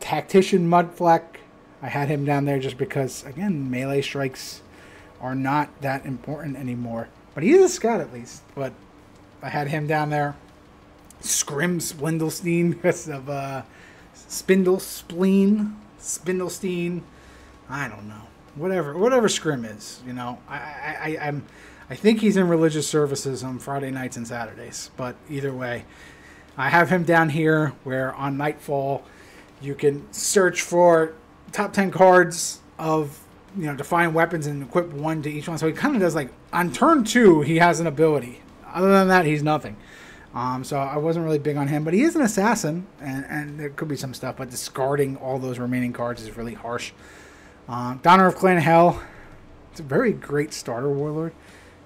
Tactician Mudfleck, I had him down there just because, again, melee strikes are not that important anymore. But he is a scout at least. But I had him down there. Scrim Spindlestein because of Spindlestein. I don't know. Whatever Scrim is, you know. I think he's in religious services on Friday nights and Saturdays. But either way, I have him down here where on Nightfall you can search for top 10 cards of, you know, define weapons and equip 1 to each one. So he kind of does like on turn 2 he has an ability. Other than that, he's nothing. So I wasn't really big on him, but he is an assassin, and there could be some stuff, but discarding all those remaining cards is really harsh. Donner of Clan Hell, it's a very great starter warlord.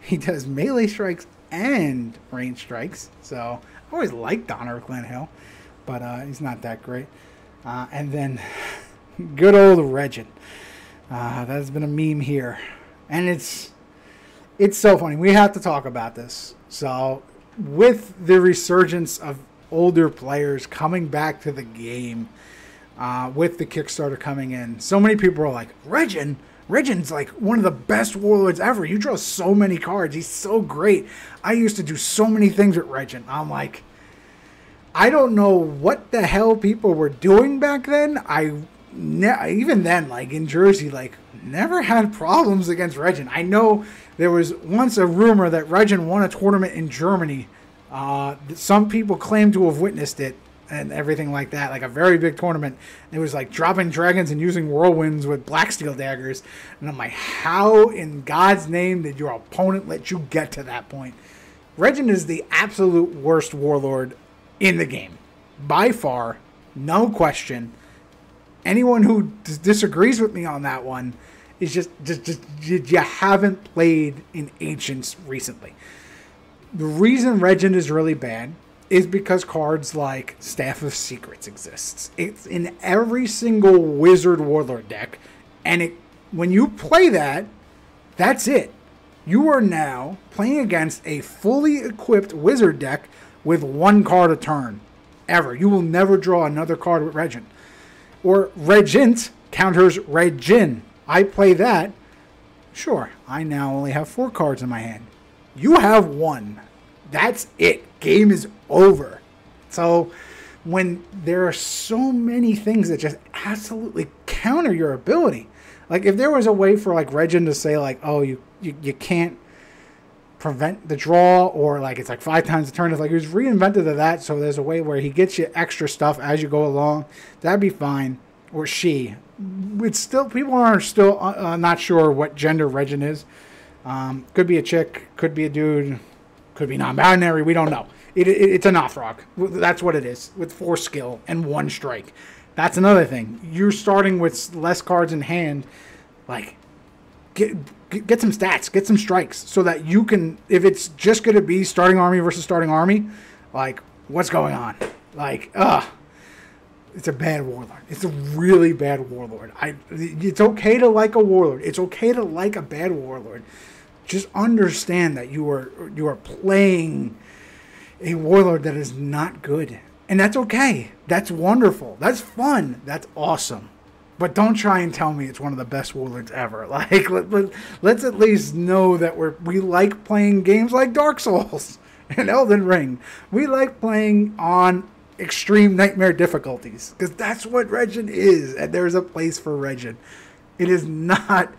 He does melee strikes and range strikes, so I always liked Donner of Clan Hell, but he's not that great. And then good old Regin. That has been a meme here, and it's so funny. We have to talk about this. So with the resurgence of older players coming back to the game, with the Kickstarter coming in, so many people are like, Regin's like one of the best warlords ever. You draw so many cards. He's so great. I used to do so many things with Regin. I'm like, I don't know what the hell people were doing back then. Even then, like in Jersey, like never had problems against Regin. I know there was once a rumor that Regin won a tournament in Germany. Some people claim to have witnessed it and everything like that, like a very big tournament. It was like dropping dragons and using whirlwinds with black steel daggers. And I'm like, how in God's name did your opponent let you get to that point? Regin is the absolute worst warlord in the game. By far, no question. Anyone who disagrees with me on that one is just you haven't played in Ancients recently. The reason Regin is really bad is because cards like Staff of Secrets exists. It's in every single Wizard Warlord deck, and when you play that, that's it. You are now playing against a fully equipped Wizard deck with 1 card a turn. Ever. You will never draw another card with Regent. Or Regent counters Regin. I play that. Sure, I now only have 4 cards in my hand. You have 1. That's it. Game is over. So when there are so many things that just absolutely counter your ability. Like if there was a way for like Regin to say like, oh, you can't prevent the draw, or like it's like 5 times the turn. It's like he was reinvented to that, so there's a way where he gets you extra stuff as you go along. That'd be fine. Or she. It's still, people are still not sure what gender Regin is. Could be a chick, could be a dude, could be non-binary. We don't know. It's a Nothrog. That's what it is, with 4 skill and 1 strike. That's another thing. You're starting with less cards in hand. Like, get some stats, get some strikes, so that you can, if it's just going to be starting army versus starting army, like, what's going on? Like, it's a bad Warlord. It's a really bad Warlord. It's okay to like a Warlord. It's okay to like a bad Warlord. Just understand that you are playing a Warlord that is not good. And that's okay. That's wonderful. That's fun. That's awesome. But don't try and tell me it's one of the best Warlords ever. Like, let's at least know that we like playing games like Dark Souls and Elden Ring. We like playing on extreme nightmare difficulties, because that's what Regin is, and there's a place for Regin. It is not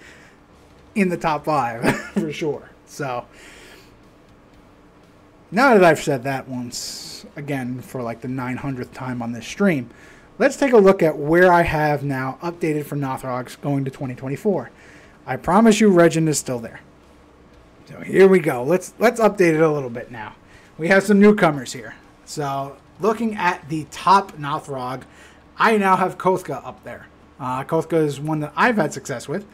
in the top 5 for sure. So now that I've said that once again for like the 900th time on this stream, let's take a look at where I have now updated for Nothrogs going to 2024. I promise you Regin is still there. So here we go. Let's update it a little bit now. We have some newcomers here. So looking at the top Nothrog, I now have Kothka up there. Kothka is one that I've had success with.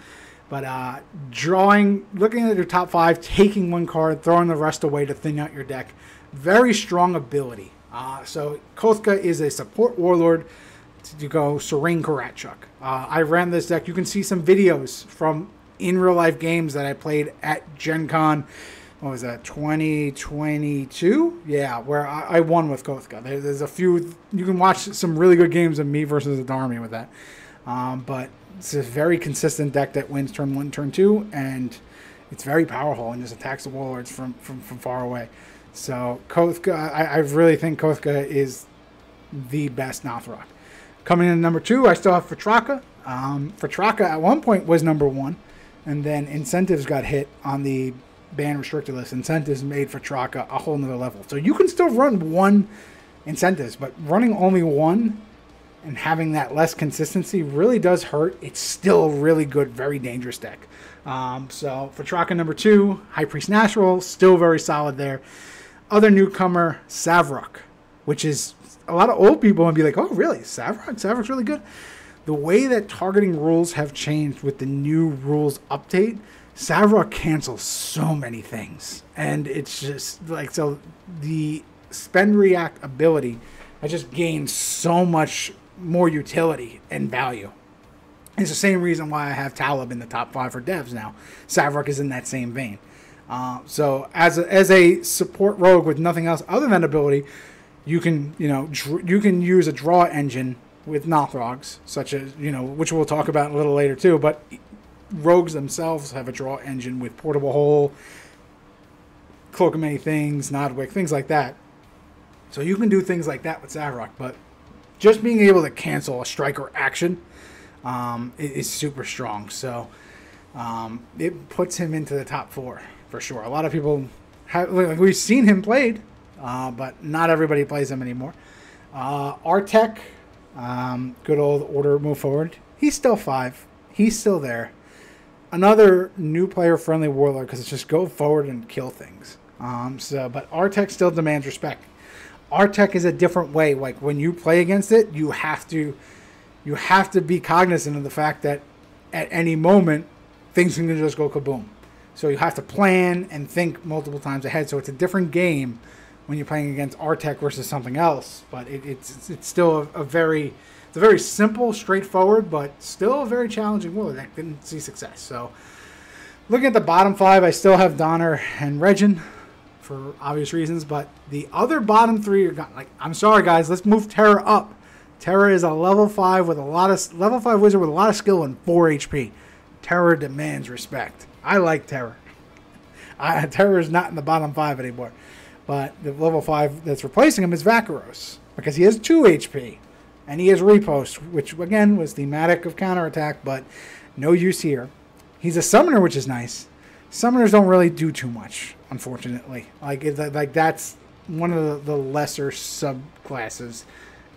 But looking at your top 5, taking 1 card, throwing the rest away to thin out your deck. Very strong ability. So Kothka is a support Warlord to go Serene Karatchuk. I ran this deck. You can see some videos from in real life games that I played at Gen Con. What was that, 2022? Yeah, where I won with Kothka. There's a few, you can watch some really good games of me versus the army with that. But it's a very consistent deck that wins turn 1, turn 2, and it's very powerful and just attacks the warlords from far away. So Kothka, I really think Kothka is the best Nothrog. Coming in number 2, I still have Fatraka. Fatraka at one point was number 1, and then incentives got hit on the ban restricted list. Incentives made Fatraka a whole nother level. So you can still run 1 incentives, but running only 1 and having that less consistency really does hurt. It's still a really good, very dangerous deck. So Fatraka number 2, High Priest Natural, still very solid there. Other newcomer, Savruk, which is a lot of old people and be like, oh, really? Savruk? Savruk's really good. The way that targeting rules have changed with the new rules update, Savruk cancels so many things. And it's just like, so the spend react ability has just gained so much more utility and value. It's the same reason why I have Talib in the top 5 for devs now. Savruk is in that same vein. So as a support rogue with nothing else other than ability, you can you can use a draw engine with Nothrogs, such as which we'll talk about a little later too. But rogues themselves have a draw engine with Portable Hole, Cloak of Many Things, Nodwick, things like that. So you can do things like that with Savruk, but just being able to cancel a striker action is super strong. So it puts him into the top 4 for sure. A lot of people we've seen him played, but not everybody plays him anymore. Artek, good old Order Move Forward. He's still 5. He's still there. Another new player-friendly warlord, because it's just go forward and kill things. But Artek still demands respect. Artek is a different way. Like when you play against it, you have to be cognizant of the fact that at any moment things can just go kaboom. So you have to plan and think multiple times ahead. So it's a different game when you're playing against Artec versus something else. But it's still a very simple, straightforward, but still a very challenging warlord that didn't see success. So looking at the bottom 5, I still have Donner and Regin for obvious reasons, but the other bottom 3 are gone. Like, I'm sorry guys, let's move Terra up. Terra is a level 5 with level 5 wizard with a lot of skill and 4 HP. Terra demands respect. I like Terra. Terra is not in the bottom 5 anymore. But the level 5 that's replacing him is Vakaros, because he has 2 HP. And he has Repost, which again was thematic of counterattack, but no use here. He's a summoner, which is nice. Summoners don't really do too much, unfortunately. Like that's one of the lesser subclasses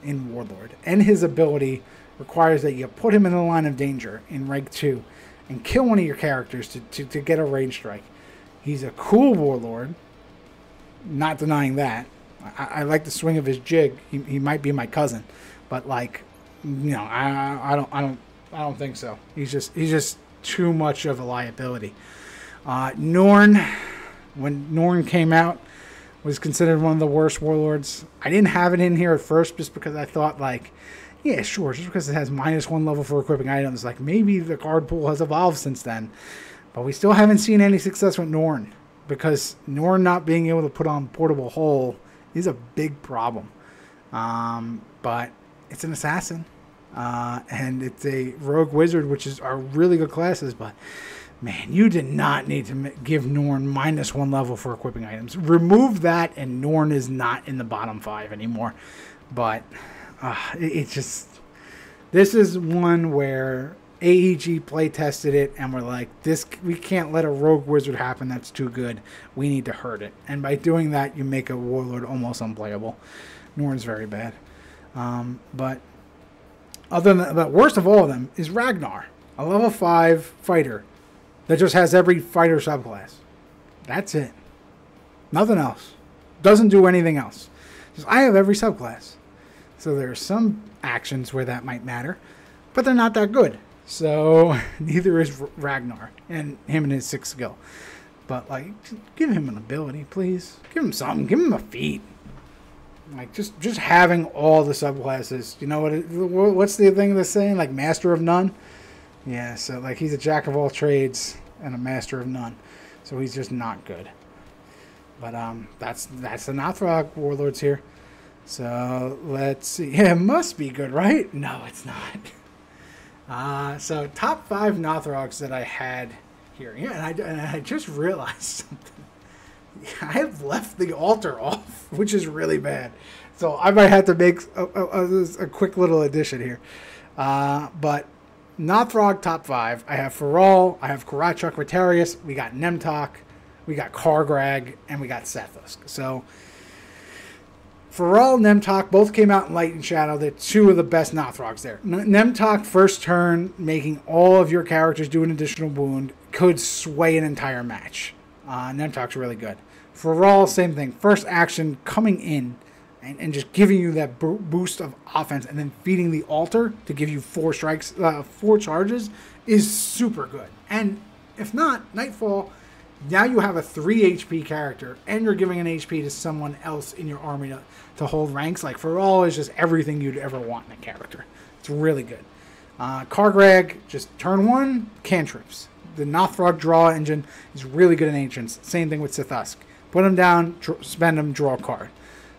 in Warlord. And his ability requires that you put him in the line of danger in rank 2 and kill one of your characters to get a range strike. He's a cool Warlord, not denying that. I like the swing of his jig. He might be my cousin, but like, you know, I don't think so. He's just too much of a liability. Norn, when Norn came out, was considered one of the worst warlords. I didn't have it in here at first just because I thought, like, yeah, sure, just because it has -1 level for equipping items, like maybe the card pool has evolved since then. But we still haven't seen any success with Norn, because Norn not being able to put on Portable Hole is a big problem. But it's an assassin, and it's a rogue wizard, which are really good classes, but man, you did not need to give Norn -1 level for equipping items. Remove that, and Norn is not in the bottom 5 anymore. But it's just, this is one where AEG play tested it, and we're like, we can't let a rogue wizard happen. That's too good. We need to hurt it. And by doing that, you make a warlord almost unplayable. Norn's very bad. But other than the worst of all of them is Ragnar, a level 5 fighter that just has every fighter subclass. That's it. Nothing else. Doesn't do anything else. Just, I have every subclass. So there are some actions where that might matter, but they're not that good. So neither is Ragnar and him and his 6 skill. But like, give him an ability, please. Give him something. Give him a feat. Like, just having all the subclasses. You know what's the thing they're saying? Like, master of none? Yeah, so like he's a jack of all trades and a master of none. So he's just not good. But that's the Nothrog warlords here. So let's see. Yeah, it must be good, right? No, it's not. So top 5 Nothrogs that I had here. Yeah, and I just realized something. I have left the altar off, which is really bad. So I might have to make a quick little addition here. But Nothrog top 5. I have Feral, I have Karachuk Rotarius, we got Nemtok, we got Kargrag, and we got Sethos. So Feral, Nemtok both came out in Light and Shadow. They're 2 of the best Nothrogs there. Nemtok, first turn, making all of your characters do an additional wound, could sway an entire match. Nemtok's really good. Feral, same thing. First action, coming in and just giving you that boost of offense, and then feeding the altar to give you 4 strikes, 4 charges is super good. And if not, Nightfall, now you have a 3 HP character, and you're giving an HP to someone else in your army to hold ranks. Like, Feral is just everything you'd ever want in a character. It's really good. Kargrag, just turn 1, cantrips. The Nothrog draw engine is really good in Ancients. Same thing with Sithusk. Put them down, spend them, draw a card.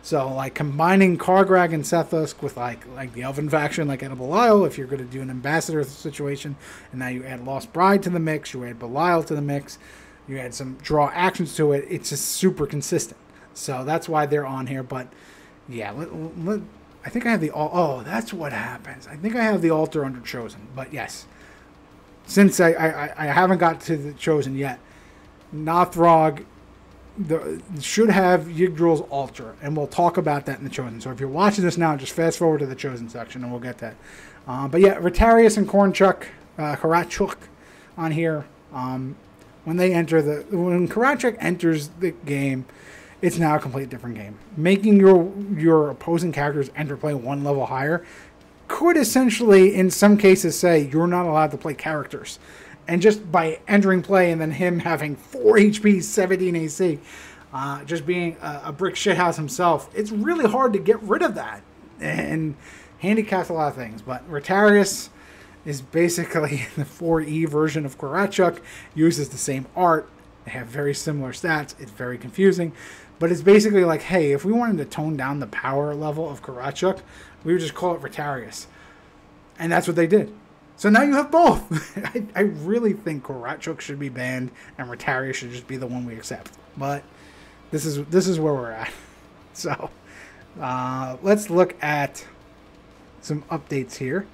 So, like, combining Kargrag and Sethos with, like the Elven faction, like at Belial, if you're going to do an ambassador situation, and now you add Lost Bride to the mix, you add Belial to the mix, you add some draw actions to it, it's just super consistent. So that's why they're on here. But, yeah, I think I have the... Oh, that's what happens. I think I have the altar under Chosen. But, yes. Since I haven't got to the Chosen yet, Nothrog should have Yggdrasil's altar, and we'll talk about that in the Chosen. So if you're watching this now, just fast forward to the Chosen section, and we'll get that. But yeah, Rotarius and Karachuk on here. When Karachuk enters the game, it's now a completely different game. Making your opposing characters enter play 1 level higher could essentially, in some cases, say you're not allowed to play characters. And just by entering play and then him having 4 HP, 17 AC, just being a brick shithouse himself, it's really hard to get rid of that and handicaps a lot of things. But Rotarius is basically the 4E version of Karachuk, uses the same art. They have very similar stats. It's very confusing. But it's basically like, hey, if we wanted to tone down the power level of Karachuk, we would just call it Rotarius. And that's what they did. So now you have both. I really think Karachuk should be banned and Rotarius should just be the one we accept. But this is where we're at. So let's look at some updates here.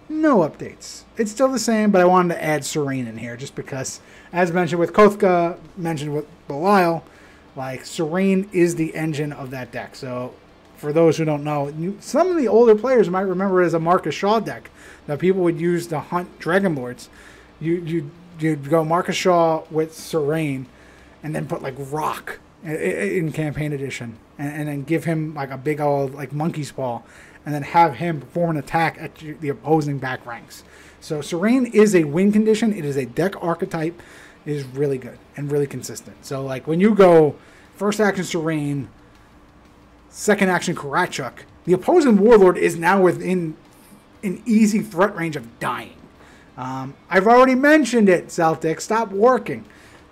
No updates. It's still the same, but I wanted to add Serene in here just because, as mentioned with Kothka, mentioned with Belial, like Serene is the engine of that deck. So for those who don't know, some of the older players might remember it as a Marcus Shaw deck that people would use to hunt Dragonlords. You'd go Marcus Shaw with Serene and then put like Rock in Campaign Edition and then give him like a big old like monkey's paw and then have him perform an attack at the opposing back ranks. So Serene is a win condition. It is a deck archetype. It is really good and really consistent. So like when you go first action Serene, second action Karachuk, the opposing Warlord is now within an easy threat range of dying. I've already mentioned it, Celtic. Stop working.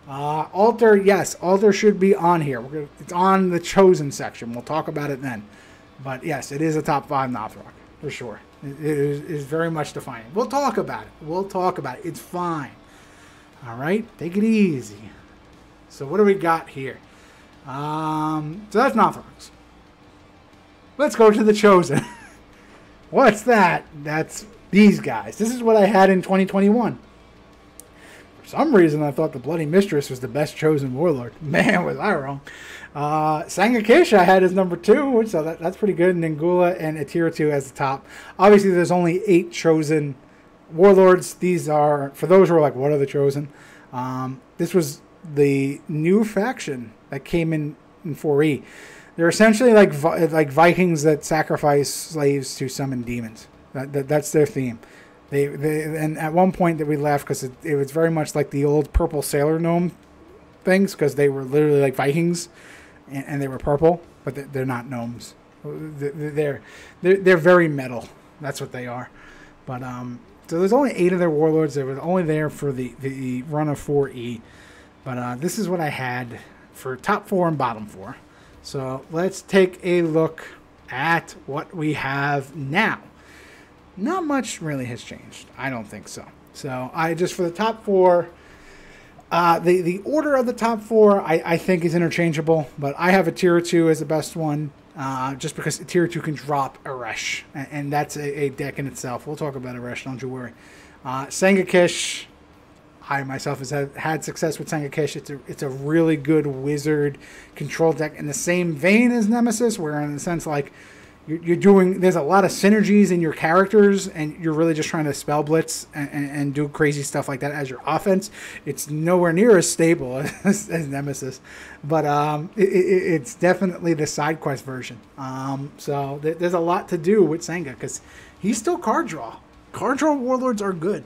Altar, yes, Altar should be on here. It's on the Chosen section. We'll talk about it then. But yes, it is a top 5 Nothrog, for sure. It is very much defining. We'll talk about it. We'll talk about it. It's fine. All right? Take it easy. So what do we got here? So that's Nothrogs. Let's go to the Chosen. What's that? That's these guys. This is what I had in 2021. For some reason, I thought the Bloody Mistress was the best Chosen Warlord. Man, was I wrong. Sangakish I had as number 2, so that's pretty good. Ningula and Atira2 as the top. Obviously, there's only 8 Chosen Warlords. These are, for those who are like, what are the Chosen? This was the new faction that came in 4E. They're essentially like Vikings that sacrifice slaves to summon demons. That's their theme. And at one point that we laughed because it was very much like the old purple sailor gnome things because they were literally like Vikings and they were purple, but they're not gnomes. They're very metal. That's what they are. But so there's only 8 of their warlords. They were only there for the run of 4E. But this is what I had for top 4 and bottom 4. So let's take a look at what we have now. Not much really has changed. I don't think so. So I just, for the top 4, the order of the top 4 I think is interchangeable, but I have Atira2 as the best one, just because Atira2 can drop Eresh, and that's a deck in itself. We'll talk about Eresh, don't you worry. Sangakish, I myself have had success with Sangakish. It's a really good wizard control deck in the same vein as Nemesis, where in a sense like you're doing, there's a lot of synergies in your characters and you're really just trying to spell blitz and do crazy stuff like that as your offense. It's nowhere near as stable as Nemesis, but it's definitely the side quest version. So there's a lot to do with Sanga because he's still card draw. Card draw warlords are good.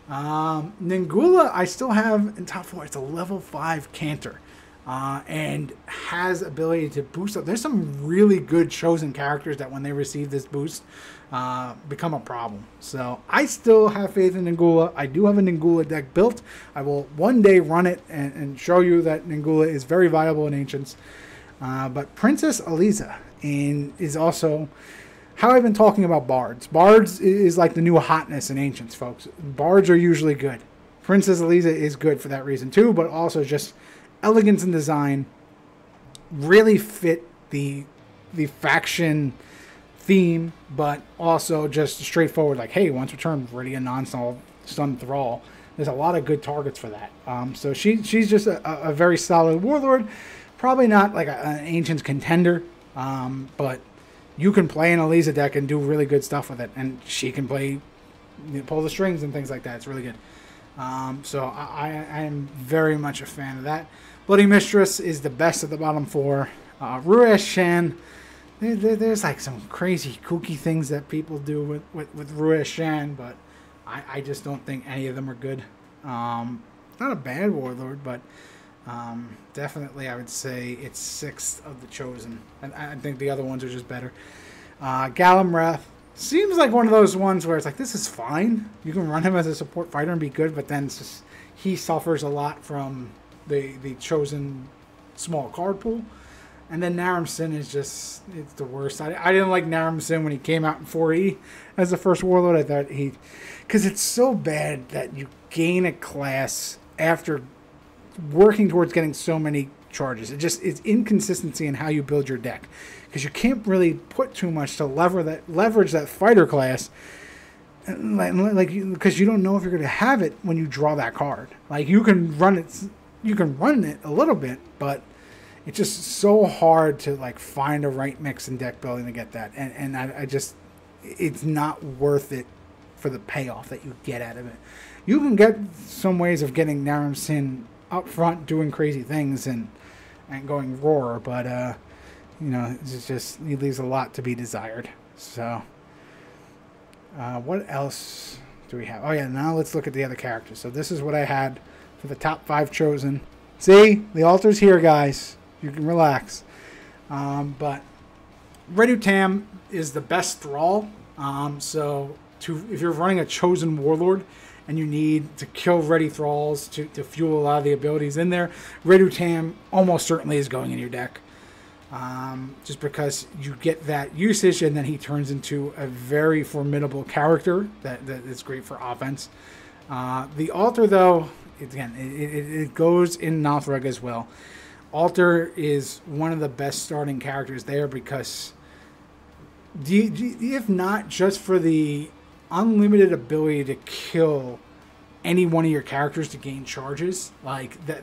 Ningula I still have in top 4. It's a level 5 canter. And has ability to boost up. There's some really good chosen characters that when they receive this boost become a problem. So I still have faith in Ningula. I do have a Ningula deck built. I will one day run it and show you that Ningula is very viable in Ancients. But Princess Eliza is also how I've been talking about Bards. Bards is like the new hotness in Ancients, folks. Bards are usually good. Princess Eliza is good for that reason too, but also just elegance and design really fit the faction theme, but also just straightforward like, hey, once returned, Viridian, non-stun Thrall. There's a lot of good targets for that. So she's just a very solid warlord. Probably not like an Ancients contender, but you can play an Eliza deck and do really good stuff with it, and she can pull the strings and things like that. It's really good. So I am very much a fan of that. Bloody Mistress is the best of the bottom 4. Ruesh Shan, there's like some crazy kooky things that people do with Ruesh Shan, but I just don't think any of them are good. Not a bad warlord, but Definitely, I would say it's 6th of the Chosen. And I think the other ones are just better. Galamrath seems like one of those ones where it's like, this is fine. You can run him as a support fighter and be good, but then it's just, he suffers a lot from the Chosen small card pool. And then Naram-Sin is just, it's the worst. I didn't like Naram-Sin when he came out in 4E as the first Warlord. I thought because it's so bad that you gain a class after working towards getting so many charges. It's inconsistency in how you build your deck. Because you can't really put too much to leverage that fighter class. Because you don't know if you're going to have it when you draw that card. Like, you can run it a little bit, but it's just so hard to like find a right mix in deck building to get that, and I just, it's not worth it for the payoff that you get out of it. You can get some ways of getting Naram-Sin up front doing crazy things and going roar, but it's just, he leaves a lot to be desired. So what else do we have? Oh yeah, now let's look at the other characters. So this is what I had for the top 5 chosen. See, the altar's here, guys. You can relax. But Redutam is the best thrall. If you're running a chosen warlord and you need to kill ready thralls to fuel a lot of the abilities in there, Redutam almost certainly is going in your deck. Just because you get that usage, and then he turns into a very formidable character that is great for offense. The altar, though, it goes in Nothrog as well. Altar is one of the best starting characters there because, if not just for the unlimited ability to kill any one of your characters to gain charges, like that,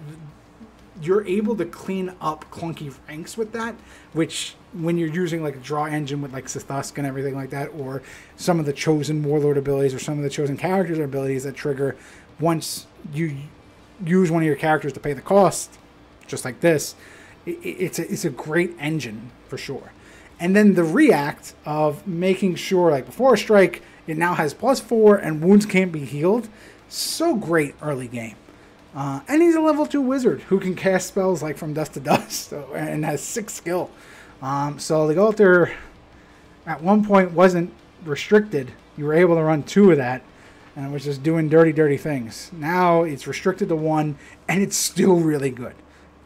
you're able to clean up clunky ranks with that, which when you're using like a draw engine with like Sithusk and everything like that, or some of the chosen warlord abilities or some of the chosen characters abilities that trigger once you use one of your characters to pay the cost, just like this, it's a great engine for sure. And then the react of making sure, like before a strike, it now has +4 and wounds can't be healed. So great early game. And he's a level 2 wizard who can cast spells like from dust to dust, and has 6 skill. So the altar at one point wasn't restricted. You were able to run 2 of that, and it was just doing dirty things. Now it's restricted to 1, and it's still really good.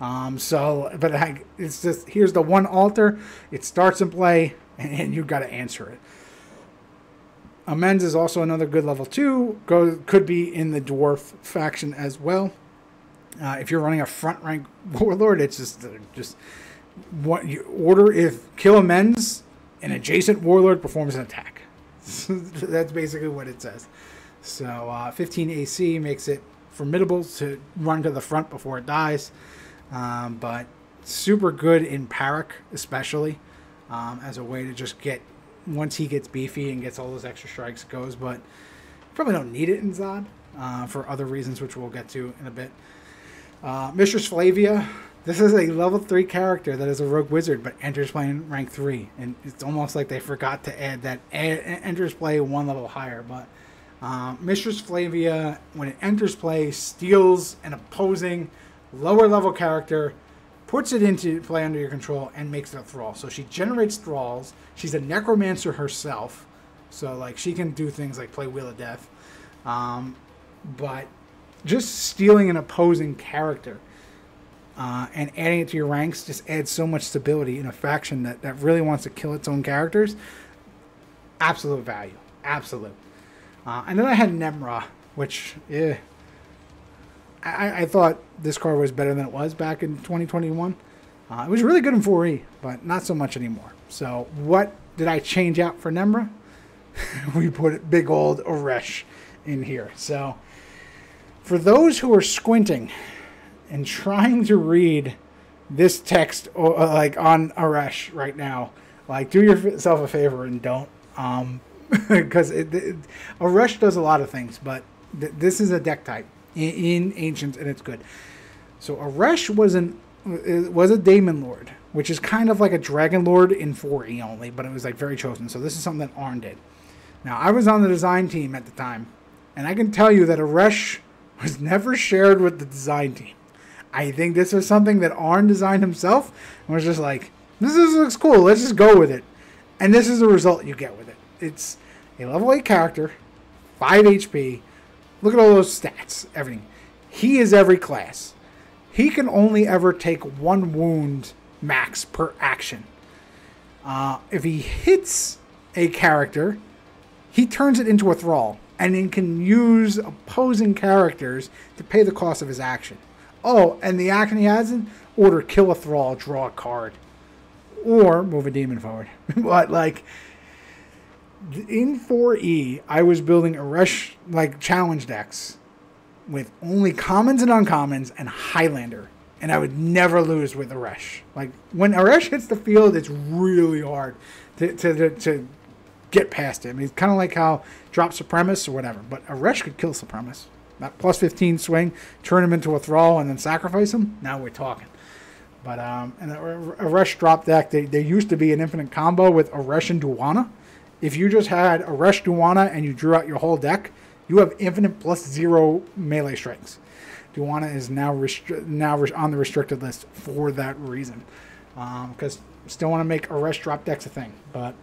It's just, here's the one altar, it starts in play, and you've got to answer it. Amends is also another good level 2, could be in the dwarf faction as well. If you're running a front rank warlord, it's just what you order. If kill amends, an adjacent warlord performs an attack. That's basically what it says. So 15 AC makes it formidable to run to the front before it dies. But super good in Parak, especially, as a way to just get, once he gets beefy and gets all those extra strikes, it goes. But probably don't need it in Zod for other reasons, which we'll get to in a bit. Mistress Flavia, this is a level 3 character that is a rogue wizard, but enters play in rank 3. And it's almost like they forgot to add that enters play 1 level higher. But Mistress Flavia, when it enters play, steals an opposing lower level character, puts it into play under your control, and makes it a thrall. So she generates thralls. She's a necromancer herself, so like she can do things like play Wheel of Death. But just stealing an opposing character and adding it to your ranks just adds so much stability in a faction that really wants to kill its own characters. Absolute value. Absolute. And then I had Nemra, which, I thought this card was better than it was back in 2021. It was really good in 4E, but not so much anymore. So what did I change out for Nemra? We put big old Oresh in here. So for those who are squinting and trying to read this text like on Oresh right now, like do yourself a favor and don't. Because Oresh does a lot of things, but this is a deck type in Ancients, and it's good. So Oresh was a Daemon Lord, which is kind of like a Dragon Lord in 4E only, but it was like very chosen. So this is something that Arn did. Now, I was on the design team at the time, and I can tell you that Oresh was never shared with the design team. I think this was something that Arn designed himself and was just like, this looks cool. Let's just go with it. And this is the result you get with it. It's a level 8 character, 5 HP. Look at all those stats, everything. He is every class. He can only ever take 1 wound max per action. If he hits a character, he turns it into a thrall. And then can use opposing characters to pay the cost of his action. Oh, and the action he has in order, kill a thrall, draw a card. Or move a demon forward. But like in 4E, I was building Aresh like challenge decks with only commons and uncommons and Highlander. And I would never lose with Aresh. Like when Aresh hits the field, it's really hard to get past him. He's kind of like how drop Supremus or whatever. But Aresh could kill Supremus. That plus 15 swing, turn him into a thrall, and then sacrifice him. Now we're talking. But and Aresh drop deck, they used to be an infinite combo with Aresh and Duwana. If you just had Aresh Duwana and you drew out your whole deck, you have infinite plus 0 melee strikes. Duwana is now on the restricted list for that reason. Because still want to make Aresh drop decks a thing. But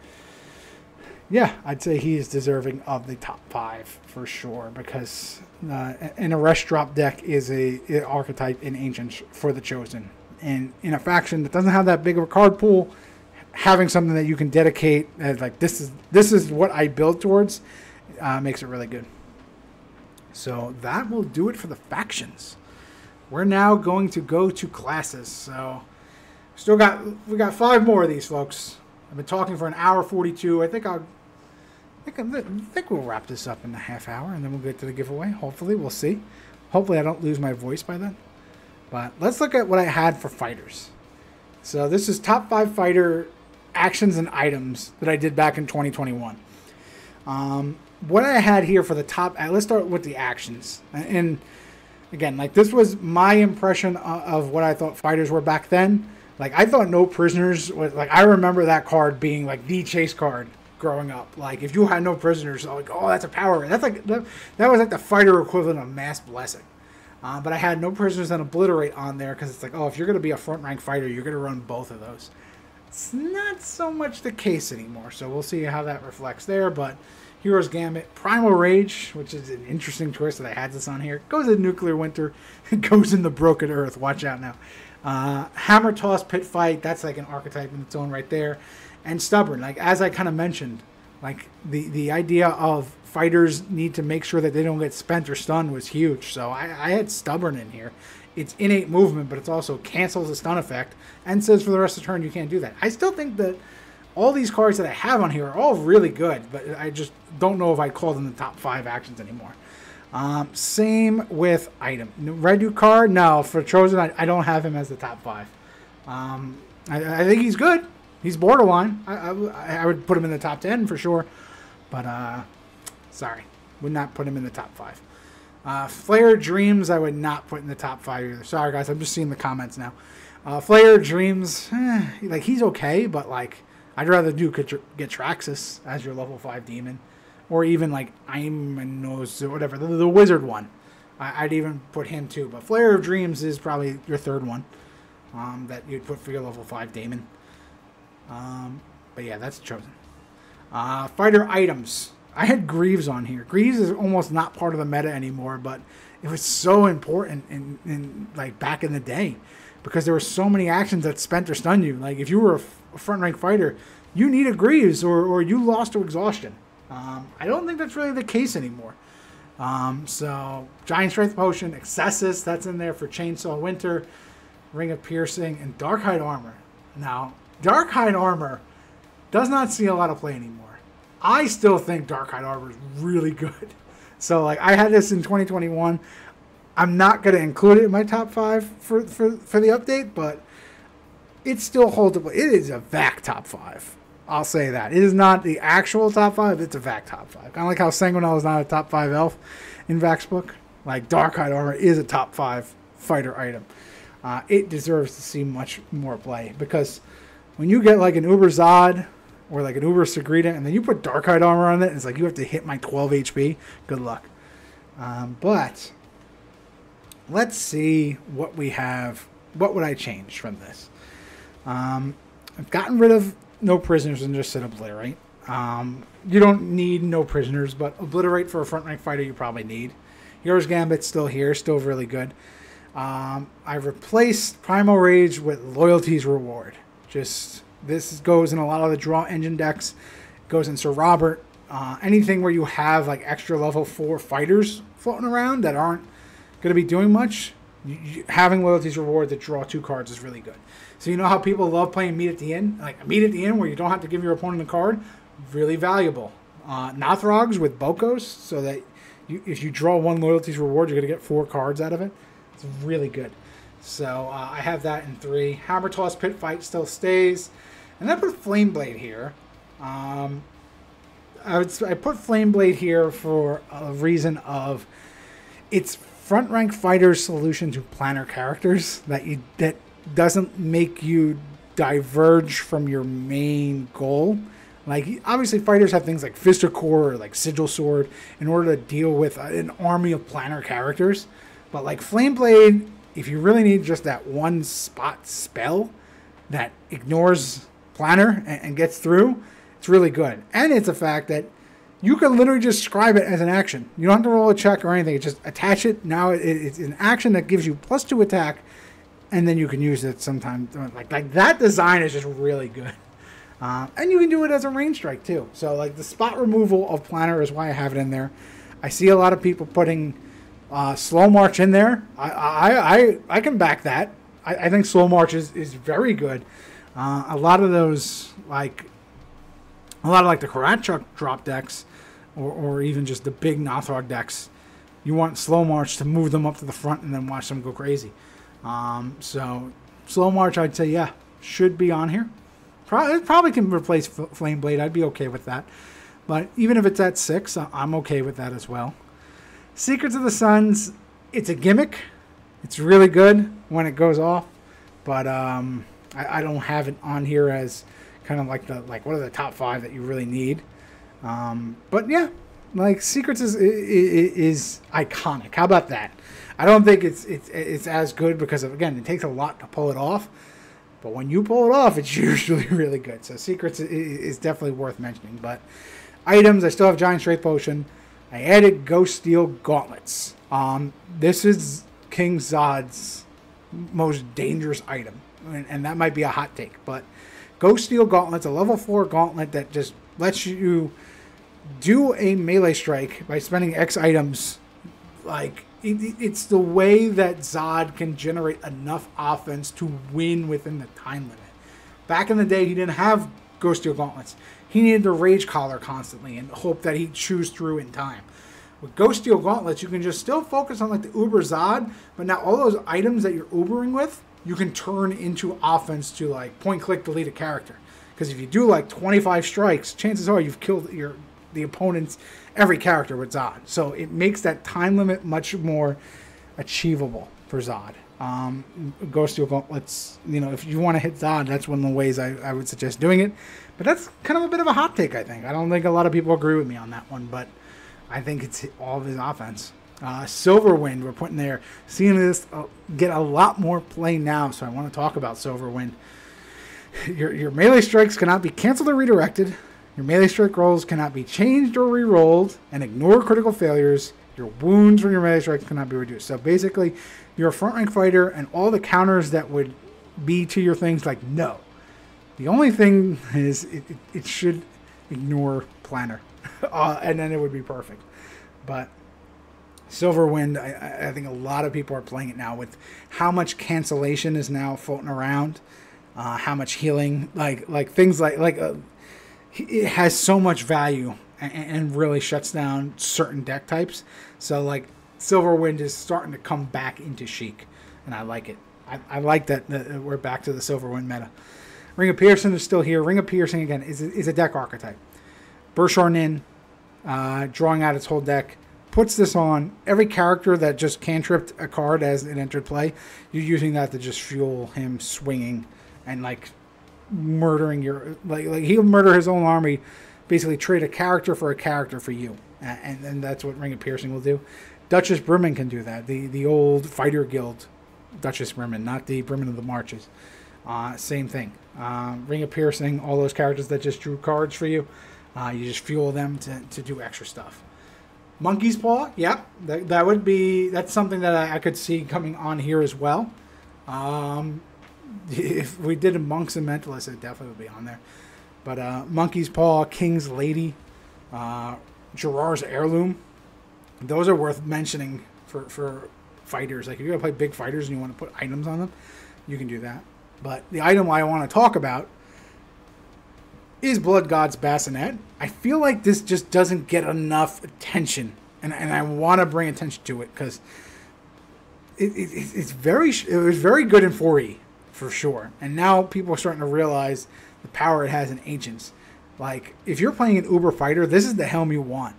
yeah, I'd say he is deserving of the top 5 for sure. Because an Aresh drop deck is an archetype in Ancients for the Chosen. And in a faction that doesn't have that big of a card pool, having something that you can dedicate as like this is what I build towards makes it really good. So that will do it for the factions. We're now going to go to classes. So we got 5 more of these, folks. I've been talking for an hour 42. I think we'll wrap this up in a half hour and then we'll get to the giveaway. Hopefully, we'll see. Hopefully I don't lose my voice by then. But let's look at what I had for fighters. So this is top 5 fighter actions and items that I did back in 2021. What I had here for the top, let's start with the actions. And again, like this was my impression of what I thought fighters were back then. Like I thought no prisoners was like, I remember that card being like the chase card growing up. Like if you had no prisoners, like, oh, that's a power. That's like that was like the fighter equivalent of mass blessing. But I had no prisoners and obliterate on there because it's like, oh, if you're going to be a front rank fighter, you're going to run both of those. It's not so much the case anymore, so we'll see how that reflects there. But Hero's Gambit, Primal Rage, which is an interesting choice that I had this on here. Goes in Nuclear Winter, goes in the Broken Earth. Watch out now. Hammer Toss, Pit Fight, that's like an archetype in its own right there. And Stubborn, like as I kind of mentioned, like the idea of fighters need to make sure that they don't get spent or stunned was huge. So I had Stubborn in here. It's innate movement, but it also cancels the stun effect and says for the rest of the turn you can't do that. I still think that all these cards that I have on here are all really good, but I just don't know if I'd call them the top 5 actions anymore. Same with item. Redu card, no. For Chosen, I don't have him as the top 5. I think he's good. He's borderline. I would put him in the top 10 for sure. But, sorry. Would not put him in the top 5. Flare Dreams, I would not put in the top 5 either. Sorry, guys. I'm just seeing the comments now. Flare Dreams, like, he's okay, but, like, I'd rather get Traxxas as your level 5 demon. Or even, like, Imanos or whatever. The wizard one. I'd even put him, too. But Flare of Dreams is probably your third one that you'd put for your level 5 demon. But, yeah, that's Chosen. Fighter items. I had Greaves on here. Greaves is almost not part of the meta anymore, but it was so important in like back in the day because there were so many actions that spent or stunned you. Like if you were a front rank fighter, you needed Greaves or you lost to exhaustion. I don't think that's really the case anymore. So Giant Strength Potion, Excessus, that's in there for Chainsaw Winter, Ring of Piercing, and Darkhide Armor. Now, Darkhide Armor does not see a lot of play anymore. I still think Darkhide Armor is really good. So, like, I had this in 2021. I'm not going to include it in my top 5 for the update, but it still holds up. It is a VAC top 5. I'll say that. It is not the actual top 5. It's a VAC top 5. Kind of like how Sanguinal is not a top 5 elf in VAC's book. Like, Darkhide Armor is a top 5 fighter item. It deserves to see much more play because when you get, like, an Uber Zod or like an Uber Segrita, and then you put Darkhide Armor on it, and it's like you have to hit my 12 HP. Good luck. But let's see what we have. What would I change from this? I've gotten rid of no prisoners and just said obliterate. You don't need no prisoners, but obliterate for a front rank fighter you probably need. Hero's Gambit's still here, still really good. I've replaced Primal Rage with Loyalty's Reward. Just this goes in a lot of the draw engine decks. Goes in Sir Robert. Anything where you have like extra level 4 fighters floating around that aren't going to be doing much, having Loyalty's Reward to draw 2 cards is really good. So you know how people love playing Meet at the End? Like Meet at the End where you don't have to give your opponent a card? Really valuable. Nothrogs with Bokos, so that if you draw 1 Loyalty's Reward, you're going to get 4 cards out of it. It's really good. So I have that in 3. Hammer Toss Pit Fight still stays. And I put Flame Blade here. I put Flame Blade here for a reason of it's front rank fighter's solution to planner characters that doesn't make you diverge from your main goal. Like, obviously fighters have things like Fist of Core or like Sigil Sword in order to deal with an army of planner characters. But like Flame Blade, if you really need just that one spot spell that ignores planner and gets through, it's really good. And it's a fact that you can literally just scribe it as an action. You don't have to roll a check or anything. Just attach it. Now it's an action that gives you +2 attack, and then you can use it sometime. Like that design is just really good. And you can do it as a range strike too. So like the spot removal of planner is why I have it in there. I see a lot of people putting Slow March in there. I can back that. I think Slow March is very good. A lot of those like the Karatchuk drop decks, or even just the big Nothrog decks, you want Slow March to move them up to the front and then watch them go crazy. So Slow March, I'd say, yeah, should be on here. Probably can replace Flame Blade. I'd be okay with that. But even if it's at 6, I'm okay with that as well. Secrets of the Suns, it's a gimmick. It's really good when it goes off. But I don't have it on here as kind of like what are the top 5 that you really need. But yeah, like Secrets is iconic. How about that? I don't think it's as good because of, again, it takes a lot to pull it off. But when you pull it off, it's usually really good. So Secrets is definitely worth mentioning. But items, I still have Giant Strength Potion. I added Ghost Steel Gauntlets. This is King Zod's most dangerous item. And that might be a hot take. But Ghost Steel Gauntlets, a level 4 gauntlet that just lets you do a melee strike by spending X items. Like, it's the way that Zod can generate enough offense to win within the time limit. Back in the day, he didn't have Ghost Steel Gauntlets. He needed to Rage Collar constantly and hope that he'd choose through in time. With Ghost Steel Gauntlets, you can just still focus on like the Uber Zod, but now all those items that you're Ubering with, you can turn into offense to like point-click delete a character. Because if you do like 25 strikes, chances are you've killed the opponent's every character with Zod. So it makes that time limit much more achievable for Zod. Ghost Steel Gauntlets, if you want to hit Zod, that's one of the ways I would suggest doing it. But that's kind of a bit of a hot take, I think. I don't think a lot of people agree with me on that one, but I think it's all of his offense. Silverwind, we're putting there. Seeing this get a lot more play now, so I want to talk about Silverwind. Your melee strikes cannot be canceled or redirected. Your melee strike rolls cannot be changed or re-rolled, and ignore critical failures. Your wounds from your melee strikes cannot be reduced. So basically, you're a front rank fighter, and all the counters that would be to your things like no. The only thing is it should ignore planner, and then it would be perfect. But Silverwind, I think a lot of people are playing it now with how much cancellation is now floating around, how much healing, like things like it has so much value and really shuts down certain deck types. So like Silverwind is starting to come back into Chic, and I like it. I like that we're back to the Silverwind meta. Ring of Piercing is still here. Ring of Piercing, again, is a deck archetype. Bershornin, drawing out its whole deck, puts this on. Every character that just cantripped a card as it entered play, you're using that to just fuel him swinging and like murdering your... Like he'll murder his own army, basically trade a character for you. And that's what Ring of Piercing will do. Duchess Brimmin can do that. The old fighter guild Duchess Brimmin, not the Brimmin of the Marches. Same thing. Ring of Piercing, all those characters that just drew cards for you. You just fuel them to do extra stuff. Monkey's Paw, yep. That's something that I could see coming on here as well. If we did a Monks and Mentalists, it definitely would be on there. But Monkey's Paw, King's Lady, Gerard's Heirloom, those are worth mentioning for fighters. Like if you're going to play big fighters and you want to put items on them, you can do that. But the item I want to talk about is Blood God's Bassinet. I feel like this just doesn't get enough attention, and I want to bring attention to it because it was very good in 4E for sure, and now people are starting to realize the power it has in Ancients. Like if you're playing an Uber fighter, this is the helm you want.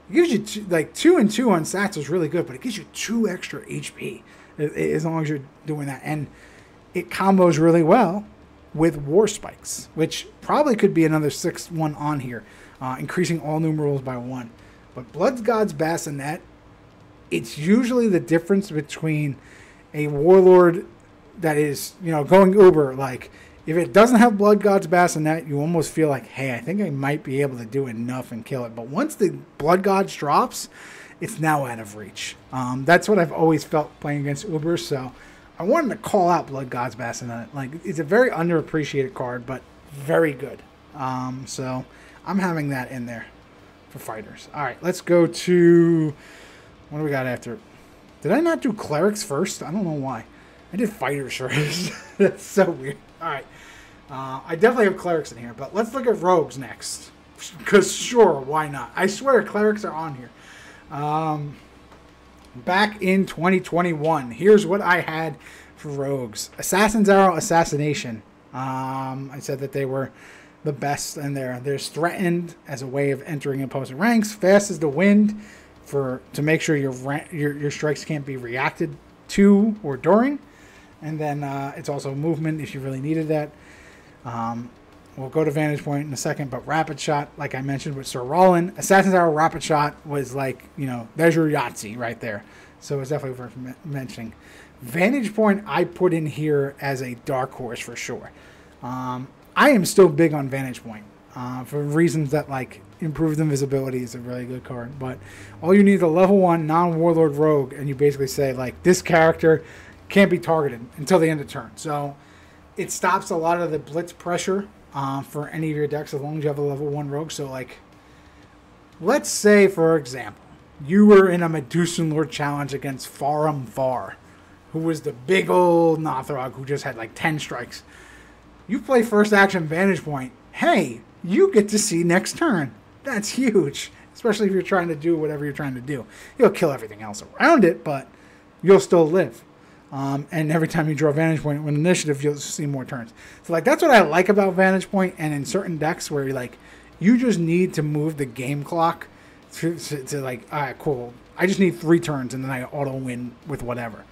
It gives you 2 and 2 on stats is really good, but it gives you 2 extra HP as long as you're doing that, and it combos really well with War Spikes, which probably could be another 6-1 on here, increasing all numerals by 1. But Blood God's Bassinet, it's usually the difference between a Warlord that is, going Uber. Like, if it doesn't have Blood God's Bassinet, you almost feel like, hey, I think I might be able to do enough and kill it. But once the Blood Gods drops, it's now out of reach. That's what I've always felt playing against Uber, so I wanted to call out Blood God's Bassinet. Like, it's a very underappreciated card, but very good. So I'm having that in there for fighters. All right, let's go to... What do we got after? Did I not do Clerics first? I don't know why. I did fighters first. That's so weird. All right. I definitely have Clerics in here, but let's look at Rogues next. Because sure, why not? I swear Clerics are on here. Back in 2021, here's what I had for Rogues. Assassin's Arrow, Assassination. I said that they were the best in there. There's Threatened as a way of entering opposing ranks. Fast as the Wind to make sure your strikes can't be reacted to or during. And then it's also movement if you really needed that. We'll go to Vantage Point in a second, but Rapid Shot, like I mentioned with Sir Rollin, Assassin's Arrow Rapid Shot was like, there's your Yahtzee right there. So it's definitely worth mentioning. Vantage Point I put in here as a dark horse for sure. I am still big on Vantage Point for reasons that, like, Improved Invisibility is a really good card. But all you need is a level 1 non-Warlord Rogue, and you basically say, like, this character can't be targeted until the end of turn. So it stops a lot of the blitz pressure for any of your decks as long as you have a level 1 Rogue. So, like, let's say, for example, you were in a Medusan Lord challenge against Farum Far, who was the big old Nothrog who just had, like, 10 strikes. You play first action Vantage Point. Hey, you get to see next turn. That's huge, especially if you're trying to do whatever you're trying to do. You'll kill everything else around it, but you'll still live. And every time you draw Vantage Point with initiative, you'll see more turns. So, like, that's what I like about Vantage Point, and in certain decks where, like, you just need to move the game clock to like, all right, cool. I just need 3 turns, and then I auto-win with whatever.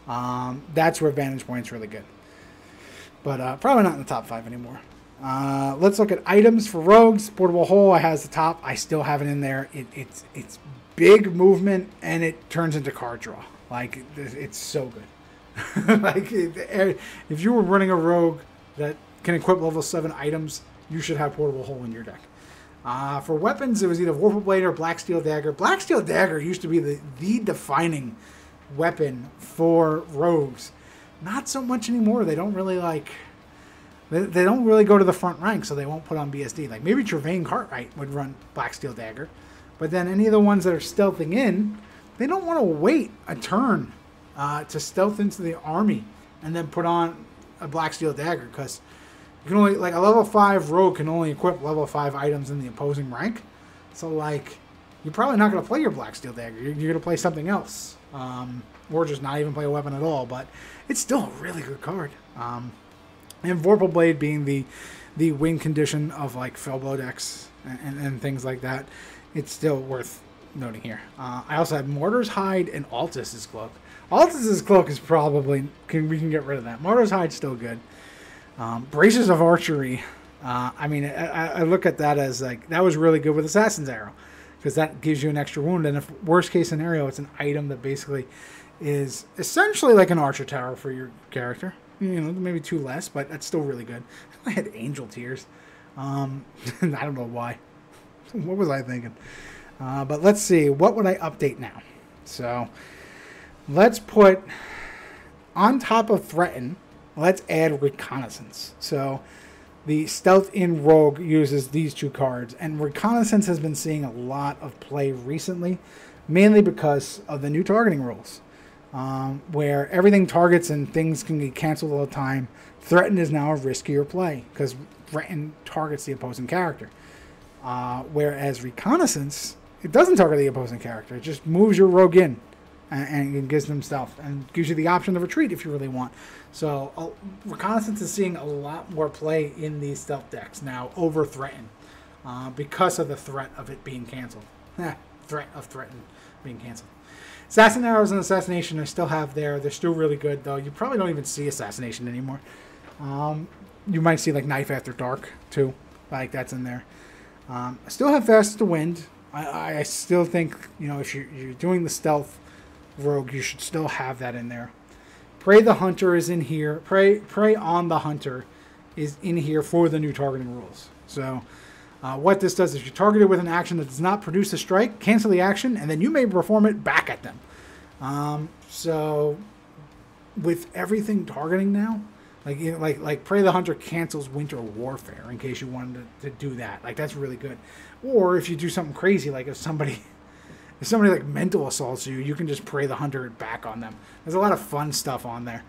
That's where Vantage Point's really good. But probably not in the top 5 anymore. Let's look at items for Rogues. Portable Hole, I has the top. I still have it in there. It's big movement, and it turns into card draw. Like, it's so good. Like, if you were running a Rogue that can equip level 7 items, you should have Portable Hole in your deck. For weapons, it was either Vorpal Blade or Black Steel Dagger. Black Steel Dagger used to be the defining weapon for Rogues. Not so much anymore. They don't really, like... They don't really go to the front rank, so they won't put on BSD. Like, maybe Trevane Cartwright would run Black Steel Dagger. But then any of the ones that are stealthing in, they don't want to wait a turn to stealth into the army and then put on a Black Steel Dagger, because you can only, like, a level 5 rogue can only equip level 5 items in the opposing rank. So, like, you're probably not going to play your Black Steel Dagger. You're going to play something else. Or just not even play a weapon at all. But it's still a really good card. And Vorpal Blade being the win condition of, like, Fellblow decks and things like that. It's still worth noting here. I also have Mortar's Hide and Altus's Cloak. Altus's Cloak is probably... we can get rid of that. Mortar's Hide's still good. Braces of Archery. I mean, I look at that as, like, that was really good with Assassin's Arrow. because that gives you an extra wound. And if worst case scenario, it's an item that basically is essentially like an archer tower for your character. You know, maybe 2 less, but that's still really good. I had angel tears. I don't know why. What was I thinking? But let's see. What would I update now? So let's put on top of Threaten, let's add Reconnaissance. So the Stealth in Rogue uses these 2 cards, and Reconnaissance has been seeing a lot of play recently, mainly because of the new targeting rules, where everything targets and things can get canceled all the time. Threaten is now a riskier play because Threaten targets the opposing character, whereas Reconnaissance, it doesn't target the opposing character. It just moves your rogue in and gives them stealth and gives you the option to retreat if you really want. So Reconnaissance is seeing a lot more play in these stealth decks now over Threaten because of the threat of it being canceled. Threat of Threaten being canceled. Assassin Arrows and Assassination I still have there. They're still really good, though. You probably don't even see Assassination anymore. You might see like Knife After Dark, too. Like, that's in there. I still have Fast to Wind. I still think, you know, if you're doing the stealth rogue, you should still have that in there. Prey the Hunter is in here. Prey on the Hunter is in here for the new targeting rules. So what this does is you're targeted with an action that does not produce a strike, cancel the action, and then you may perform it back at them. So with everything targeting now, like Prey the Hunter cancels Winter Warfare in case you wanted to do that. Like, that's really good. Or if you do something crazy, like if somebody like mental assaults you, you can just Prey the Hunter back on them. There's a lot of fun stuff on there.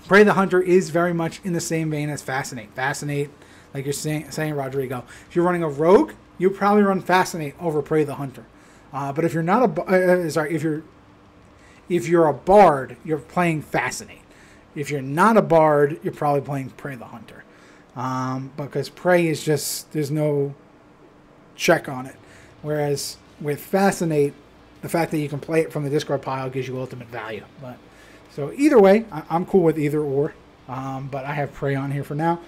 Prey the Hunter is very much in the same vein as Fascinate. Fascinate, like you're saying, Rodrigo. If you're running a rogue, you probably run Fascinate over Prey the Hunter. But if you're not if you're a bard, you're playing Fascinate. If you're not a bard, you're probably playing Prey the Hunter. Because Prey is just, there's no check on it. Whereas with Fascinate, the fact that you can play it from the discard pile gives you ultimate value. But so either way, I'm cool with either or. But I have Prey on here for now.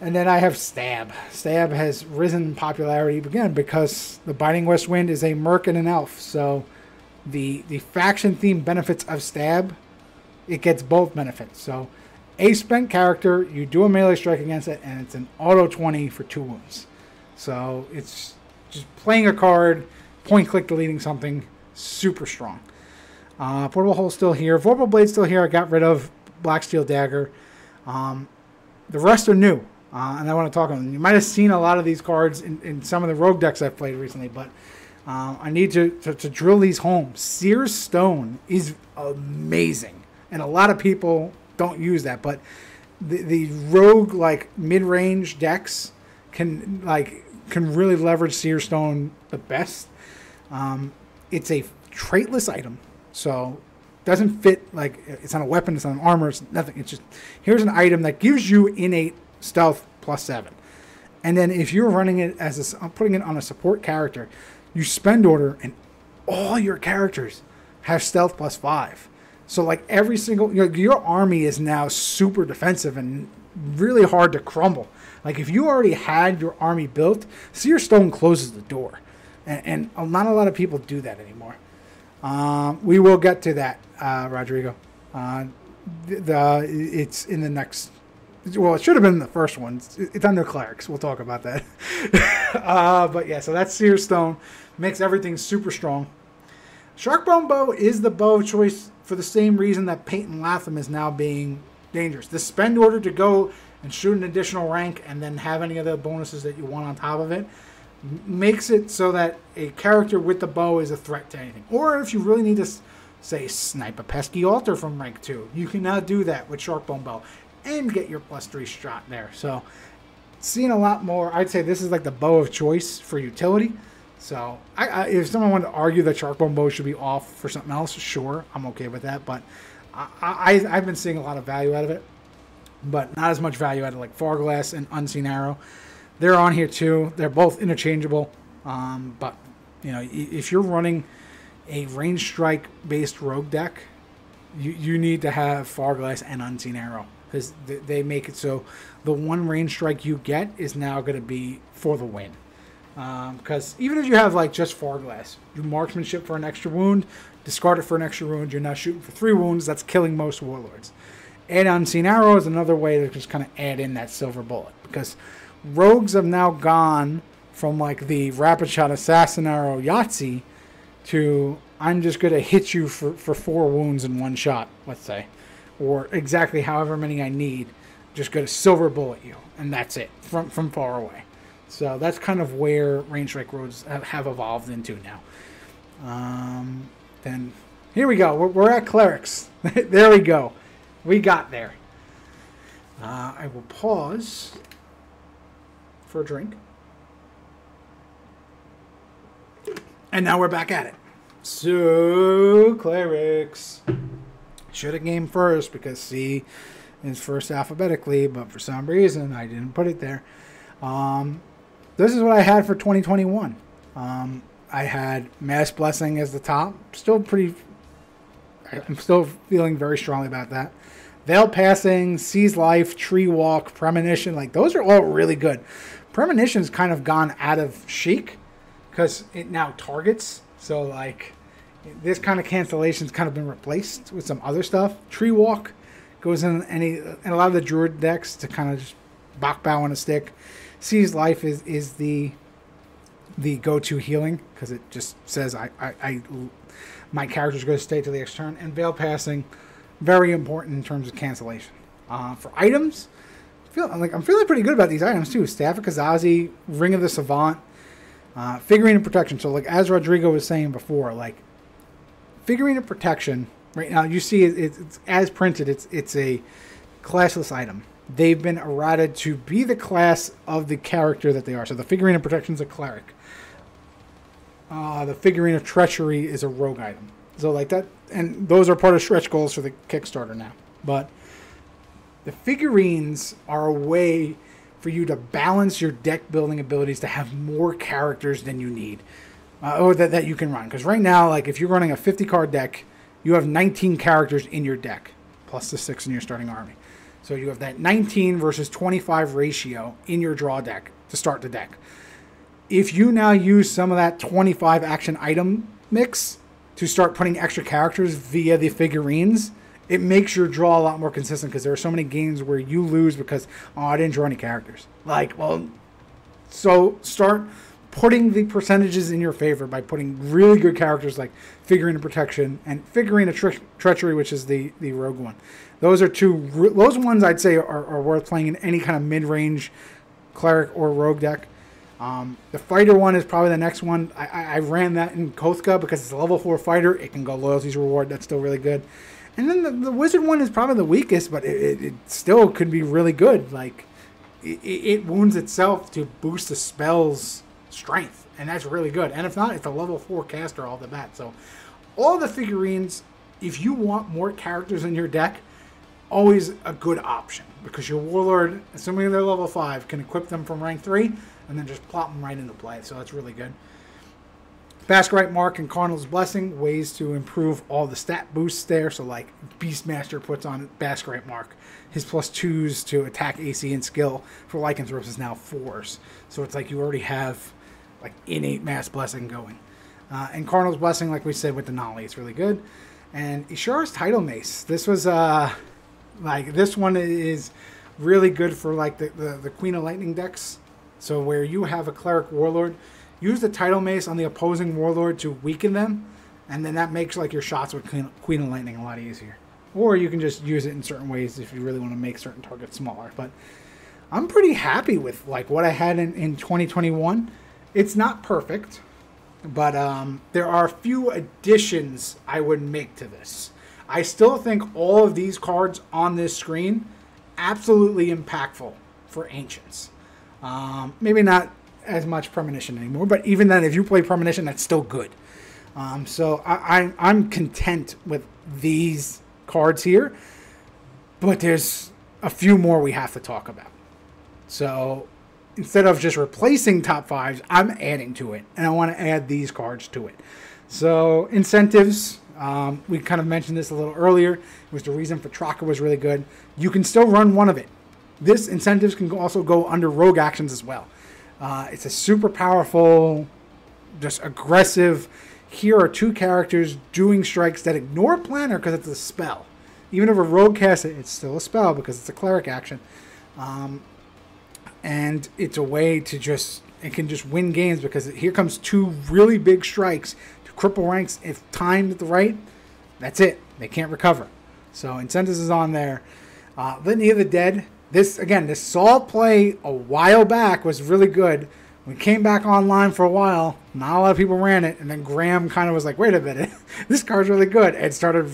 And then I have Stab. Stab has risen in popularity again because the Biting West Wind is a Merc and an Elf. So the faction theme benefits of Stab, it gets both benefits. So a spent character, you do a melee strike against it, and it's an auto 20 for 2 wounds. So it's just playing a card, point click deleting something, super strong. Portable Hole still here. Vorpal Blade still here. I got rid of Black Steel Dagger. The rest are new, and I want to talk about them. You might have seen a lot of these cards in some of the rogue decks I've played recently, but I need to drill these home. Seer's Stone is amazing, and a lot of people don't use that, but the rogue like mid-range decks can really leverage Seer's Stone the best. It's a traitless item, so doesn't fit, like, it's not a weapon, it's not an armor, it's nothing. It's just, here's an item that gives you innate stealth +7. And then if you're running it as putting it on a support character, you spend order and all your characters have stealth +5. So like every single, your army is now super defensive and really hard to crumble. Like if you already had your army built, Seer Stone closes the door. And not a lot of people do that anymore. We will get to that, Rodrigo. It's in the next, well, it should have been the first one. It's under Clerics. We'll talk about that. But yeah, so that's Seer Stone. Makes everything super strong. Sharkbone Bow is the bow of choice for the same reason that Peyton Latham is now being dangerous. The spend order to go and shoot an additional rank and then have any other bonuses that you want on top of it makes it so that a character with the bow is a threat to anything. Or if you really need to, say, snipe a pesky altar from rank 2, you can now do that with Sharkbone Bow and get your +3 shot there. So seeing a lot more. I'd say this is like the bow of choice for utility. So if someone wanted to argue that Sharkbone Bow should be off for something else, sure, I'm okay with that. But I've been seeing a lot of value out of it, but not as much value out of like Farglass and Unseen Arrow. They're on here too. They're both interchangeable. But if you're running a range strike based rogue deck, you need to have Farglass and Unseen Arrow because they make it so the one range strike you get is now going to be for the win. Because even if you have like just Farglass, you marksmanship for an extra wound, discard it for an extra wound, you're now shooting for 3 wounds, that's killing most Warlords. Add Unseen Arrow is another way to just kind of add in that silver bullet. Because rogues have now gone from like the Rapid Shot Assassin Arrow Yahtzee to I'm just going to hit you for 4 wounds in one shot, let's say. Or exactly however many I need. Just going to silver bullet you. And that's it from far away. So that's kind of where range strike rogues have evolved into now. Then here we go. We're at clerics. There we go. We got there. I will pause for a drink. And now we're back at it. So, clerics. Should have gamed first because C is first alphabetically, but for some reason I didn't put it there. This is what I had for 2021. I had Mass Blessing as the top. I'm still feeling very strongly about that. Veil Passing, Seize Life, Tree Walk, Premonition, like those are all really good. Premonition's kind of gone out of chic because it now targets. So like this kind of cancellation's kind of been replaced with some other stuff. Tree Walk goes in a lot of the Druid decks to kind of just bok bow on a stick. Seize Life is the go-to healing because it just says my character's going to stay till the next turn. And Veil Passing, very important in terms of cancellation. For items, I'm feeling pretty good about these items too. Staff of Kazazi, Ring of the Savant, Figurine of Protection. So like as Rodrigo was saying before, like Figurine of Protection. Right now you see it's as printed. It's a classless item. They've been errated to be the class of the character that they are. So the Figurine of Protection is a Cleric. The Figurine of Treachery is a rogue item. So like that, and those are part of stretch goals for the Kickstarter now. But the figurines are a way for you to balance your deck building abilities to have more characters than you need, or that you can run. Because right now, like if you're running a 50 card deck, you have 19 characters in your deck, plus the 6 in your starting army. So you have that 19 versus 25 ratio in your draw deck to start the deck. If you now use some of that 25 action item mix to start putting extra characters via the figurines, it makes your draw a lot more consistent because there are so many games where you lose because, I didn't draw any characters. Like, well, so start putting the percentages in your favor by putting really good characters like Figurine of Protection and Figurine of Treachery, which is the rogue one. Those are those ones I'd say are worth playing in any kind of mid-range Cleric or Rogue deck. The Fighter one is probably the next one. I ran that in Kothka because it's a level 4 fighter. It can go Loyalties Reward. That's still really good. And then the Wizard one is probably the weakest, but it still could be really good. Like, it wounds itself to boost the spell's strength, and that's really good. And if not, it's a level 4 caster all the bat. So all the figurines, if you want more characters in your deck, always a good option. Because your Warlord, assuming they're level 5, can equip them from rank 3, and then just plop them right into play. So that's really good. Baskerite Mark and Cardinal's Blessing, ways to improve all the stat boosts there. So like Beastmaster puts on Baskerite Mark. His +2s to attack, AC, and skill for Lycanthropes is now 4s. So it's like you already have like innate Mass Blessing going. And Cardinal's Blessing, like we said with the Nolly, it's really good. And Ishara's Tidal Mace. This was this one is really good for like the Queen of Lightning decks. So where you have a Cleric Warlord, use the Tidal Mace on the opposing Warlord to weaken them, and then that makes like your shots with Queen of Lightning a lot easier. Or you can just use it in certain ways if you really want to make certain targets smaller. But I'm pretty happy with like what I had in 2021. It's not perfect, but there are a few additions I would make to this. I still think all of these cards on this screen absolutely impactful for Ancients. Maybe not as much Premonition anymore, but even then, if you play Premonition, that's still good. So I'm content with these cards here, but there's a few more we have to talk about. So instead of just replacing top 5s, I'm adding to it, and I want to add these cards to it. So incentives, we kind of mentioned this a little earlier. It was the reason for Traka was really good. You can still run one of it. This incentives can also go under rogue actions as well. It's a super powerful, just aggressive. Here are two characters doing strikes that ignore planner because it's a spell. Even if a rogue casts it, it's still a spell because it's a cleric action. And it's a way to it can just win games because here comes two really big strikes to cripple ranks. If timed at the right, that's it. They can't recover. So Incendus is on there. Litany of the Dead. This saw play a while back was really good. We came back online for a while. Not a lot of people ran it. And then Graham kind of was like, wait a minute. This card's really good. And started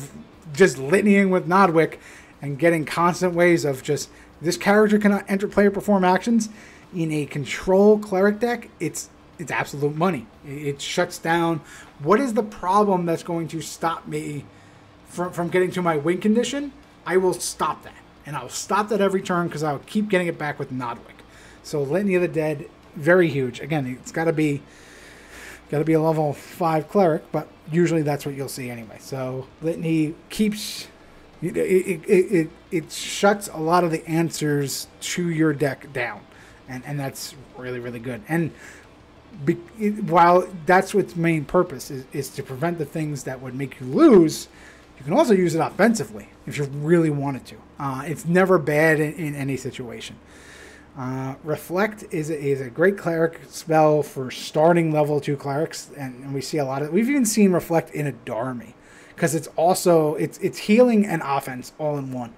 just litanying with Nodwick and getting constant ways of just, this character cannot enter, play, or perform actions. In a control cleric deck, it's absolute money. It shuts down. What is the problem that's going to stop me from getting to my win condition? I will stop that. And I'll stop that every turn because I'll keep getting it back with Nodwick. So Litany of the Dead, very huge. Again, it's got to be a level 5 cleric, but usually that's what you'll see anyway. So Litany keeps it shuts a lot of the answers to your deck down, and that's really, really good. And while that's its main purpose is to prevent the things that would make you lose, you can also use it offensively if you really wanted to. It's never bad in any situation. Reflect is a great cleric spell for starting level 2 clerics, and we see a lot of. We've even seen Reflect in a Dharmi, because it's also it's healing and offense all in one.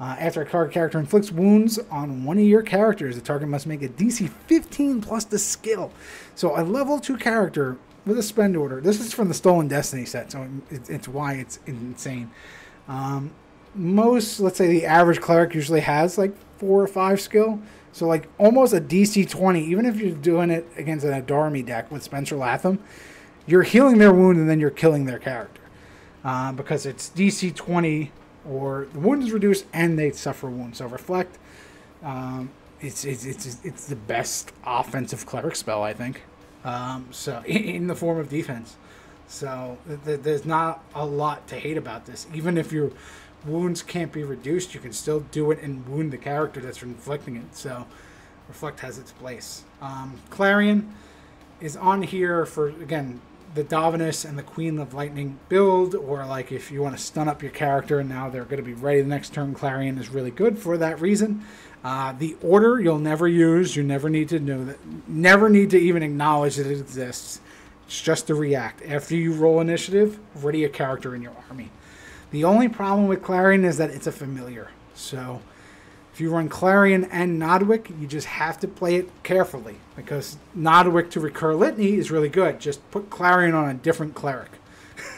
After a card character inflicts wounds on one of your characters, the target must make a DC 15 plus the skill. So a level 2 character with a spend order. This is from the Stolen Destiny set, so it's why it's insane. Let's say the average cleric usually has like 4 or 5 skill. So like almost a DC 20, even if you're doing it against an Adarmi deck with Spencer Latham, you're healing their wound and then you're killing their character. Because it's DC 20 or the wound is reduced and they suffer wounds. So Reflect, it's the best offensive cleric spell, I think. So in the form of defense. So there's not a lot to hate about this. Even if your wounds can't be reduced, you can still do it and wound the character that's inflicting it. So Reflect has its place. Clarion is on here for, again, the Davinus and the Queen of Lightning build, or like if you want to stun up your character and now they're going to be ready the next turn. Clarion is really good for that reason. The order you'll never use. You never need to know that. Never need to even acknowledge that it exists. It's just to react. After you roll initiative, ready a character in your army. The only problem with Clarion is that it's a familiar. So if you run Clarion and Nodwick, you just have to play it carefully, because Nodwick to recur Litany is really good. Just put Clarion on a different cleric.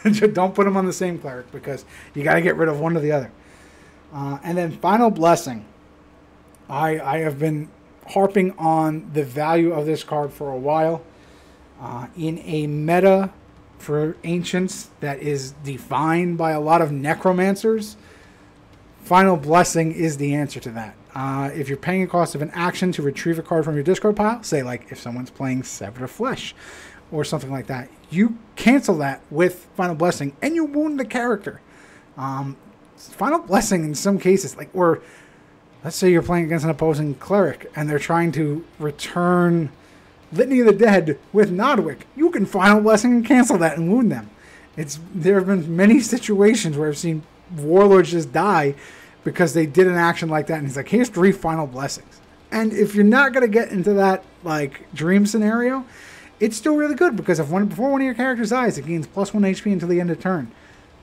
Don't put them on the same cleric, because you got to get rid of one or the other. And then Final Blessing. I have been harping on the value of this card for a while. In a meta for Ancients that is defined by a lot of necromancers, Final Blessing is the answer to that. If you're paying a cost of an action to retrieve a card from your discard pile, say like if someone's playing Severed of Flesh or something like that, you cancel that with Final Blessing and you wound the character. Final Blessing in some cases, like, or let's say you're playing against an opposing cleric and they're trying to return Litany of the Dead with Nodwick, you can Final Blessing and cancel that and wound them. There have been many situations where I've seen Warlords just die because they did an action like that, and he's like, here's 3 Final Blessings. And if you're not going to get into that like dream scenario, it's still really good, because before one of your characters dies, it gains +1 HP until the end of turn,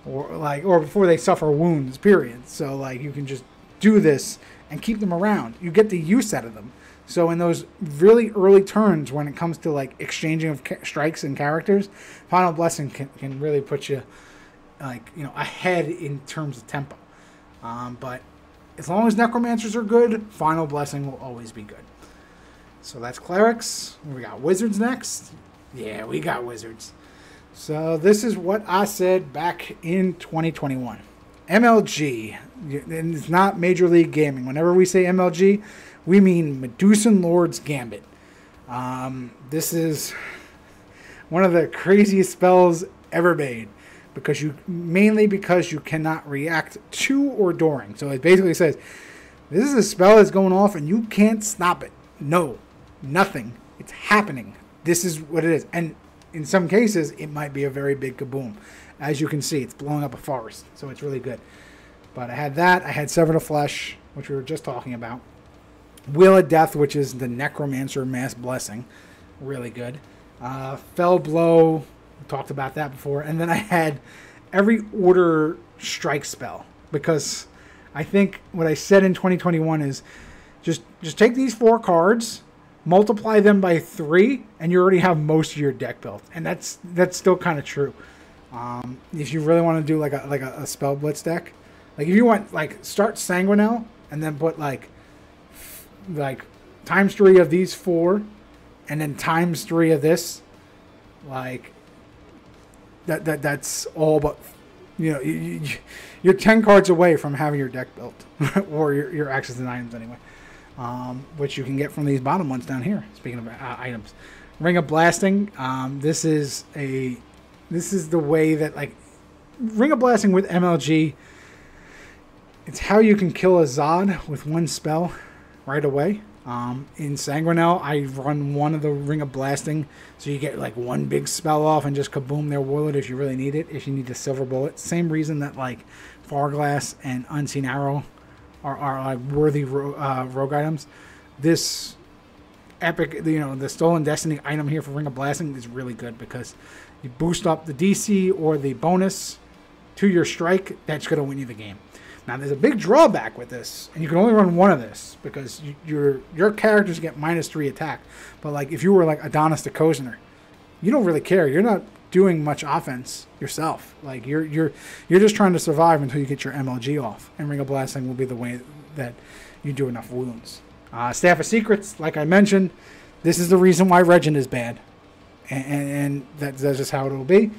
or before they suffer wounds, period. So like you can just do this and keep them around. You get the use out of them. So in those really early turns, when it comes to like exchanging of strikes and characters, Final Blessing can really put you ahead in terms of tempo. But as long as Necromancers are good, Final Blessing will always be good. So that's Clerics. We got Wizards next. Yeah, we got Wizards. So this is what I said back in 2021. MLG, and it's not Major League Gaming. Whenever we say MLG, we mean Medusan Lord's Gambit. This is one of the craziest spells ever made, mainly because you cannot react to or during. So it basically says, this is a spell that's going off and you can't stop it. No, nothing. It's happening. This is what it is. And in some cases, it might be a very big kaboom. As you can see, it's blowing up a forest, so it's really good. But I had that. I had Sever the Flesh, which we were just talking about. Wheel of Death, which is the Necromancer Mass Blessing. Really good. Fell Blow. We talked about that before. And then I had every Order Strike spell. Because I think what I said in 2021 is just take these 4 cards, multiply them by 3, and you already have most of your deck built. And that's still kind of true. If you really want to do like a spell blitz deck, like if you want like start Sanguinel and then put like times 3 of these 4, and then times 3 of this, like that's all. But you know you're 10 cards away from having your deck built, or your access and items anyway, which you can get from these bottom ones down here. Speaking of items, Ring of Blasting. This is the way that, like, Ring of Blasting with MLG, it's how you can kill a Zod with 1 spell right away. In Sanguinel, I run 1 of the Ring of Blasting, so you get, like, 1 big spell off and just kaboom their Warlord if you really need it, if you need the Silver Bullet. Same reason that, like, Farglass and Unseen Arrow are like, worthy rogue items. This epic, the Stolen Destiny item here for Ring of Blasting is really good because you boost up the DC or the bonus to your strike. That's going to win you the game. Now, there's a big drawback with this, and you can only run 1 of this because your characters get -3 attack. But like if you were like Adonis the Kozner, you don't really care. You're not doing much offense yourself. Like you're just trying to survive until you get your MLG off, and Ring of Blasting will be the way that you do enough wounds. Staff of Secrets, like I mentioned, this is the reason why Regent is bad. And that's just how it will be.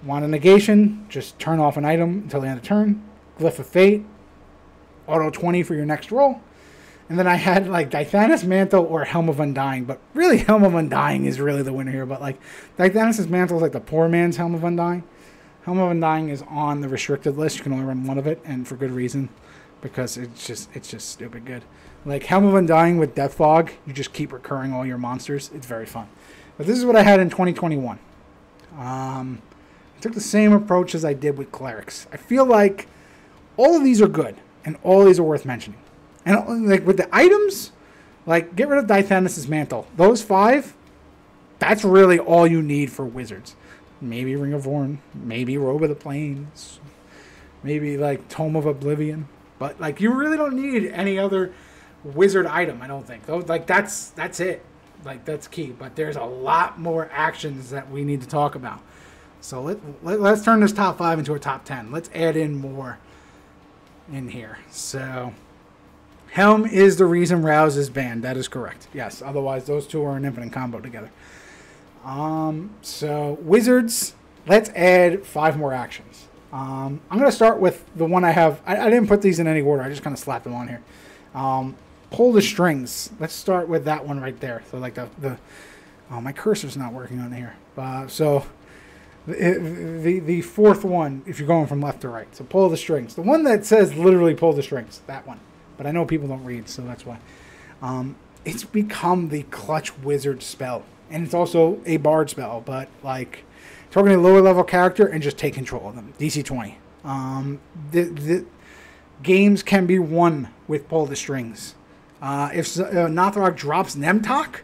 Wand of Negation, just turn off an item until the end of turn. Glyph of Fate, auto 20 for your next roll. And then I had like Dithanus Mantle or Helm of Undying, but really Helm of Undying is really the winner here. But like Dithanus' Mantle is like the poor man's Helm of Undying. Helm of Undying is on the restricted list. You can only run 1 of it, and for good reason, because it's just stupid good. Like Helm of Undying with Death Fog, you just keep recurring all your monsters. It's very fun. But this is what I had in 2021. I took the same approach as I did with Clerics. I feel like all of these are good, and all of these are worth mentioning. And like with the items, like get rid of Dithanus' Mantle. Those 5, that's really all you need for Wizards. Maybe Ring of Vorn, maybe Robe of the Plains, maybe like Tome of Oblivion. But like you really don't need any other Wizard item, I don't think. Like that's it. Like that's key. But there's a lot more actions that we need to talk about. So let's turn this top 5 into a top 10. Let's add in more in here. So Helm is the reason Rouse is banned. That is correct. Yes. Otherwise, those 2 are an infinite combo together. So Wizards, let's add 5 more actions. I'm going to start with the one I have. I didn't put these in any order. I just kind of slapped them on here. Pull the Strings. Let's start with that one right there. So like oh, my cursor's not working on here. So the 4th one, if you're going from left to right. So Pull the Strings. The one that says literally Pull the Strings. That one. But I know people don't read, so that's why. It's become the clutch Wizard spell. And it's also a Bard spell. But like, target a lower level character and just take control of them. DC 20. The games can be won with Pull the Strings. If Nothrog drops Nemtok,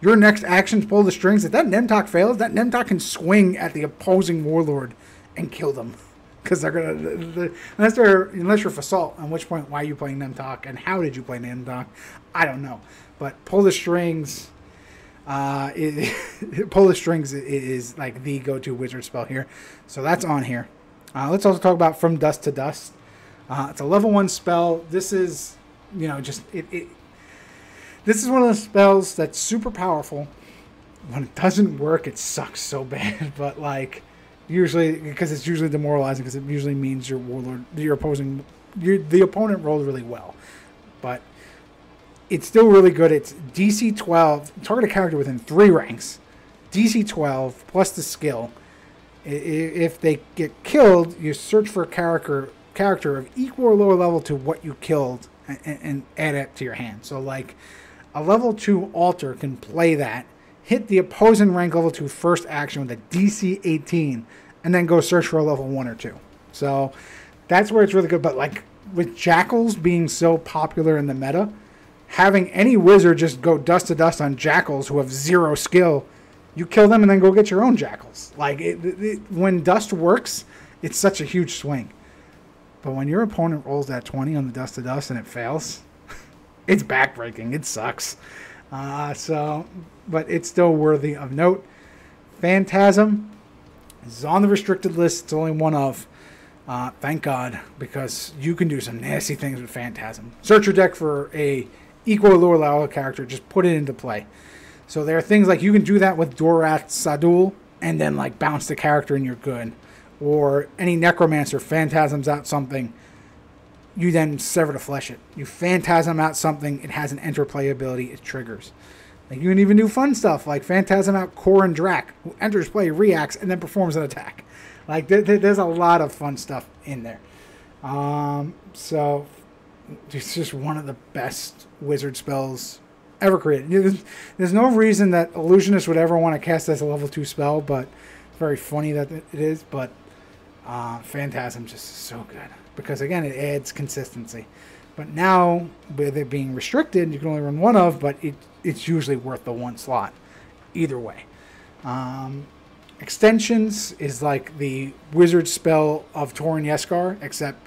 your next action's Pull the Strings. If that Nemtok fails, that Nemtok can swing at the opposing Warlord and kill them. Because they're gonna, unless you're Fasalt, at which point, why are you playing Nemtok and how did you play Nemtok? I don't know. But Pull the Strings, Pull the Strings is like the go-to Wizard spell here. So that's on here. Let's also talk about From Dust to Dust. It's a level 1 spell. This is, just this is one of the spells that's super powerful. When it doesn't work, it sucks so bad. But like, usually, because it's usually demoralizing, because it usually means your Warlord, the opponent rolled really well. But it's still really good. It's DC 12. Target a character within 3 ranks. DC 12 plus the skill. If they get killed, you search for a character of equal or lower level to what you killed and add it to your hand. So like, A level 2 altar can play that, hit the opposing rank level 2 first action with a DC 18, and then go search for a level 1 or 2. So that's where it's really good. But like with jackals being so popular in the meta, having any wizard just go dust to dust on jackals who have 0 skill, you kill them and then go get your own jackals. Like when dust works, it's such a huge swing. But when your opponent rolls that 20 on the dust to dust and it fails, it's backbreaking. It sucks. But it's still worthy of note. Phantasm is on the restricted list. It's only one of. Thank God, because you can do some nasty things with Phantasm. Search your deck for a equal or lower level character. Just put it into play. So there are things like you can do that with Dorat Sadul and then like bounce the character and you're good. Or any Necromancer phantasms out something, you then sever to flesh it. You phantasm out something, it has an enter play ability, it triggers. Like you can even do fun stuff like phantasm out Korin Drak, who enters play, reacts, and then performs an attack. Like there's a lot of fun stuff in there. So it's just one of the best wizard spells ever created. There's no reason that Illusionist would ever want to cast as a level 2 spell, but it's very funny that it is. But Phantasm just is so good because again it adds consistency. But now with it being restricted, you can only run one of, but it's usually worth the 1 slot either way. Extensions is like the wizard spell of Torin Yeskar, except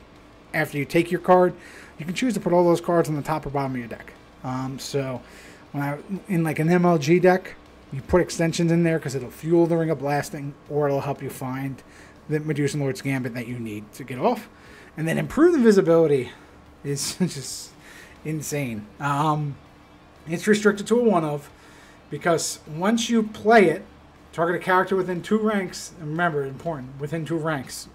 after you take your card, you can choose to put all those cards on the top or bottom of your deck. So when in like an MLG deck, you put extensions in there because it'll fuel the Ring of Blasting, or it'll help you find the Medusan Lord's Gambit that you need to get off. And then improve invisibility is just insane. It's restricted to a 1 of, because once you play it, target a character within 2 ranks, and remember, important, within 2 ranks.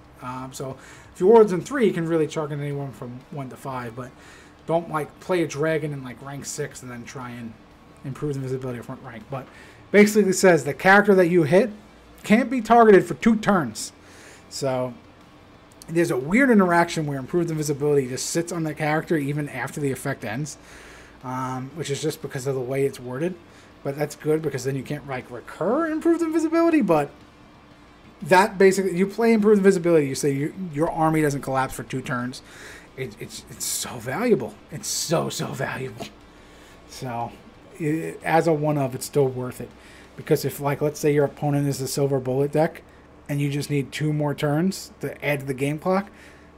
So if your Warlord's in 3, you can really target anyone from 1 to 5, but don't like play a dragon in like rank 6 and then try and improve the invisibility of front rank. But basically it says the character that you hit can't be targeted for 2 turns. So there's a weird interaction where improved invisibility just sits on the character even after the effect ends, which is just because of the way it's worded. But that's good because then you can't like recur improved invisibility. But that basically, you play improved invisibility, you say your army doesn't collapse for 2 turns. It's so valuable. It's so valuable. So as a 1 of, it's still worth it. Because if like let's say your opponent is a silver bullet deck and you just need 2 more turns to add to the game clock,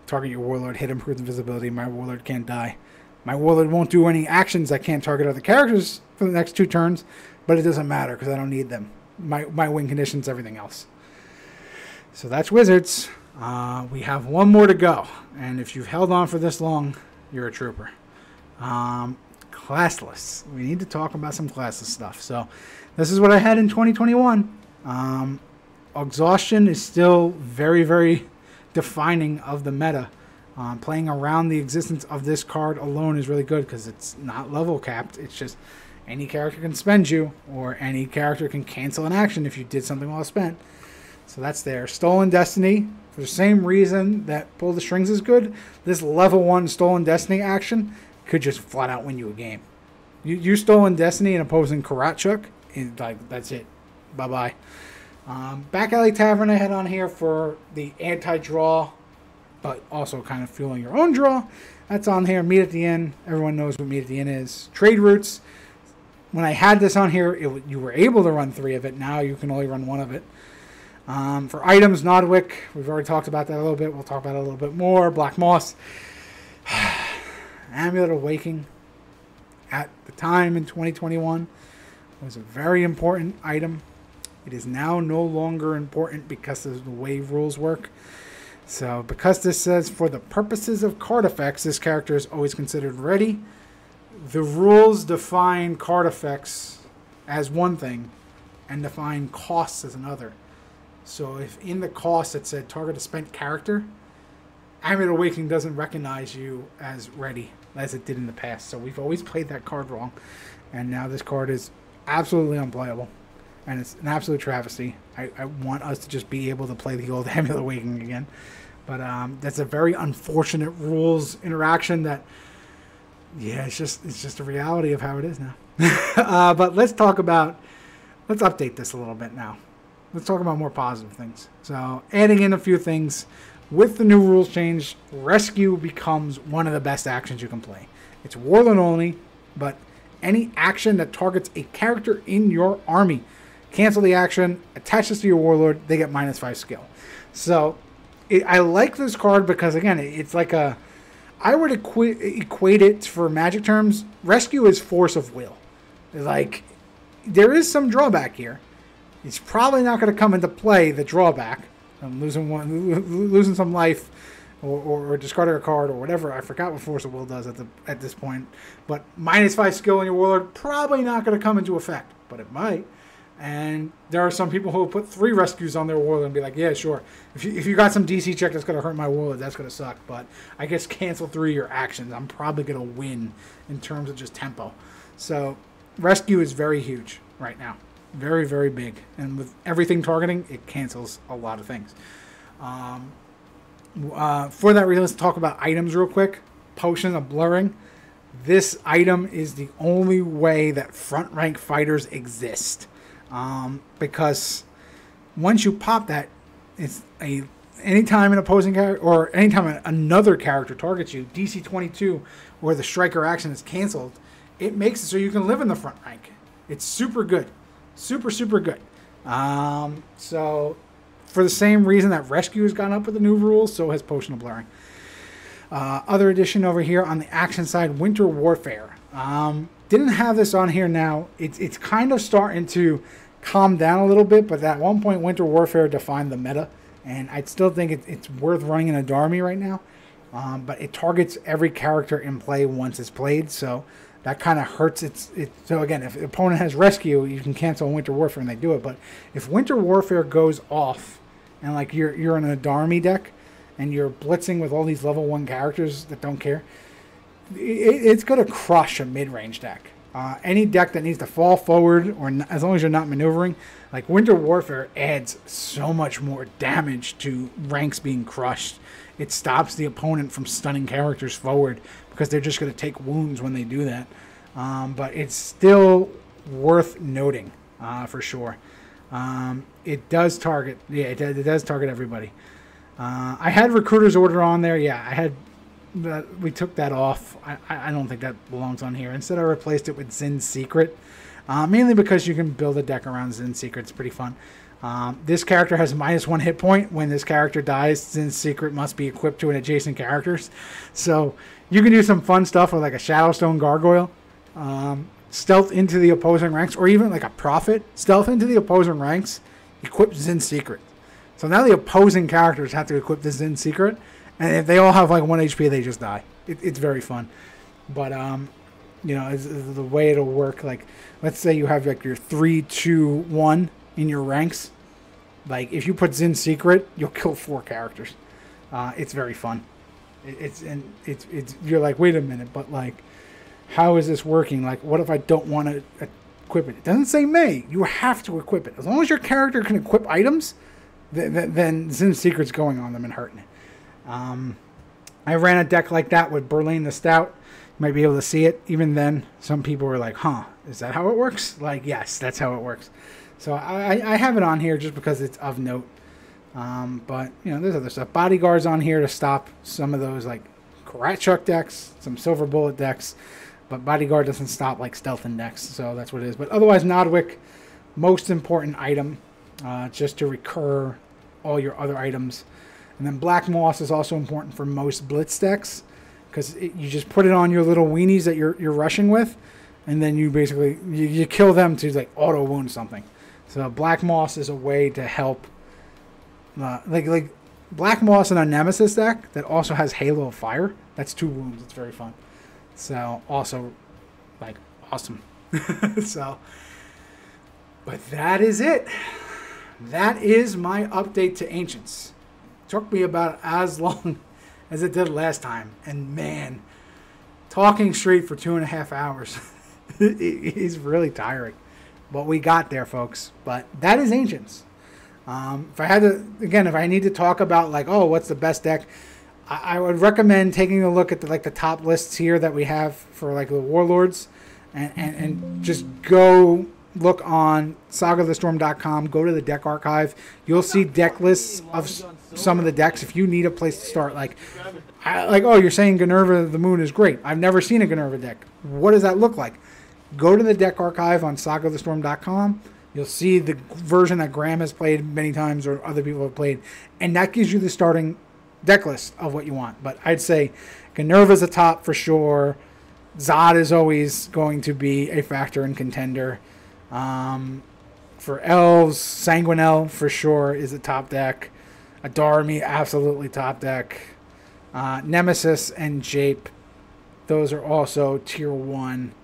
target your Warlord, hit improved invisibility, my Warlord can't die. My Warlord won't do any actions. I can't target other characters for the next 2 turns, but it doesn't matter because I don't need them. My win conditions, everything else. So that's Wizards. We have 1 more to go, and if you've held on for this long, you're a trooper. Classless. We need to talk about some classless stuff. So this is what I had in 2021. Exhaustion is still very defining of the meta. Playing around the existence of this card alone is really good because it's not level capped. It's just any character can spend you, or any character can cancel an action if you did something well spent. So that's there. Stolen Destiny, for the same reason that Pull the Strings is good, this level 1 Stolen Destiny action could just flat out win you a game. You Stolen Destiny and opposing Karatchuk, and like that's it. Bye-bye. Back Alley Tavern I had on here for the anti-draw, but also kind of fueling your own draw. That's on here. Meet at the Inn. Everyone knows what Meet at the Inn is. Trade Routes. When I had this on here, you were able to run 3 of it. Now you can only run 1 of it. For items, Nodwick. We've already talked about that a little bit. We'll talk about it a little bit more. Black Moss. Amulet of Waking. At the time in 2021 was a very important item. It is now no longer important because of the way rules work. So because this says for the purposes of card effects, this character is always considered ready. The rules define card effects as one thing and define costs as another. So if in the cost it said target a spent character, Amulet Awakening doesn't recognize you as ready as it did in the past. So we've always played that card wrong. And now this card is absolutely unplayable. And it's an absolute travesty. I want us to just be able to play the old Amulet Awakening again. But that's a very unfortunate rules interaction that, yeah, it's just a reality of how it is now. But let's update this a little bit now. Let's talk about more positive things. So adding in a few things. With the new rules change, Rescue becomes one of the best actions you can play. It's Warlord only, but any action that targets a character in your army, cancel the action, attach this to your Warlord, they get -5 skill. So I like this card because, again, it's like a... I would equate it for Magic terms. Rescue is force of will. Like, there is some drawback here. It's probably not going to come into play, the drawback. Losing some life, or discarding a card, or whatever. I forgot what Force of Will does at this point. But -5 skill in your Warlord, probably not going to come into effect, but it might. And there are some people who will put 3 rescues on their Warlord and be like, yeah, sure. If you got some DC check that's going to hurt my Warlord, that's going to suck. But I guess cancel 3 of your actions. I'm probably going to win in terms of just tempo. So Rescue is very huge right now. Very, very big. And with everything targeting, it cancels a lot of things. For that reason, let's talk about items real quick. Potion of Blurring. This item is the only way that front rank fighters exist. Because once you pop that, anytime an opposing character, or anytime another character targets you, DC 22, or the striker action is canceled, it makes it so you can live in the front rank. It's super good. Super, super good. So, for the same reason that Rescue has gone up with the new rules, so has Potion of Blurring. Other addition over here on the action side, Winter Warfare. Didn't have this on here now. It's kind of starting to calm down a little bit, but at one point, Winter Warfare defined the meta, and I still think it's worth running in a Darmy right now. But it targets every character in play once it's played, so that kind of hurts it. So again, if the opponent has Rescue, you can cancel Winter Warfare and they do it. But if Winter Warfare goes off and like you're in a Darmy deck and you're blitzing with all these level 1 characters that don't care, it's going to crush a mid-range deck. Any deck that needs to fall forward, or as long as you're not maneuvering, like Winter Warfare adds so much more damage to ranks being crushed. It stops the opponent from stunning characters forward because they're just going to take wounds when they do that. But it's still worth noting for sure. It does target, it does target everybody. I had Recruiter's Order on there. Yeah, we took that off. I don't think that belongs on here. Instead, I replaced it with Zin's Secret, mainly because you can build a deck around Zin's Secret. It's pretty fun. This character has -1 hit point. When this character dies, Zin's Secret must be equipped to an adjacent characters. So you can do some fun stuff with like a Shadowstone Gargoyle, stealth into the opposing ranks, or even like a Prophet, stealth into the opposing ranks, equip Zin's Secret. So now the opposing characters have to equip the Zin's Secret, and if they all have like 1 HP, they just die. It's very fun. But, you know, it's the way it'll work, like, let's say you have like your 3, 2, 1 in your ranks. Like, if you put Zin's Secret, you'll kill 4 characters. It's very fun. You're like, wait a minute, but like, how is this working? Like, what if I don't want to equip it? It doesn't say may. You have to equip it. As long as your character can equip items, then Zin's Secret's going on them and hurting it. I ran a deck like that with Berlin the Stout. You might be able to see it. Even then, some people were like, huh, is that how it works? Like, yes, that's how it works. So I have it on here just because it's of note. But, you know, there's other stuff. Bodyguards on here to stop some of those, like, Karatchuk decks, some Silver Bullet decks. But Bodyguard doesn't stop, like, Stealthen decks. So that's what it is. But otherwise, Nodwick, most important item, just to recur all your other items. And then Black Moss is also important for most Blitz decks, because you just put it on your little weenies that you're rushing with, and then you basically you kill them to like auto wound something. So Black Moss is a way to help, like Black Moss in a Nemesis deck that also has Halo of Fire. That's 2 wounds. It's very fun. So also, like, awesome. So, but that is it. That is my update to Ancients. Took me about as long as it did last time, and man, talking straight for 2.5 hours is really tiring, but we got there, folks. But that is Ancients. If I had to, again, if I need to talk about like, oh, what's the best deck, I would recommend taking a look at the top lists here that we have for like the Warlords, and just go look on sagathestorm.com. Go to the deck archive. You'll see deck lists of some of the decks if you need a place to start. Like, oh, you're saying Gunnerva the Moon is great. I've never seen a Gunnerva deck. What does that look like? Go to the deck archive on sagathestorm.com. You'll see the version that Graham has played many times or other people have played, and that gives you the starting deck list of what you want. But I'd say Gunnerva's a top for sure. Zod is always going to be a factor and contender. For Elves, Sanguinel for sure is a top deck. Adarami, absolutely top deck. Nemesis and Jape, those are also tier 1.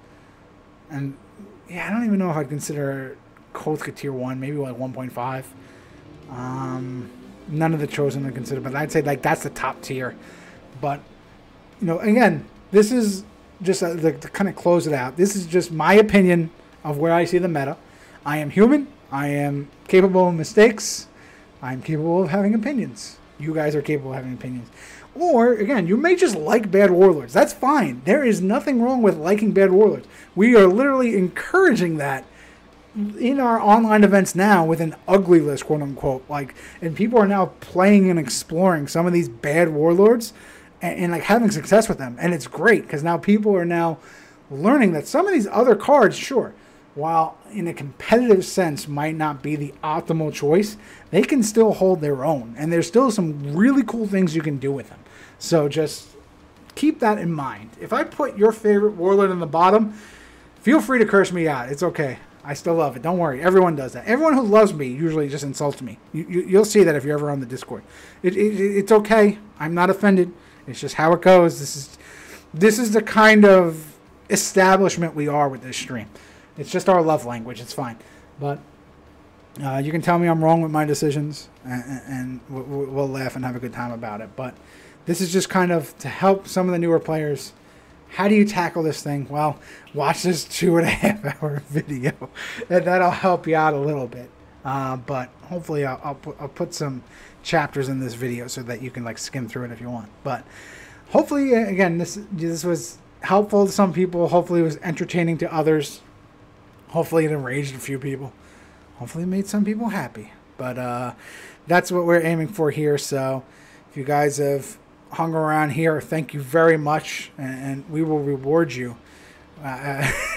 And yeah, I don't even know if I'd consider Kothka tier 1, maybe like 1.5. None of the chosen to consider, but I'd say like that's the top tier. But you know, again, this is just to kind of close it out. This is just my opinion of where I see the meta. I am human. I am capable of mistakes. I'm capable of having opinions. You guys are capable of having opinions. Or, again, you may just like bad warlords. That's fine. There is nothing wrong with liking bad warlords. We are literally encouraging that in our online events now with an ugly list, quote unquote. Like, and people are now playing and exploring some of these bad warlords and like having success with them. And it's great because now people are now learning that some of these other cards, sure, while in a competitive sense might not be the optimal choice, they can still hold their own. And there's still some really cool things you can do with them. So just keep that in mind. If I put your favorite warlord in the bottom, feel free to curse me out. It's okay. I still love it. Don't worry. Everyone does that. Everyone who loves me usually just insults me. You'll see that if you're ever on the Discord. It's okay. I'm not offended. It's just how it goes. This is the kind of establishment we are with this stream. It's just our love language. It's fine. But you can tell me I'm wrong with my decisions, and we'll laugh and have a good time about it. But this is just kind of to help some of the newer players. How do you tackle this thing? Well, watch this 2.5 hour video, and that'll help you out a little bit. But hopefully I'll put some chapters in this video so that you can like skim through it if you want. But hopefully, again, this was helpful to some people. Hopefully it was entertaining to others. Hopefully it enraged a few people. Hopefully it made some people happy. But that's what we're aiming for here. So if you guys have hung around here, thank you very much, and we will reward you.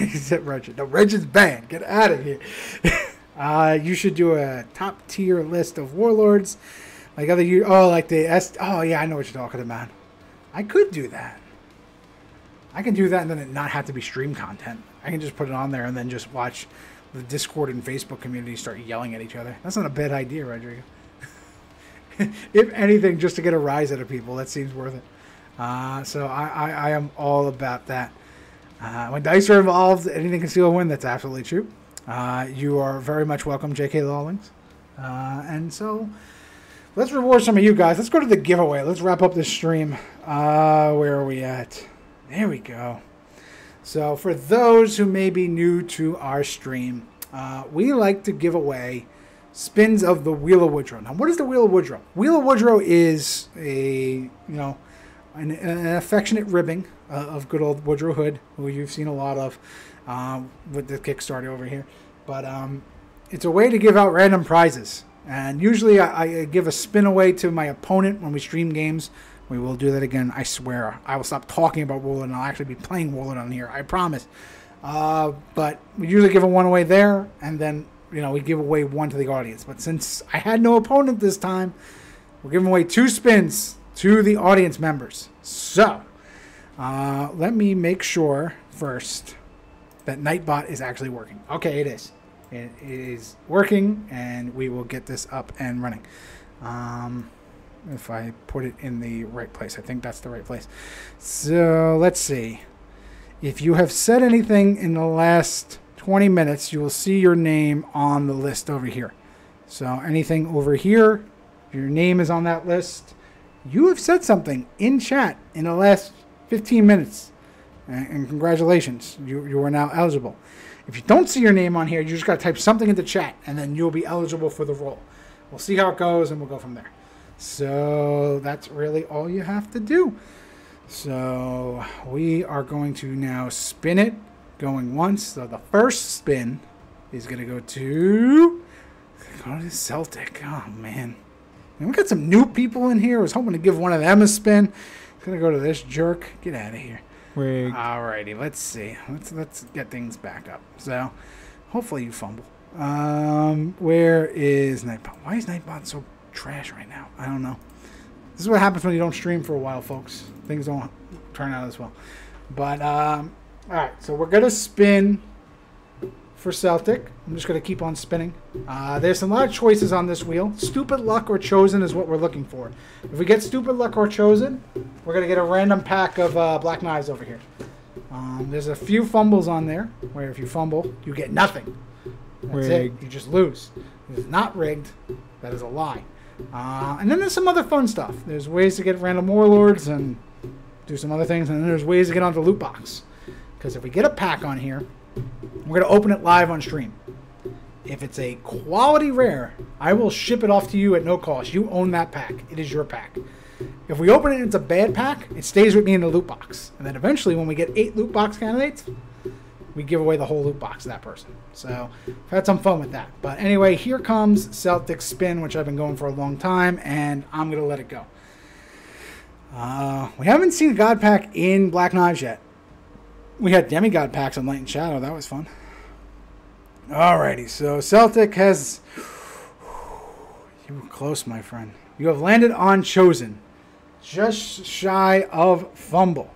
Except Reg. No, Reg is banned. Get out of here. You should do a top tier list of warlords, like other like the S. Oh yeah, I know what you're talking about. I could do that. I can do that and then it not have to be stream content. I can just put it on there and then just watch the Discord and Facebook community start yelling at each other. That's not a bad idea, Rodrigo. If anything, just to get a rise out of people, that seems worth it. So I am all about that. When dice are involved, anything can steal a win. That's absolutely true. You are very much welcome, J.K. Lawlings. And so let's reward some of you guys. Let's go to the giveaway. Let's wrap up this stream. Where are we at? There we go. So for those who may be new to our stream, we like to give away spins of the Wheel of Woodrow. Now, what is the Wheel of Woodrow? Wheel of Woodrow is an affectionate ribbing of good old Woodrow Hood, who you've seen a lot of with the Kickstarter over here. But it's a way to give out random prizes. And usually I give a spin away to my opponent when we stream games. We will do that again, I swear. I will stop talking about Warlord and I'll actually be playing Warlord on here, I promise. But we usually give one away there, and then we give away one to the audience. But since I had no opponent this time, we're giving away 2 spins to the audience members. So, let me make sure first that Nightbot is actually working. Okay, it is. It is working, and we will get this up and running. If I put it in the right place. I think that's the right place. So, let's see. If you have said anything in the last 20 minutes, you will see your name on the list over here. So anything over here, your name is on that list. You have said something in chat in the last 15 minutes. And congratulations, you are now eligible. If you don't see your name on here, you just got to type something into chat, and then you'll be eligible for the role. We'll see how it goes, and we'll go from there. So that's really all you have to do. So we are going to now spin it. going once. So the first spin is going to go to Celtic. Oh, man. And we got some new people in here. I was hoping to give one of them a spin. It's going to go to this jerk. Get out of here. Rigged. Alrighty, let's see. Let's get things back up. So, hopefully you fumble. Where is Nightbot? Why is Nightbot so trash right now? I don't know. This is what happens when you don't stream for a while, folks. Things don't turn out as well. But, alright, so we're going to spin for Celtic. I'm just going to keep on spinning. There's a lot of choices on this wheel. Stupid Luck or Chosen is what we're looking for. If we get Stupid Luck or Chosen, we're going to get a random pack of Black Knives over here. There's a few fumbles on there, where if you fumble, you get nothing. That's Rigged. it. You just lose. It is not rigged. That is a lie. And then there's some other fun stuff. There's ways to get random Warlords and do some other things. And then there's ways to get onto the loot box. Because if we get a pack on here, we're going to open it live on stream. If it's a quality rare, I will ship it off to you at no cost. You own that pack. It is your pack. If we open it and it's a bad pack, it stays with me in the loot box. And then eventually, when we get 8 loot box candidates, we give away the whole loot box to that person. So, I've had some fun with that. But anyway, here comes Celtic Spin, which I've been going for a long time, and I'm going to let it go. We haven't seen a God Pack in Black Knives yet. We had Demigod packs on Light and Shadow. That was fun. Alrighty, so Celtic has... You were close, my friend. You have landed on Chosen. Just shy of Fumble.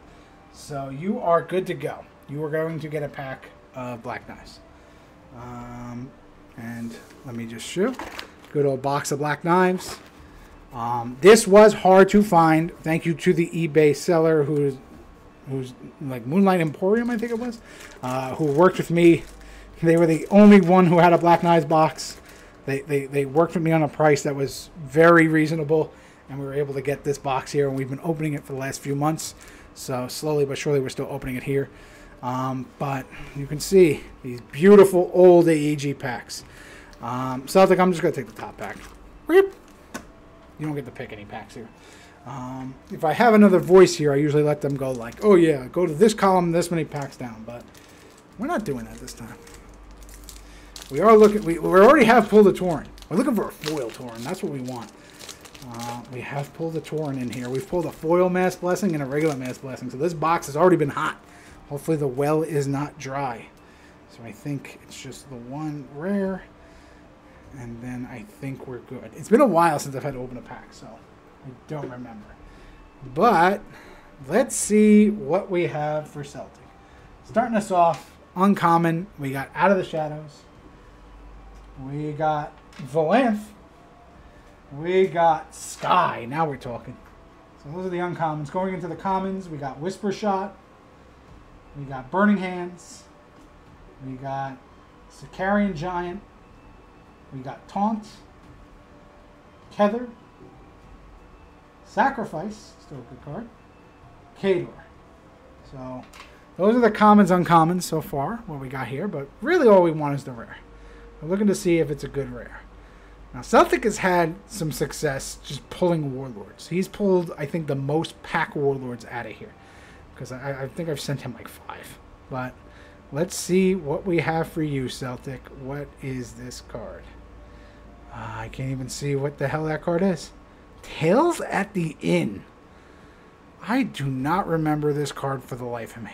So you are good to go. You are going to get a pack of Black Knives. And let me just show. Good old box of Black Knives. This was hard to find. Thank you to the eBay seller who's like Moonlight Emporium, I think it was, who worked with me. They were the only one who had a Black Knives box. They worked with me on a price that was very reasonable, and we were able to get this box here, and we've been opening it for the last few months. So slowly but surely we're still opening it here. But you can see these beautiful old AEG packs. Celtic, I'm just going to take the top pack. You don't get to pick any packs here. If I have another voice here, I usually let them go like, oh yeah, go to this column, this many packs down. But we're not doing that this time. We are looking, we already have pulled a Tauren. We're looking for a foil Tauren. That's what we want. We have pulled a Tauren in here. We've pulled a foil Mass Blessing and a regular Mass Blessing. So this box has already been hot. Hopefully the well is not dry. So I think it's just the one rare. And then I think we're good. It's been a while since I've had to open a pack, so I don't remember. But let's see what we have for Celtic. Starting us off, uncommon. We got Out of the Shadows. We got Valanth. We got Sky. Now we're talking. So those are the uncommons. Going into the commons, we got Whisper Shot. We got Burning Hands. We got Sicarian Giant. We got Taunt. Tether. Sacrifice. Still a good card. Kador. So those are the commons, uncommons so far, what we got here. But really all we want is the rare. We're looking to see if it's a good rare. Now, Celtic has had some success just pulling Warlords. He's pulled, I think, the most pack Warlords out of here. Because I think I've sent him like 5. But let's see what we have for you, Celtic. What is this card? I can't even see what the hell that card is. Tales at the Inn. I do not remember this card for the life of me.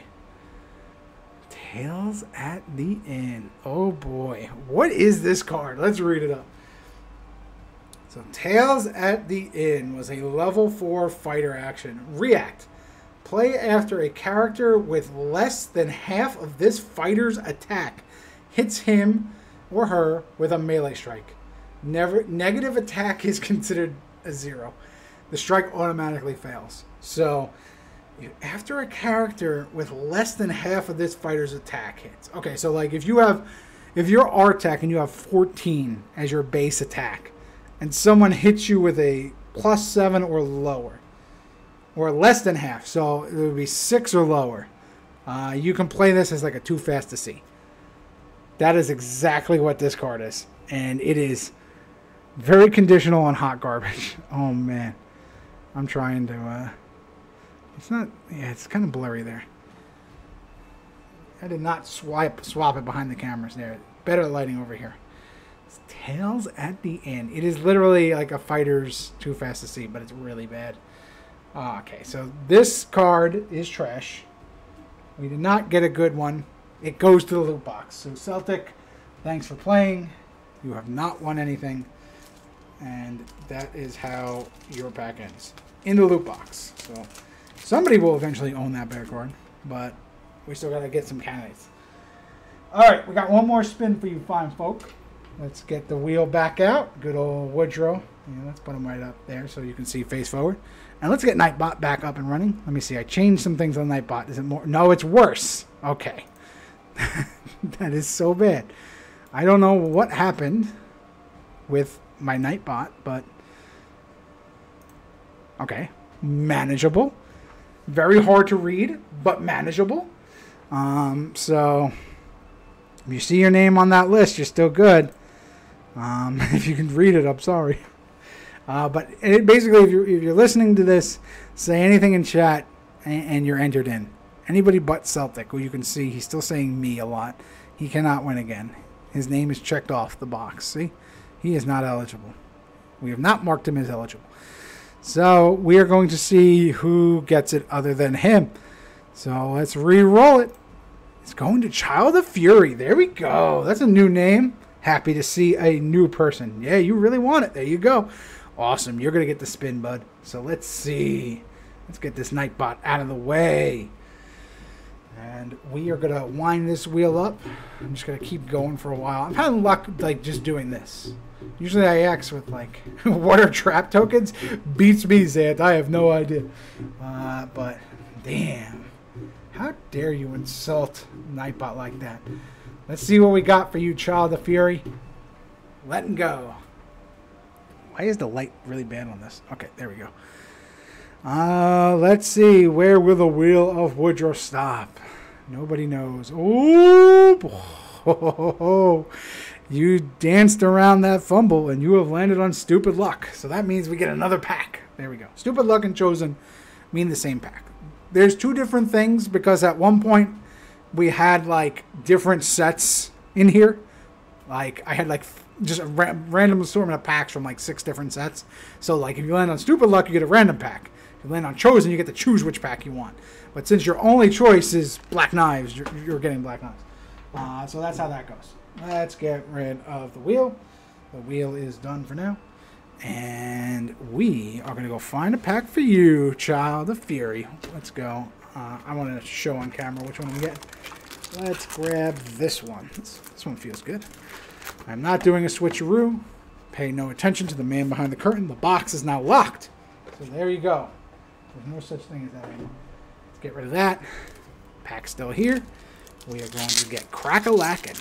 Tales at the Inn. Oh boy. What is this card? Let's read it up. So Tales at the Inn was a level 4 fighter action. React. Play after a character with less than half of this fighter's attack hits him or her with a melee strike. Negative attack is considered a 0. The strike automatically fails. So after a character with less than half of this fighter's attack hits. Okay, so like if you're R-Tech and you have 14 as your base attack, and someone hits you with a +7 or lower, or less than half, so it would be 6 or lower, you can play this as like a too fast to see. That is exactly what this card is. And it is very conditional on hot garbage. Oh man. I'm trying to, it's not, yeah, it's kind of blurry there. I did not swap it behind the cameras there. Better lighting over here. It's Tails at the End. It is literally like a fighter's Too Fast to See, but it's really bad. Okay, so this card is trash. We did not get a good one. It goes to the loot box. So Celtic, thanks for playing. You have not won anything. And that is how your pack ends. In the loot box. So somebody will eventually own that bear card. But we still got to get some candidates. Alright, we got one more spin for you fine folk. Let's get the wheel back out. Good old Woodrow. Yeah, let's put him right up there so you can see face forward. And let's get Nightbot back up and running. Let me see. I changed some things on Nightbot. Is it more? No, it's worse. Okay. That is so bad. I don't know what happened with my Nightbot, but okay. Manageable. Very hard to read, but manageable. So if you see your name on that list, you're still good. If you can read it, I'm sorry. But basically, if you're listening to this, say anything in chat, and you're entered in. Anybody but Celtic, who you can see, he's still saying me a lot. He cannot win again. His name is checked off the box. See? He is not eligible. We have not marked him as eligible. So we are going to see who gets it other than him. So let's re-roll it. It's going to Child of Fury. There we go. That's a new name. Happy to see a new person. Yeah, you really want it. There you go. Awesome. You're going to get the spin, bud. So let's see. Let's get this Nightbot out of the way. And we are going to wind this wheel up. I'm just going to keep going for a while. I'm having luck like just doing this. Usually I X with like water trap tokens. Beats me, Zant. I have no idea. But damn. How dare you insult Nightbot like that? Let's see what we got for you, Child of Fury. Letting go. Why is the light really bad on this? Okay, there we go. Let's see. Where will the wheel of Woodrow stop? Nobody knows. Oh, you danced around that fumble, and you have landed on Stupid Luck. So that means we get another pack. There we go. Stupid Luck and Chosen mean the same pack. There's two different things, because at one point we had like different sets in here. Like I had like just a random assortment of packs from like 6 different sets. So like if you land on Stupid Luck, you get a random pack. If you land on Chosen, you get to choose which pack you want. But since your only choice is Black Knives, you're getting Black Knives. So that's how that goes. Let's get rid of the wheel. The wheel is done for now. And we are going to go find a pack for you, Child of Fury. Let's go. I want to show on camera which one I'm getting. Let's grab this one. This one feels good. I'm not doing a switcheroo. Pay no attention to the man behind the curtain. The box is now locked. So there you go. There's no such thing as that anymore. Let's get rid of that. Pack's still here. We are going to get crack-a-lackin'.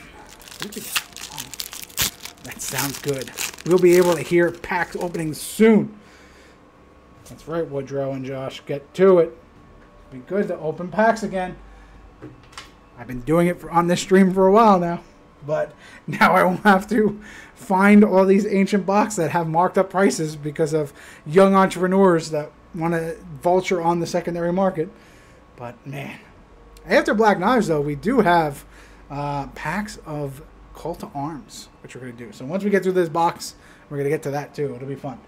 That sounds good. We'll be able to hear packs opening soon. That's right, Woodrow and Josh. Get to it. Be good to open packs again. I've been doing it on this stream for a while now. But now I won't have to find all these ancient boxes that have marked up prices because of young entrepreneurs that want to vulture on the secondary market. But man, after Black Knives though, we do have packs of Call to Arms, which we're going to do. So once we get through this box, we're going to get to that too. It'll be fun.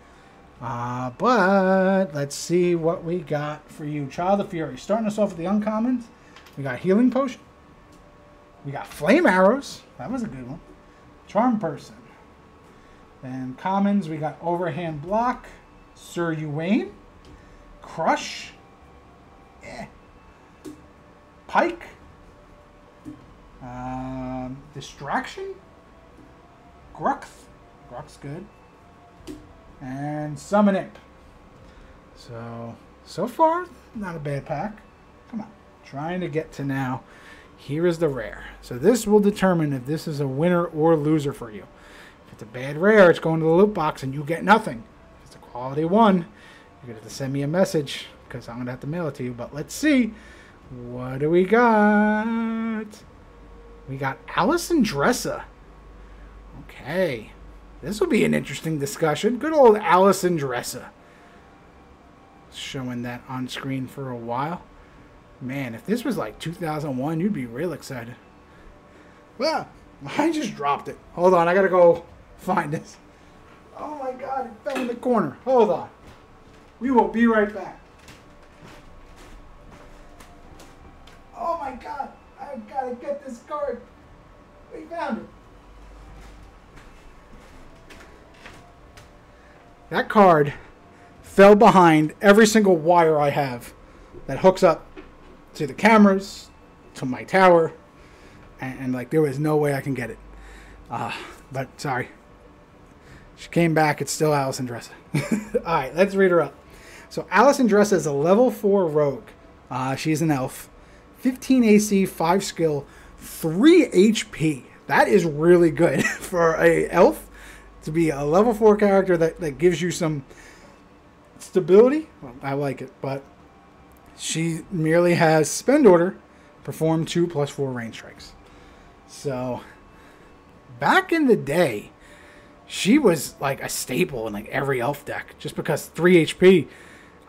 But let's see what we got for you. Child of Fury. Starting us off with the uncommons. We got Healing Potion. We got Flame Arrows. That was a good one. Charm Person. Then commons, we got Overhand Block. Sir Uwain. Crush. Pike. Distraction. Gruxth. Gruxth's good. And Summon Imp. So far, not a bad pack. Come on. Trying to get to now. Here is the rare. So this will determine if this is a winner or loser for you. If it's a bad rare, it's going to the loot box and you get nothing. If it's a quality one, you're going to have to send me a message because I'm going to have to mail it to you. But let's see. What do we got? We got Allison Dressa. Okay. This will be an interesting discussion. Good old Allison Dressa. Showing that on screen for a while. Man, if this was like 2001, you'd be real excited. Well, I just dropped it. Hold on, I gotta go find this. Oh my god, it fell in the corner. Hold on. We will be right back. Oh my god, I've gotta get this card. We found it. That card fell behind every single wire I have that hooks up to the cameras, to my tower, and like there was no way I can get it. But sorry. She came back. It's still Alison Dressa. Alright, let's read her up. So Alison Dressa is a level 4 rogue. She's an elf. 15 AC, 5 skill, 3 HP. That is really good for a elf to be a level 4 character that gives you some stability. Well, I like it, but she merely has spend order, perform 2 + 4 range strikes. So back in the day, she was like a staple in like every elf deck just because 3 HP.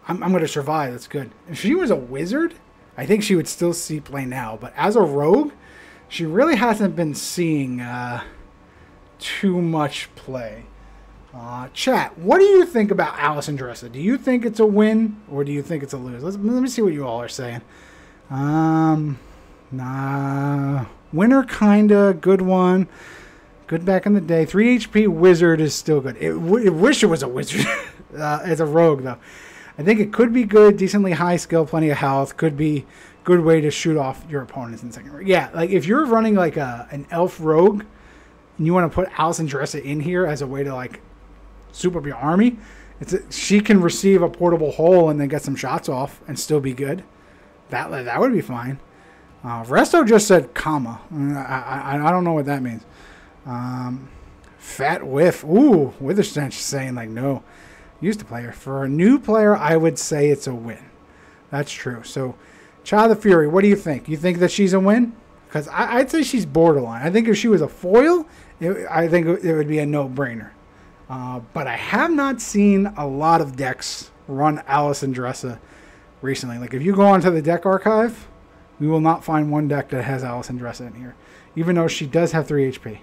I'm going to survive. That's good. If she was a wizard, I think she would still see play now. But as a rogue, she really hasn't been seeing too much play. Chat, what do you think about Alison Dressa? Do you think it's a win or do you think it's a lose? Let me see what you all are saying. Nah. Winner, kinda. Good one. Good back in the day. 3 HP wizard is still good. I wish it was a wizard as a rogue, though. I think it could be good, decently high skill, plenty of health. Could be good way to shoot off your opponents in second rank. Yeah, like if you're running like an elf rogue and you want to put Alison Dressa in here as a way to like soup up your army, she can receive a portable hole and then get some shots off and still be good. That would be fine. Resto just said comma. I don't know what that means. Fat whiff. Ooh, Witherstench saying like no. Used to play her. For a new player, I would say it's a win. That's true. So, Child of Fury, what do you think? You think that she's a win? Because I'd say she's borderline. I think if she was a foil, I think it would be a no-brainer. But I have not seen a lot of decks run Alison Dressa recently. Like, if you go onto the deck archive, we will not find one deck that has Alison Dressa in here, even though she does have 3 HP.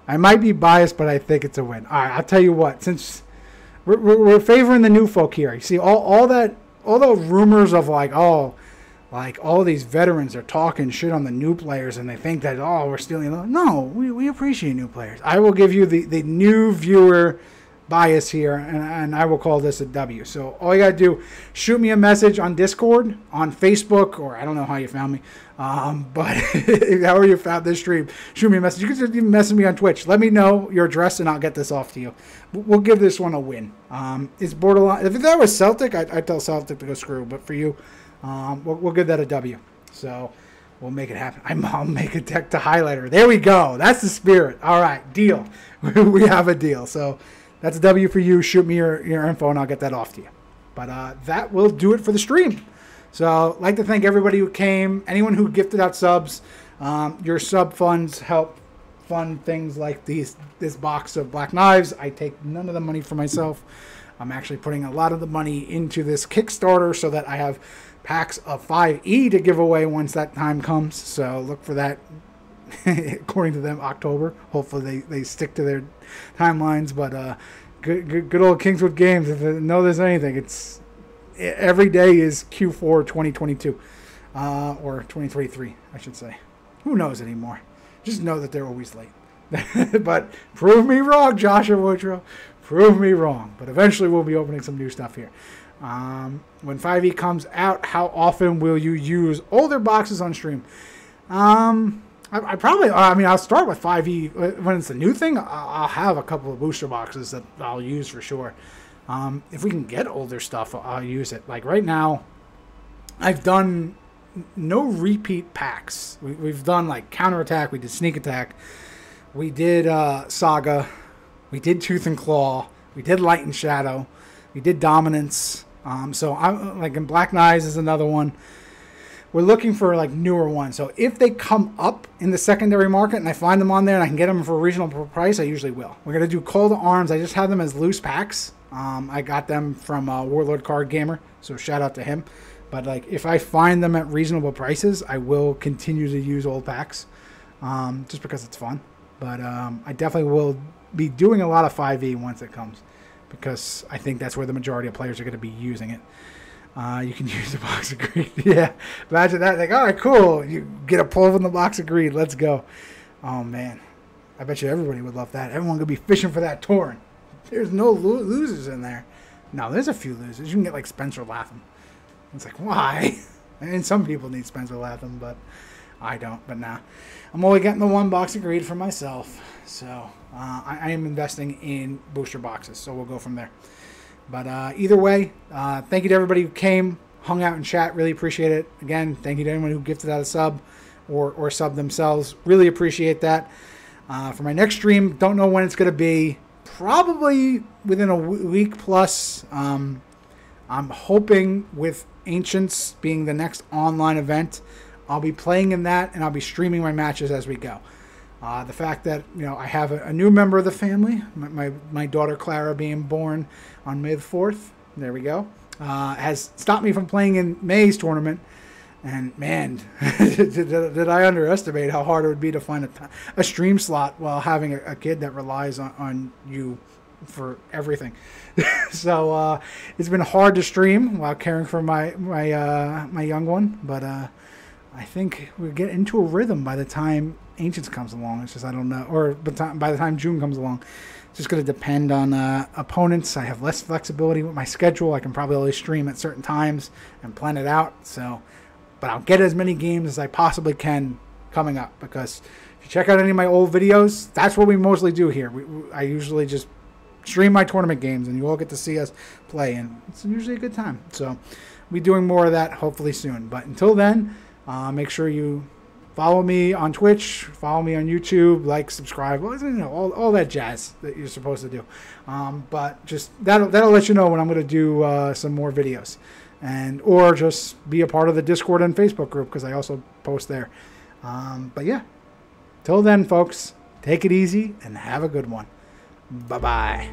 I might be biased, but I think it's a win. All right, I'll tell you what. Since we're favoring the new folk here, you see all the rumors of like all these veterans are talking shit on the new players, and they think that we're stealing. No, we appreciate new players. I will give you the new viewer bias here, and I will call this a W. So all you gotta do, shoot me a message on Discord, on Facebook, or I don't know how you found me, but however you found this stream, shoot me a message. You can just even message me on Twitch. Let me know your address, and I'll get this off to you. We'll give this one a win. It's borderline. If that was Celtic, I'd tell Celtic to go screw. But for you, we'll give that a W. So we'll make it happen. I'll make a deck to highlighter. There we go. That's the spirit. All right, deal. We have a deal. So that's a W for you. Shoot me your info, and I'll get that off to you. But that will do it for the stream. So I'd like to thank everybody who came, anyone who gifted out subs. Your sub funds help fund things like this box of Black Knives. I take none of the money for myself. I'm actually putting a lot of the money into this Kickstarter so that I have packs of 5E to give away once that time comes. So look for that, according to them, October. Hopefully they stick to their timelines. But good old Kingswood Games, if they know there's anything, it's every day is Q4 2022. Or 2023, I should say. Who knows anymore? Just know that they're always late. But prove me wrong, Joshua Woodrow. Prove me wrong. But eventually we'll be opening some new stuff here. When 5e comes out, how often will you use older boxes on stream? I'll start with 5e. When it's a new thing, I'll have a couple of booster boxes that I'll use for sure. If we can get older stuff, I'll use it. Like right now, I've done no repeat packs. We've done like counterattack, we did sneak attack, we did Saga, we did Tooth and Claw, we did Light and Shadow, we did Dominance. So I'm like, in Black Knives is another one. We're looking for like newer ones. So if they come up in the secondary market and I find them on there and I can get them for a reasonable price, I usually will. We're gonna do Call to Arms. I just have them as loose packs. I got them from Warlord Card Gamer, so shout out to him. But like if I find them at reasonable prices, I will continue to use old packs, just because it's fun. But I definitely will be doing a lot of 5e once it comes, because I think that's where the majority of players are going to be using it. You can use the box of greed. Yeah, imagine that. Like, all right, cool. You get a pull from the box of greed. Let's go. Oh man, I bet you everybody would love that. Everyone could be fishing for that Tauren. There's no losers in there. No, there's a few losers. You can get like Spencer Latham. It's like, why? And some people need Spencer Latham, but I don't. But nah, I'm only getting the one box of greed for myself. So I am investing in booster boxes. So we'll go from there. But either way, thank you to everybody who came, hung out in chat. Really appreciate it. Again, thank you to anyone who gifted out a sub or subbed themselves. Really appreciate that. For my next stream, don't know when it's going to be. Probably within a week plus. I'm hoping with Ancients being the next online event, I'll be playing in that and I'll be streaming my matches as we go. The fact that, you know, I have a new member of the family, my daughter Clara being born on May the 4th, there we go, has stopped me from playing in May's tournament. And man, did I underestimate how hard it would be to find a stream slot while having a kid that relies on you for everything. So it's been hard to stream while caring for my young one, but I think we'll get into a rhythm by the time Ancients comes along. It's just, I don't know, or by the time June comes along. It's just going to depend on opponents. I have less flexibility with my schedule. I can probably only stream at certain times and plan it out. So, but I'll get as many games as I possibly can coming up, because if you check out any of my old videos, that's what we mostly do here. I usually just stream my tournament games, and you all get to see us play, and it's usually a good time. So we'll be doing more of that hopefully soon. But until then, make sure you follow me on Twitch, follow me on YouTube, like, subscribe, all that jazz that you're supposed to do. But just that'll let you know when I'm going to do some more videos, or just be a part of the Discord and Facebook group, because I also post there. But yeah, till then, folks, take it easy and have a good one. Bye-bye.